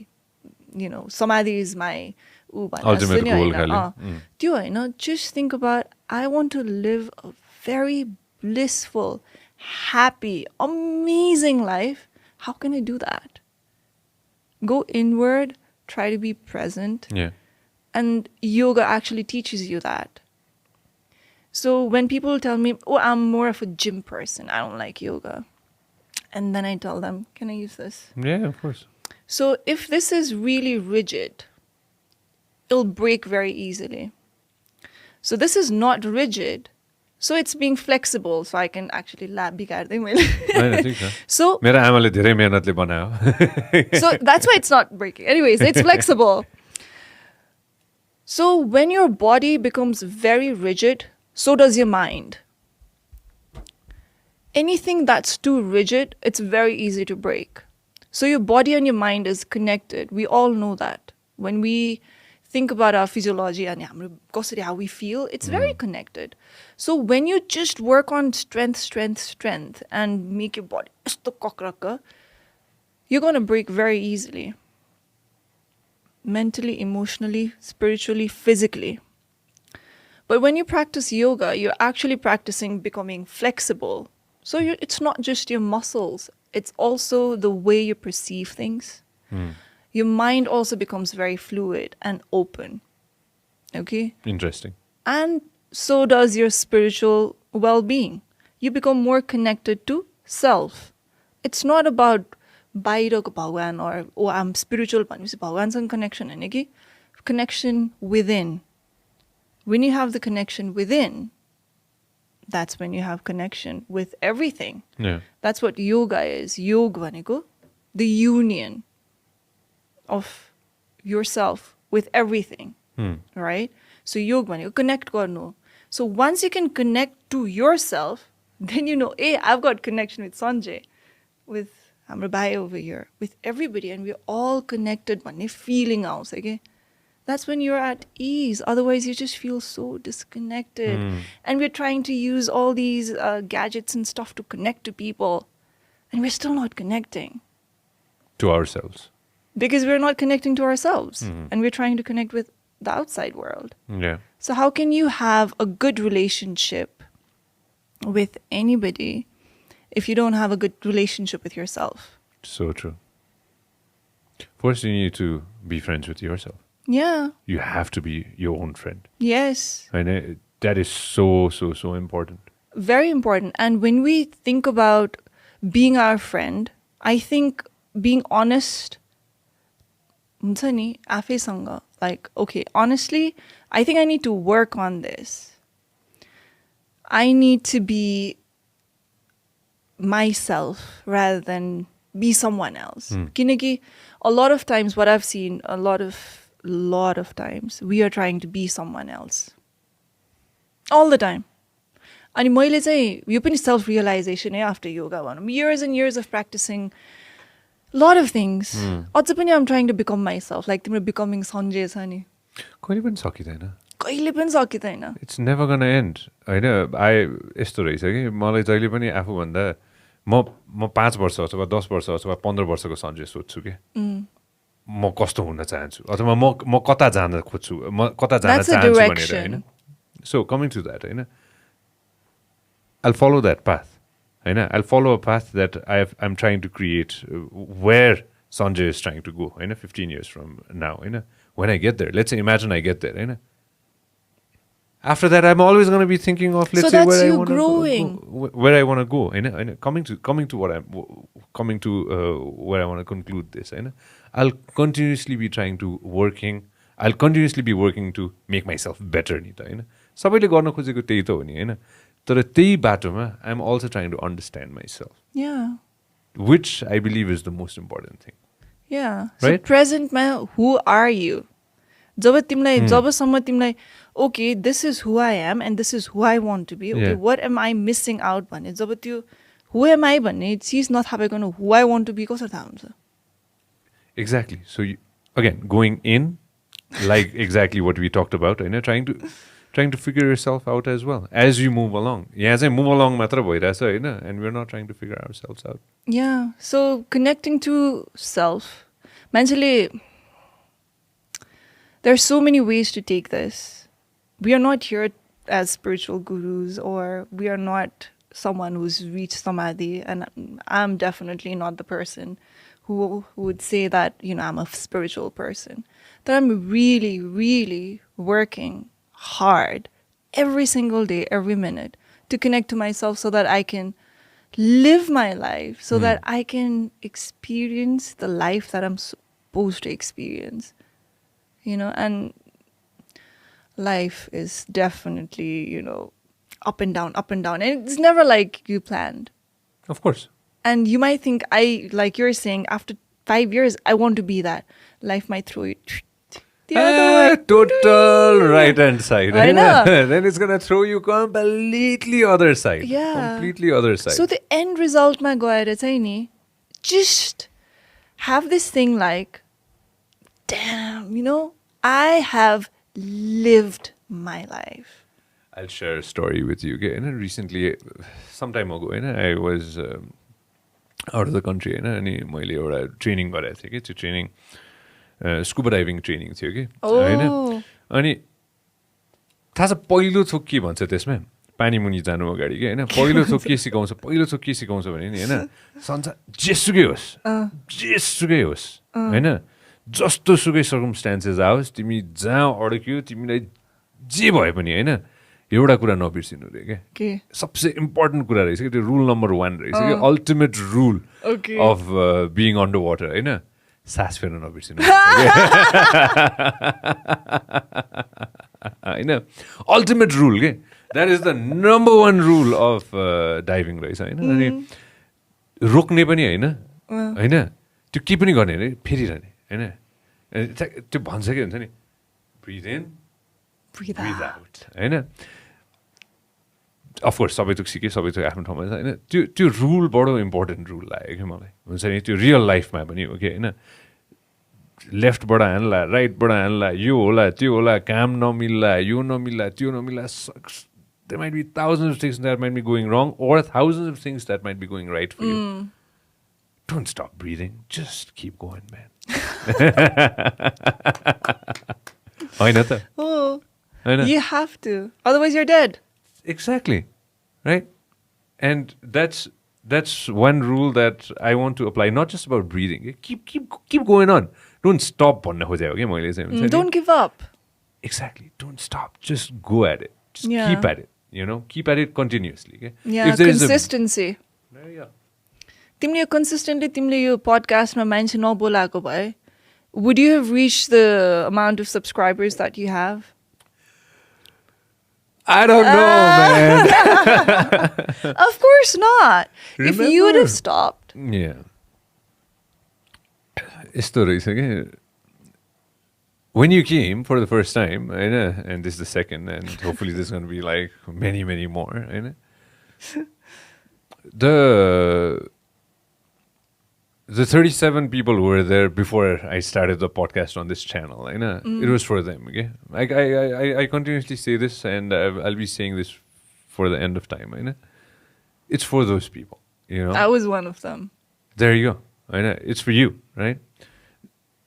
Speaker 2: you know, samadhi is my
Speaker 1: ultimate goal.
Speaker 2: Tyo haina, just think about, I want to live a very blissful, happy, amazing life. How can I do that? Go inward, try to be present.
Speaker 1: Yeah.
Speaker 2: And yoga actually teaches you that. So when people tell me, oh, I'm more of a gym person, I don't like yoga. And then I tell them, can I use this?
Speaker 1: Yeah, of course.
Speaker 2: So if this is really rigid, it'll break very easily. So this is not rigid. So it's being flexible, so I can actually बिगार्दै मैले. So
Speaker 1: मेरो आमाले धेरै मेहनतले बनायो.
Speaker 2: So that's why it's not breaking. Anyways, it's flexible. So when your body becomes very rigid, so does your mind. Anything that's too rigid, it's very easy to break. So your body and your mind is connected. We all know that. When we think about our physiology and how we feel, it's very connected. So when you just work on strength and make your body you're going to break very easily. Mentally, emotionally, spiritually, physically. But when you practice yoga, you're actually practicing becoming flexible. So it's not just your muscles, it's also the way you perceive things. Your mind also becomes very fluid and open. Okay?
Speaker 1: Interesting.
Speaker 2: And so does your spiritual well-being. You become more connected to self. It's not about bahirako bhagwan or, oh, I'm spiritual, bhagwanसँग connection हैन कि connection within. When you have the connection within, that's when you have connection with everything.
Speaker 1: Yeah.
Speaker 2: That's what yoga is. Yoga भनेको the union of yourself with everything, right? So yoga भनेको connect गर्नु. So once you can connect to yourself, then you know, hey, I've got connection with Sanjay, with हाम्रो भाइ over here, with everybody, and we're all connected भन्ने feeling आउँछ के. That's when you're at ease. Otherwise, you just feel so disconnected. And we're trying to use all these gadgets and stuff to connect to people. And we're still not connecting.
Speaker 1: To ourselves.
Speaker 2: Because we're not connecting to ourselves. And we're trying to connect with the outside world.
Speaker 1: Yeah.
Speaker 2: So how can you have a good relationship with anybody if you don't have a good relationship with yourself?
Speaker 1: So true. First, you need to be friends with yourself.
Speaker 2: Yeah.
Speaker 1: You have to be your own friend.
Speaker 2: Yes.
Speaker 1: And that is so important.
Speaker 2: Very important. And when we think about being our friend, I think being honest, हुन्छ नि आफैसँग, like, okay, honestly, I think I need to work on this. I need to be myself rather than be someone else. किनकि a lot of times what I've seen, a lot of times, we are trying to be someone else. All the time. अनि मैले चाहिँ यो पनि self-realization after yoga भनौँ. Years and years of practicing a lot of things. अझ पनि I'm trying to become myself. Like तिम्रो becoming Sanjay छ नि.
Speaker 1: कहिले पनि सकिँदैन.
Speaker 2: कहिले पनि सकिँदैन.
Speaker 1: It's never gonna end. हैन, यस्तो रहेछ कि मलाई जहिले पनि आफूभन्दा म 5 वर्ष अथवा 10 वर्ष अथवा 15 वर्षको सन्जय सोध्छु के. म कस्तो हुन चाहन्छु अथवा म कता जान खोज्छु, म कता जान चाहन्छु भनेर हैन. So coming to that, Hahn, I'll follow that path. Hahn, I'll follow a path that I'm trying to create where Sanjay is trying to go, Hahn, 15 years from now, Hahn. When I get there, let's say imagine I get there, Hahn. After that, I'm always going to be thinking of, let's say, where I want to go, where I want to go. Coming to where I want to conclude this. I'll continuously be I'll continuously be working to make myself better. सबैले गर्न खोजेको त्यही त हो नि हैन. तर त्यही बाटोमा I'm also trying to understand myself.
Speaker 2: Yeah.
Speaker 1: Which I believe is the most important thing.
Speaker 2: Yeah.
Speaker 1: Right?
Speaker 2: So present मा who are you? जबसम्म तिमीलाई okay, this is who I am and this is who I want to be. Okay,
Speaker 1: Yeah.
Speaker 2: what am I missing out भन्ने जब त्यो who am I भन्ने चिज नथापिकन who I want to be कसरी थाहा हुन्छ?
Speaker 1: Exactly. So again, going in, like exactly what we talked about, trying to figure yourself out as well as you move along. यहाँ चाहिँ move along मात्र भइरहेछ हैन, and we're not trying to figure ourselves out.
Speaker 2: Yeah. So connecting to self. Mentally, there are so many ways to take this. We are not here as spiritual gurus, or we are not someone who's reached samadhi, and I'm definitely not the person who would say that, I'm a spiritual person. That I'm really, really working hard every single day, every minute to connect to myself so that I can live my life, so that I can experience the life that I'm supposed to experience. And life is definitely, up and down. And it's never like you planned.
Speaker 1: Of course.
Speaker 2: And you might think, like you're saying, after 5 years, I want to be that. Life might throw you the other way.
Speaker 1: Total right-hand side.
Speaker 2: I know.
Speaker 1: Then it's going to throw you completely other side.
Speaker 2: Yeah.
Speaker 1: Completely other side.
Speaker 2: So the end result, ma gaera chai ni, just have this thing like, damn, I have lived my life.
Speaker 1: I'll share a story with you. Okay? Recently, some time ago, I was out of the country. And मैले एउटा training गरेको थिएँ कि, त्यो training scuba diving training थियो कि.
Speaker 2: Oh.
Speaker 1: अनि थाहा छ पहिलो थोक के भन्छ त्यसमा? पानी मुनि जानु अगाडि के हैन, पहिलो थोक के सिकाउँछ भने नि हैन, संसार जेसुकै होस् हैन, जस्तो सुकै सर्कमस्टान्सेस आओस्, तिमी जहाँ अड्क्यो तिमीलाई जे भए पनि हैन, एउटा कुरा नबिर्सिनु रे के. सबसे इम्पोर्टेन्ट कुरा रहेछ कि त्यो रुल नम्बर 1 रहेछ कि, ultimate rule of being under water हैन, सास फेर्न नबिर्सिनु हैन. अल्टिमेट रुल के, that is the number 1 rule of diving रहेछ हैन. अनि रोक्ने पनि हैन, त्यो के पनि गर्ने अरे, फेरिरहने हैन. त्यो भन्छ के हुन्छ नि, ब्रिथ इन ब्रिथ आउट हैन. अफकोर्स सबै थोक सिकेँ सबै थोक आफ्नो ठाउँमा छ होइन त्यो रुल बडो इम्पोर्टेन्ट रुल लाग्यो कि मलाई हुन्छ नि त्यो रियल लाइफमा पनि हो कि होइन लेफ्टबाट हान्ला राइटबाट हान्ला यो होला त्यो होला काम नमिल्ला यो नमिल्ला त्यो नमिल्ला there might be thousands of things that might be going wrong or thousands of things that might be going right for you. Don't stop breathing. Just keep going, man. I know that.
Speaker 2: Oh,
Speaker 1: I know.
Speaker 2: you have to. Otherwise, you're dead.
Speaker 1: Exactly. Right? And that's one rule that I want to apply, not just about breathing. Keep going on. Don't stop on the
Speaker 2: Don't give up.
Speaker 1: Exactly. Don't stop. Just go at it. Just
Speaker 2: Yeah.
Speaker 1: keep at it. You know, keep at it continuously. Okay?
Speaker 2: Yeah,
Speaker 1: If there is
Speaker 2: consistency.
Speaker 1: There you go.
Speaker 2: तिमीले यो consistently तिमीले यो podcastमा मान्छे नबोलाएको भए would you have reached the amount of subscribers that you have?
Speaker 1: I don't know, man.
Speaker 2: Of course not. If you would have
Speaker 1: Remember?
Speaker 2: stopped.
Speaker 1: Yeah. यस्तो रहेछ कि when you came for the first time, and this is the second, and hopefully there's going to be like many, many more, the 37 people who were there before I started the podcast on this channel, it was for them. Okay, I continuously say this, and I'll be saying this for the end of time. It's for those people. You know,
Speaker 2: I was one of them.
Speaker 1: there you go. It's for you, right?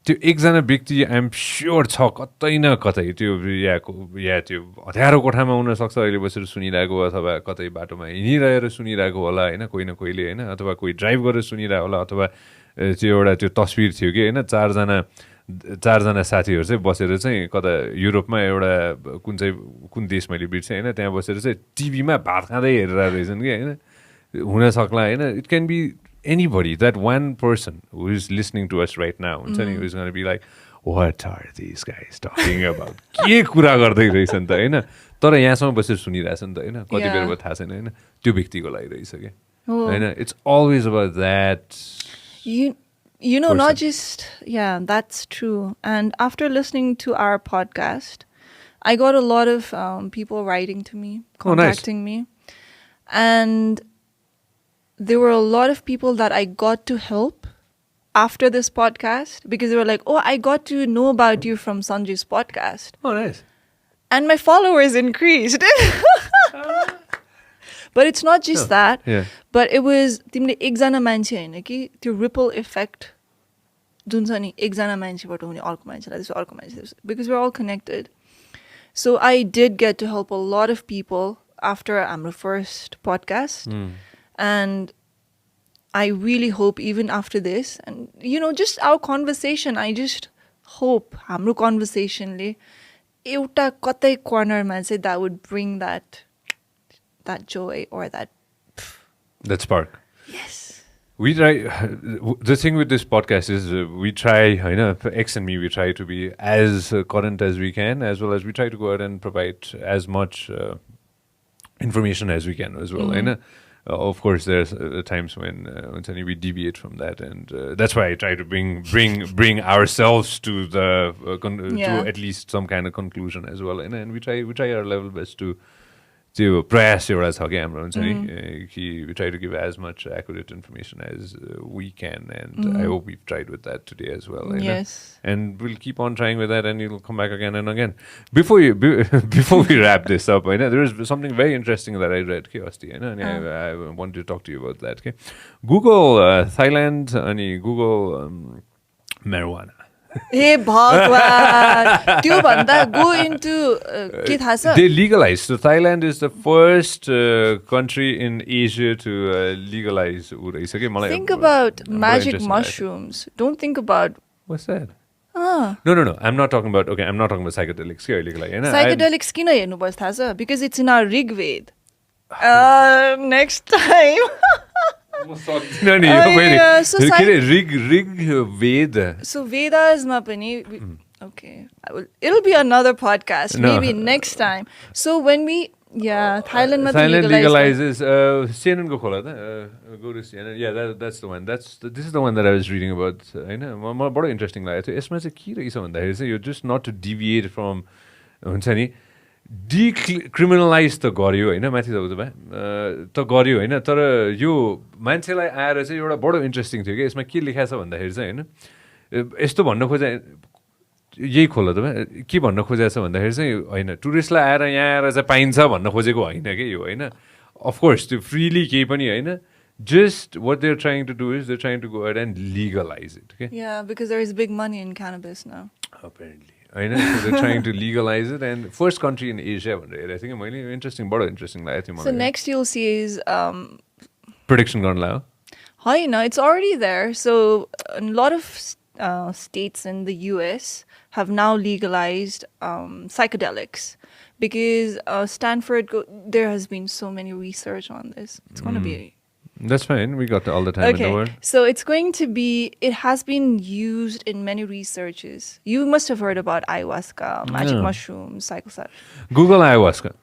Speaker 1: त्यो एकजना व्यक्ति I'm sure छ कतै न कतै त्यो या त्यो हतियारो कोठामा हुनसक्छ अहिले बसेर सुनिरहेको अथवा कतै बाटोमा हिँडिरहेर सुनिरहेको होला होइन कोही न कोहीले होइन अथवा कोही ड्राइभ गरेर सुनिरहेको होला अथवा त्यो एउटा त्यो तस्विर थियो कि होइन चारजना साथीहरू चाहिँ बसेर चाहिँ कता युरोपमा एउटा कुन देश मैले बिर्सेँ होइन त्यहाँ बसेर चाहिँ टिभीमा भात खाँदै हेरेर रहेछन् कि होइन हुनसक्ला होइन it can B anybody, that one person who is listening to us right now, who is going to be like, what are these guys talking about? के कुरा गर्दै रहेछन् त होइन तर यहाँसम्म बसेर सुनिरहेछन् त होइन कति बेर भयो थाहा छैन होइन त्यो व्यक्तिको लागि रहेछ क्या होइन it's always about that
Speaker 2: You know, not just, yeah, that's true. And after listening to our podcast, I got a lot of people writing to me, contacting me. And there were a lot of people that I got to help after this podcast because they were like, oh, I got to know about you from Sanjay's podcast.
Speaker 1: Oh, nice.
Speaker 2: And my followers increased. But it's not just that.
Speaker 1: Yeah.
Speaker 2: But it was, तिमीले एकजना मान्छे हैन कि त्यो ripple effect जुन छ नि एकजना मान्छेबाट हुने अर्को मान्छेलाई त्यसो अर्को मान्छे because we're all connected. So I did get to help a lot of people after हाम्रो first podcast. And I really hope even after this, and you know, just our conversation, I just hope हाम्रो conversation ले एउटा कतै corner मा चाहिँ that would bring that joy or that
Speaker 1: spark.
Speaker 2: yes.
Speaker 1: We try. The thing with this podcast is we try. X and me, we try to be as current as we can, as well as we try to go out and provide as much information as we can as well. Of course, there's times when we deviate from that, and that's why I try to bring ourselves to the to at least some kind of conclusion as well. And we try our level best to. त्यो प्रयास एउटा छ क्या हाम्रो हुन्छ नि कि we try to give as much accurate information as we can, and I hope we've tried with that today as well.
Speaker 2: Yes.
Speaker 1: And we'll keep on trying with that, and you'll come back again and again. Before we wrap this up, there is something very interesting that I read, and I wanted to talk to you about that. Okay? Google Thailand and Google marijuana.
Speaker 2: Hey Bhagwan, त्यो भन्दा go into के थाहा छ?
Speaker 1: They legalized. So Thailand is the first country in Asia to legalize.
Speaker 2: Think about magic mushrooms. Don't think about
Speaker 1: what's that? No. I'm not talking about psychedelics.
Speaker 2: Psychedelics किन हेर्नु पर्छ थाहा छ? Because it's in our Rigved. Next time.
Speaker 1: So Rig
Speaker 2: So Vedas ma pani okay. It'll be another podcast maybe next time. So when we Thailand
Speaker 1: legalizes Senan ko khola go to Senan. Yeah, that's the one. This is the one that I was reading about. मलाई बडो interesting लाग्यो थियो. यसमा चाहिँ के रहेछ भन्दाखेरि चाहिँ you're just not to deviate from हुन्छ नि डिक्रिमिनलाइज त गर्यो होइन माथि त गर्यो होइन तर यो मान्छेलाई आएर चाहिँ एउटा बडो इन्ट्रेस्टिङ थियो कि यसमा के लेखाएको छ भन्दाखेरि चाहिँ होइन यस्तो भन्न खोजे यही खोला तपाईँ के भन्न खोजेको छ भन्दाखेरि चाहिँ होइन टुरिस्टलाई आएर यहाँ आएर चाहिँ पाइन्छ भन्न खोजेको होइन कि यो होइन अफकोर्स त्यो फ्रिली केही पनि होइन just what they're trying to do is they're trying to go ahead and legalize it. Okay?
Speaker 2: Yeah, because there is big money in cannabis now.
Speaker 1: Apparently. I know. So they're trying to legalize it. And first country in Asia, I think it's interesting. But interesting.
Speaker 2: So next you'll see is...
Speaker 1: prediction gone now.
Speaker 2: Hi, no, it's already there. So a lot of states in the US have now legalized psychedelics. Because Stanford, there has been so many research on this. It's going to be...
Speaker 1: That's fine. We got all the time in the world.
Speaker 2: So it's going to be, it has been used in many researches. You must have heard about ayahuasca, magic mushrooms, psychedelics.
Speaker 1: Google ayahuasca.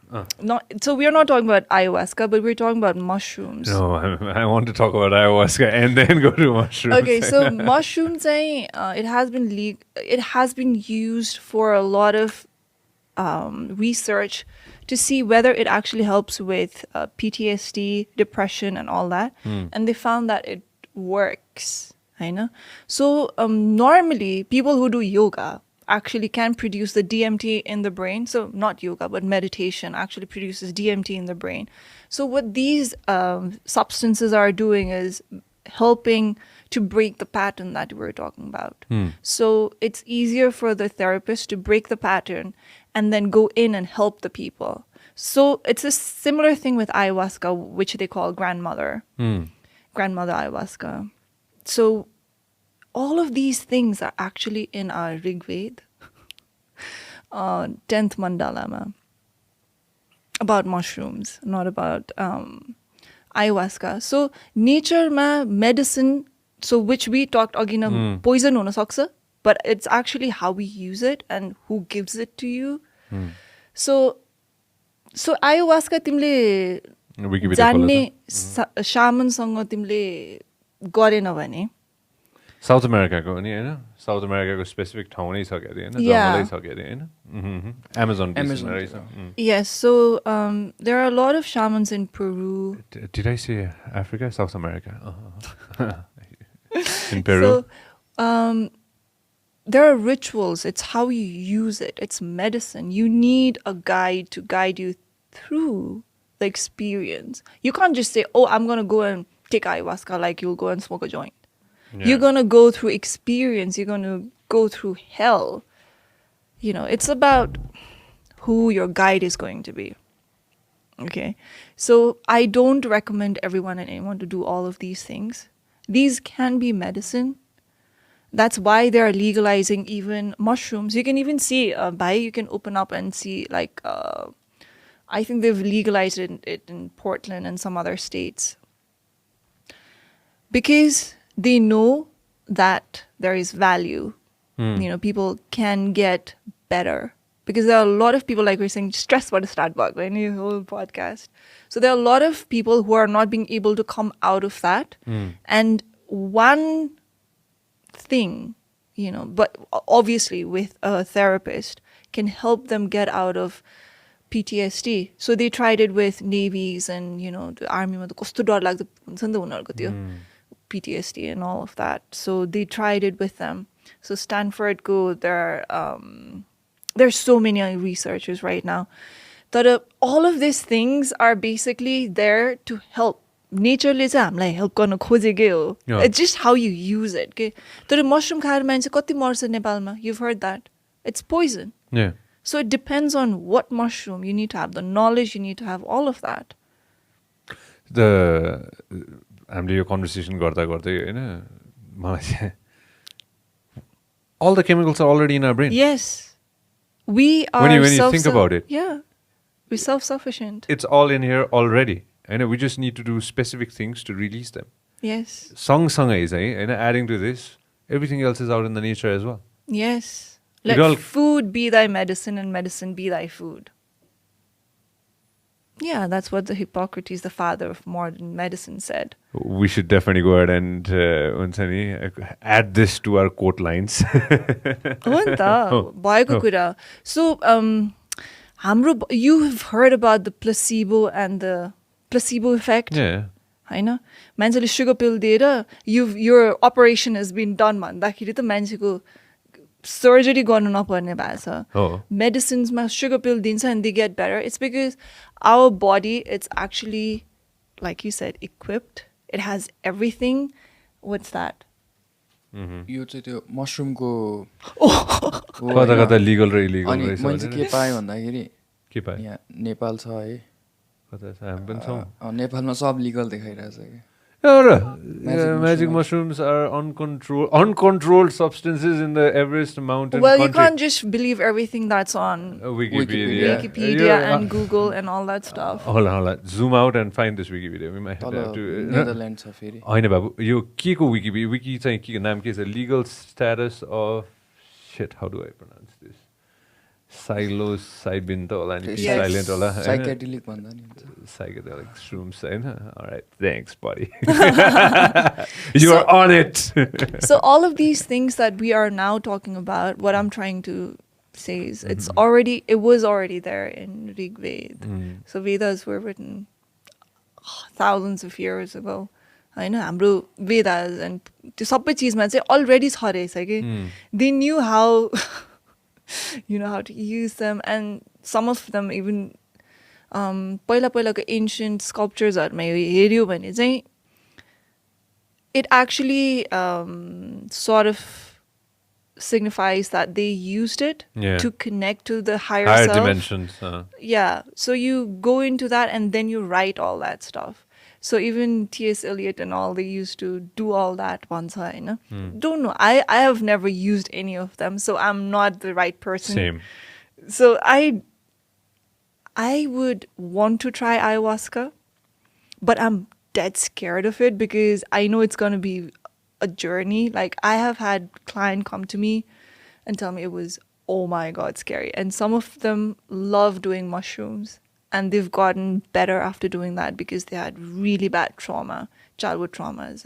Speaker 2: So we're not talking about ayahuasca, but we're talking about mushrooms.
Speaker 1: No, I want to talk about ayahuasca and then go to mushrooms.
Speaker 2: Okay, so mushrooms, it has been used for a lot of research to see whether it actually helps with PTSD, depression, and all that. And they found that it works. I know. So normally, people who do yoga actually can produce the DMT in the brain. So not yoga, but meditation actually produces DMT in the brain. So what these substances are doing is helping to break the pattern that we're talking about. So it's easier for the therapist to break the pattern and then go in and help the people. So it's a similar thing with ayahuasca, which they call grandmother ayahuasca. So all of these things are actually in our Rig Veda, 10th mandalama, about mushrooms, not about ayahuasca. So nature ma medicine, so which we talked again, poison huna saksa, but it's actually how we use it and who gives it to you. So ayahuasca तिमीले जान्ने shamanसँग तिमीले गरेन भने
Speaker 1: south अमेरिकाको नि हैन south अमेरिकाको specific ठाउँ नै छ के हैन जंगलै छ के हैन Amazon.
Speaker 2: Yes, so there are a lot of shamans in Peru.
Speaker 1: Did I say Africa? South America. In Peru.
Speaker 2: So there are rituals. It's how you use it. It's medicine. You need a guide to guide you through the experience. You can't just say, oh, I'm going to go and take ayahuasca like you'll go and smoke a joint. Yeah. You're going to go through experience. You're going to go through hell. You know, it's about who your guide is going to be. Okay. So I don't recommend everyone and anyone to do all of these things. These can be medicine. That's why they're legalizing even mushrooms. You can even see, you can open up and see, like, I think they've legalized it in Portland and some other states. Because they know that there is value. You know, people can get better. Because there are a lot of people, like we're saying, stress about a start bug, right? In the whole podcast. So there are a lot of people who are not being able to come out of that. And one thing, you know, but obviously with a therapist can help them get out of PTSD. So they tried it with navies and, you know, the army, PTSD and all of that. So they tried it with them. So Stanford there's so many researchers right now that all of these things are basically there to help. Nature ले चाहिँ हामीलाई help गर्न खोजेकै हो. It's just how you use it. Okay? तर mushroom खाएर मान्छे कति मर्छ नेपालमा? You've heard that. It's poison.
Speaker 1: Yeah.
Speaker 2: So it depends on what mushroom. You need to have the knowledge. You need to have all of that.
Speaker 1: हामीले यो conversation गर्दा हैन मलाई all the chemicals are already in our brain.
Speaker 2: Yes. We are
Speaker 1: when you think about it.
Speaker 2: Yeah. We're self-sufficient.
Speaker 1: It's all in here already. I know we just need to do specific things to release them.
Speaker 2: Yes.
Speaker 1: सँगसँगै चाहिँ हैन adding to this, everything else is out in the nature as well.
Speaker 2: Yes. Let food be thy medicine and medicine be thy food. Yeah, that's what the Hippocrates, the father of modern medicine, said.
Speaker 1: We should definitely go ahead and add this to our quote lines.
Speaker 2: So, you've heard about the placebo and the placebo effect.
Speaker 1: Yeah.
Speaker 2: होइन मान्छेले sugar पिल दिएर your operation has been done भन्दाखेरि त मान्छेको surgery गर्नु नपर्ने भएको छ
Speaker 1: Oh.
Speaker 2: मेडिसिन्समा सुगर पिल दिन्छ and they get better. It's because our body, it's actually, like you said, equipped. It has everything. What's that?
Speaker 4: यो चाहिँ त्यो मसरुमको
Speaker 1: कता कता लिगल र इलिगल
Speaker 4: अनि
Speaker 1: रहेछ
Speaker 4: मैले चाहिँ के पाएँ भन्दाखेरि
Speaker 1: के पाए
Speaker 4: यहाँ नेपाल छ है
Speaker 1: कता छ हामी पनि छौँ
Speaker 4: नेपालमा सब लिगल देखाइरहेछ कि
Speaker 1: Magic mushrooms are uncontrolled substances in the Everest mountain
Speaker 2: Well, you
Speaker 1: country.
Speaker 2: can't just believe everything that's on Wikipedia and Google and all that stuff.
Speaker 1: Hold on. Zoom out and find this Wikipedia. We might have to.
Speaker 4: Netherlands छ फेरि
Speaker 1: होइन बाबु यो के को Wikipedia? Wiki चाहिँ के नाम के छ? Legal status of shit. How do I pronounce this? Psilocybin त होला नि silent होला
Speaker 4: साइकेडेलिक भन्दा नि
Speaker 1: psychedelic shrooms होइन all right thanks buddy you are on it
Speaker 2: So all of these things that we are now talking about, what I'm trying to say is it was already there in Rig Ved. So Vedas were written thousands of years ago. होइन हाम्रो Vedas and त्यो सबै चिजमा चाहिँ already छ रहेछ कि they knew how how to use them, and some of them even पहिलाको ancient sculpturesहरूमा हेऱ्यो भने चाहिँ it actually sort of signifies that they used it to connect to the higher self.
Speaker 1: dimensions
Speaker 2: Yeah, so you go into that and then you write all that stuff. So even T.S. Eliot and all, they used to do all that once, Don't know. I have never used any of them, so I'm not the right person.
Speaker 1: same
Speaker 2: So I would want to try ayahuasca, but I'm dead scared of it because I know it's going to be a journey. Like I have had clients come to me and tell me it was, oh my God, scary. And some of them love doing mushrooms. And they've gotten better after doing that because they had really bad trauma, childhood traumas,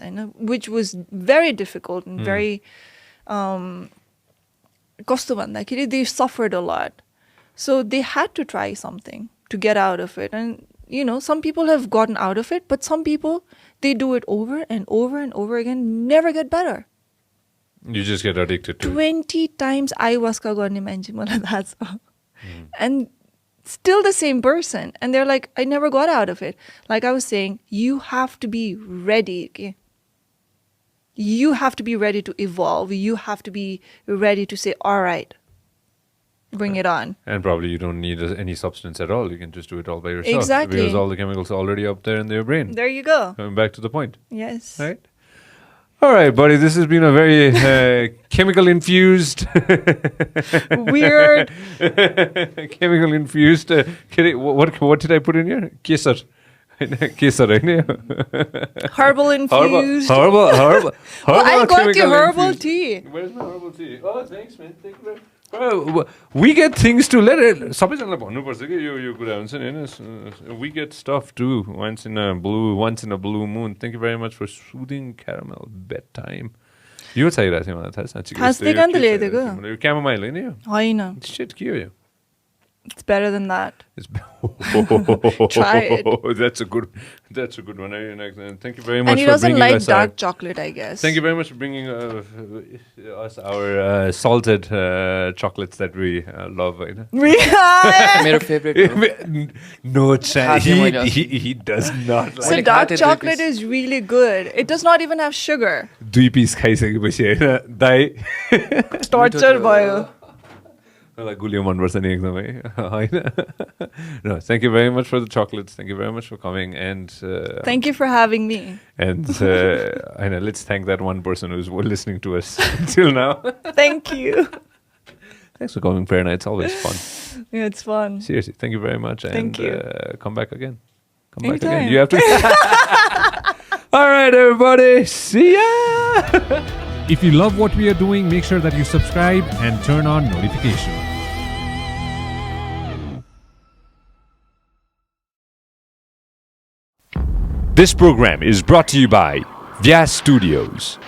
Speaker 2: which was very difficult and very kasto bhandakiri they suffered a lot. So they had to try something to get out of it. And some people have gotten out of it, but some people, they do it over and over and over again, never get better.
Speaker 1: you just get addicted to
Speaker 2: 20 times ayahuasca गर्ने मान्छे मलाई थाहा छ. And still the same person, and they're like, I never got out of it. Like I was saying, you have to be ready. Okay? You have to be ready to evolve. You have to be ready to say, all right, bring it on.
Speaker 1: and probably you don't need any substance at all you can just do it all by yourself
Speaker 2: Exactly.
Speaker 1: because all the chemicals are already up there in your brain
Speaker 2: There you go.
Speaker 1: coming back to the point
Speaker 2: Yes.
Speaker 1: right all right buddy this has been a very chemical infused
Speaker 2: Weird.
Speaker 1: chemical infused what did I put in here kesar kesar होइन
Speaker 2: Herbal infused.
Speaker 1: herbal
Speaker 2: Well, I got you
Speaker 1: chemical
Speaker 2: herbal
Speaker 1: infused.
Speaker 2: tea.
Speaker 1: Where's my herbal tea? Oh, thanks, man. Thank you very much. We get things to let it. सबैजनालाई भन्नुपर्छ कि यो कुरा हुन्छ नि होइन. We get stuff too once in a blue moon. Thank you very much for soothing caramel bedtime. यो चाहिरहेको थियो मलाई थाहा साँच्चै.
Speaker 2: खासले कान त ल्याइदिएको?
Speaker 1: यो क्यामोमाइल होइन यो?
Speaker 2: होइन.
Speaker 1: Shit के हो यो?
Speaker 2: It's better than that.
Speaker 1: Try
Speaker 2: it.
Speaker 1: That's a good one. Thank you very much
Speaker 2: And he
Speaker 1: for
Speaker 2: doesn't
Speaker 1: bringing
Speaker 2: like
Speaker 1: us
Speaker 2: dark chocolate, I guess.
Speaker 1: Thank you very much for bringing us our salted chocolates that we love.
Speaker 4: मेरो favourite
Speaker 1: No, he does not like.
Speaker 2: So dark chocolate is really good. It does not even have sugar.
Speaker 1: 2 piece खाइसकेपछि होइन दाइ
Speaker 2: Torture भयो.
Speaker 1: मलाई गुलियो मनपर्छ नि एकदमै होइन. No, thank you very much for the chocolates. Thank you very much for coming and
Speaker 2: Thank you for having me.
Speaker 1: and I know, let's thank that one person who's listening to us till now.
Speaker 2: Thank you.
Speaker 1: Thanks for coming, Prerana. It's always fun.
Speaker 2: Yeah, it's fun.
Speaker 1: Seriously, thank you very much.
Speaker 2: Thank
Speaker 1: and
Speaker 2: you.
Speaker 1: Come back again. Come
Speaker 2: Anytime.
Speaker 1: back again. You have to. All right, everybody. See ya.
Speaker 5: If you love what we are doing, make sure that you subscribe and turn on notifications.
Speaker 1: This program is brought to you by Vyas Studios.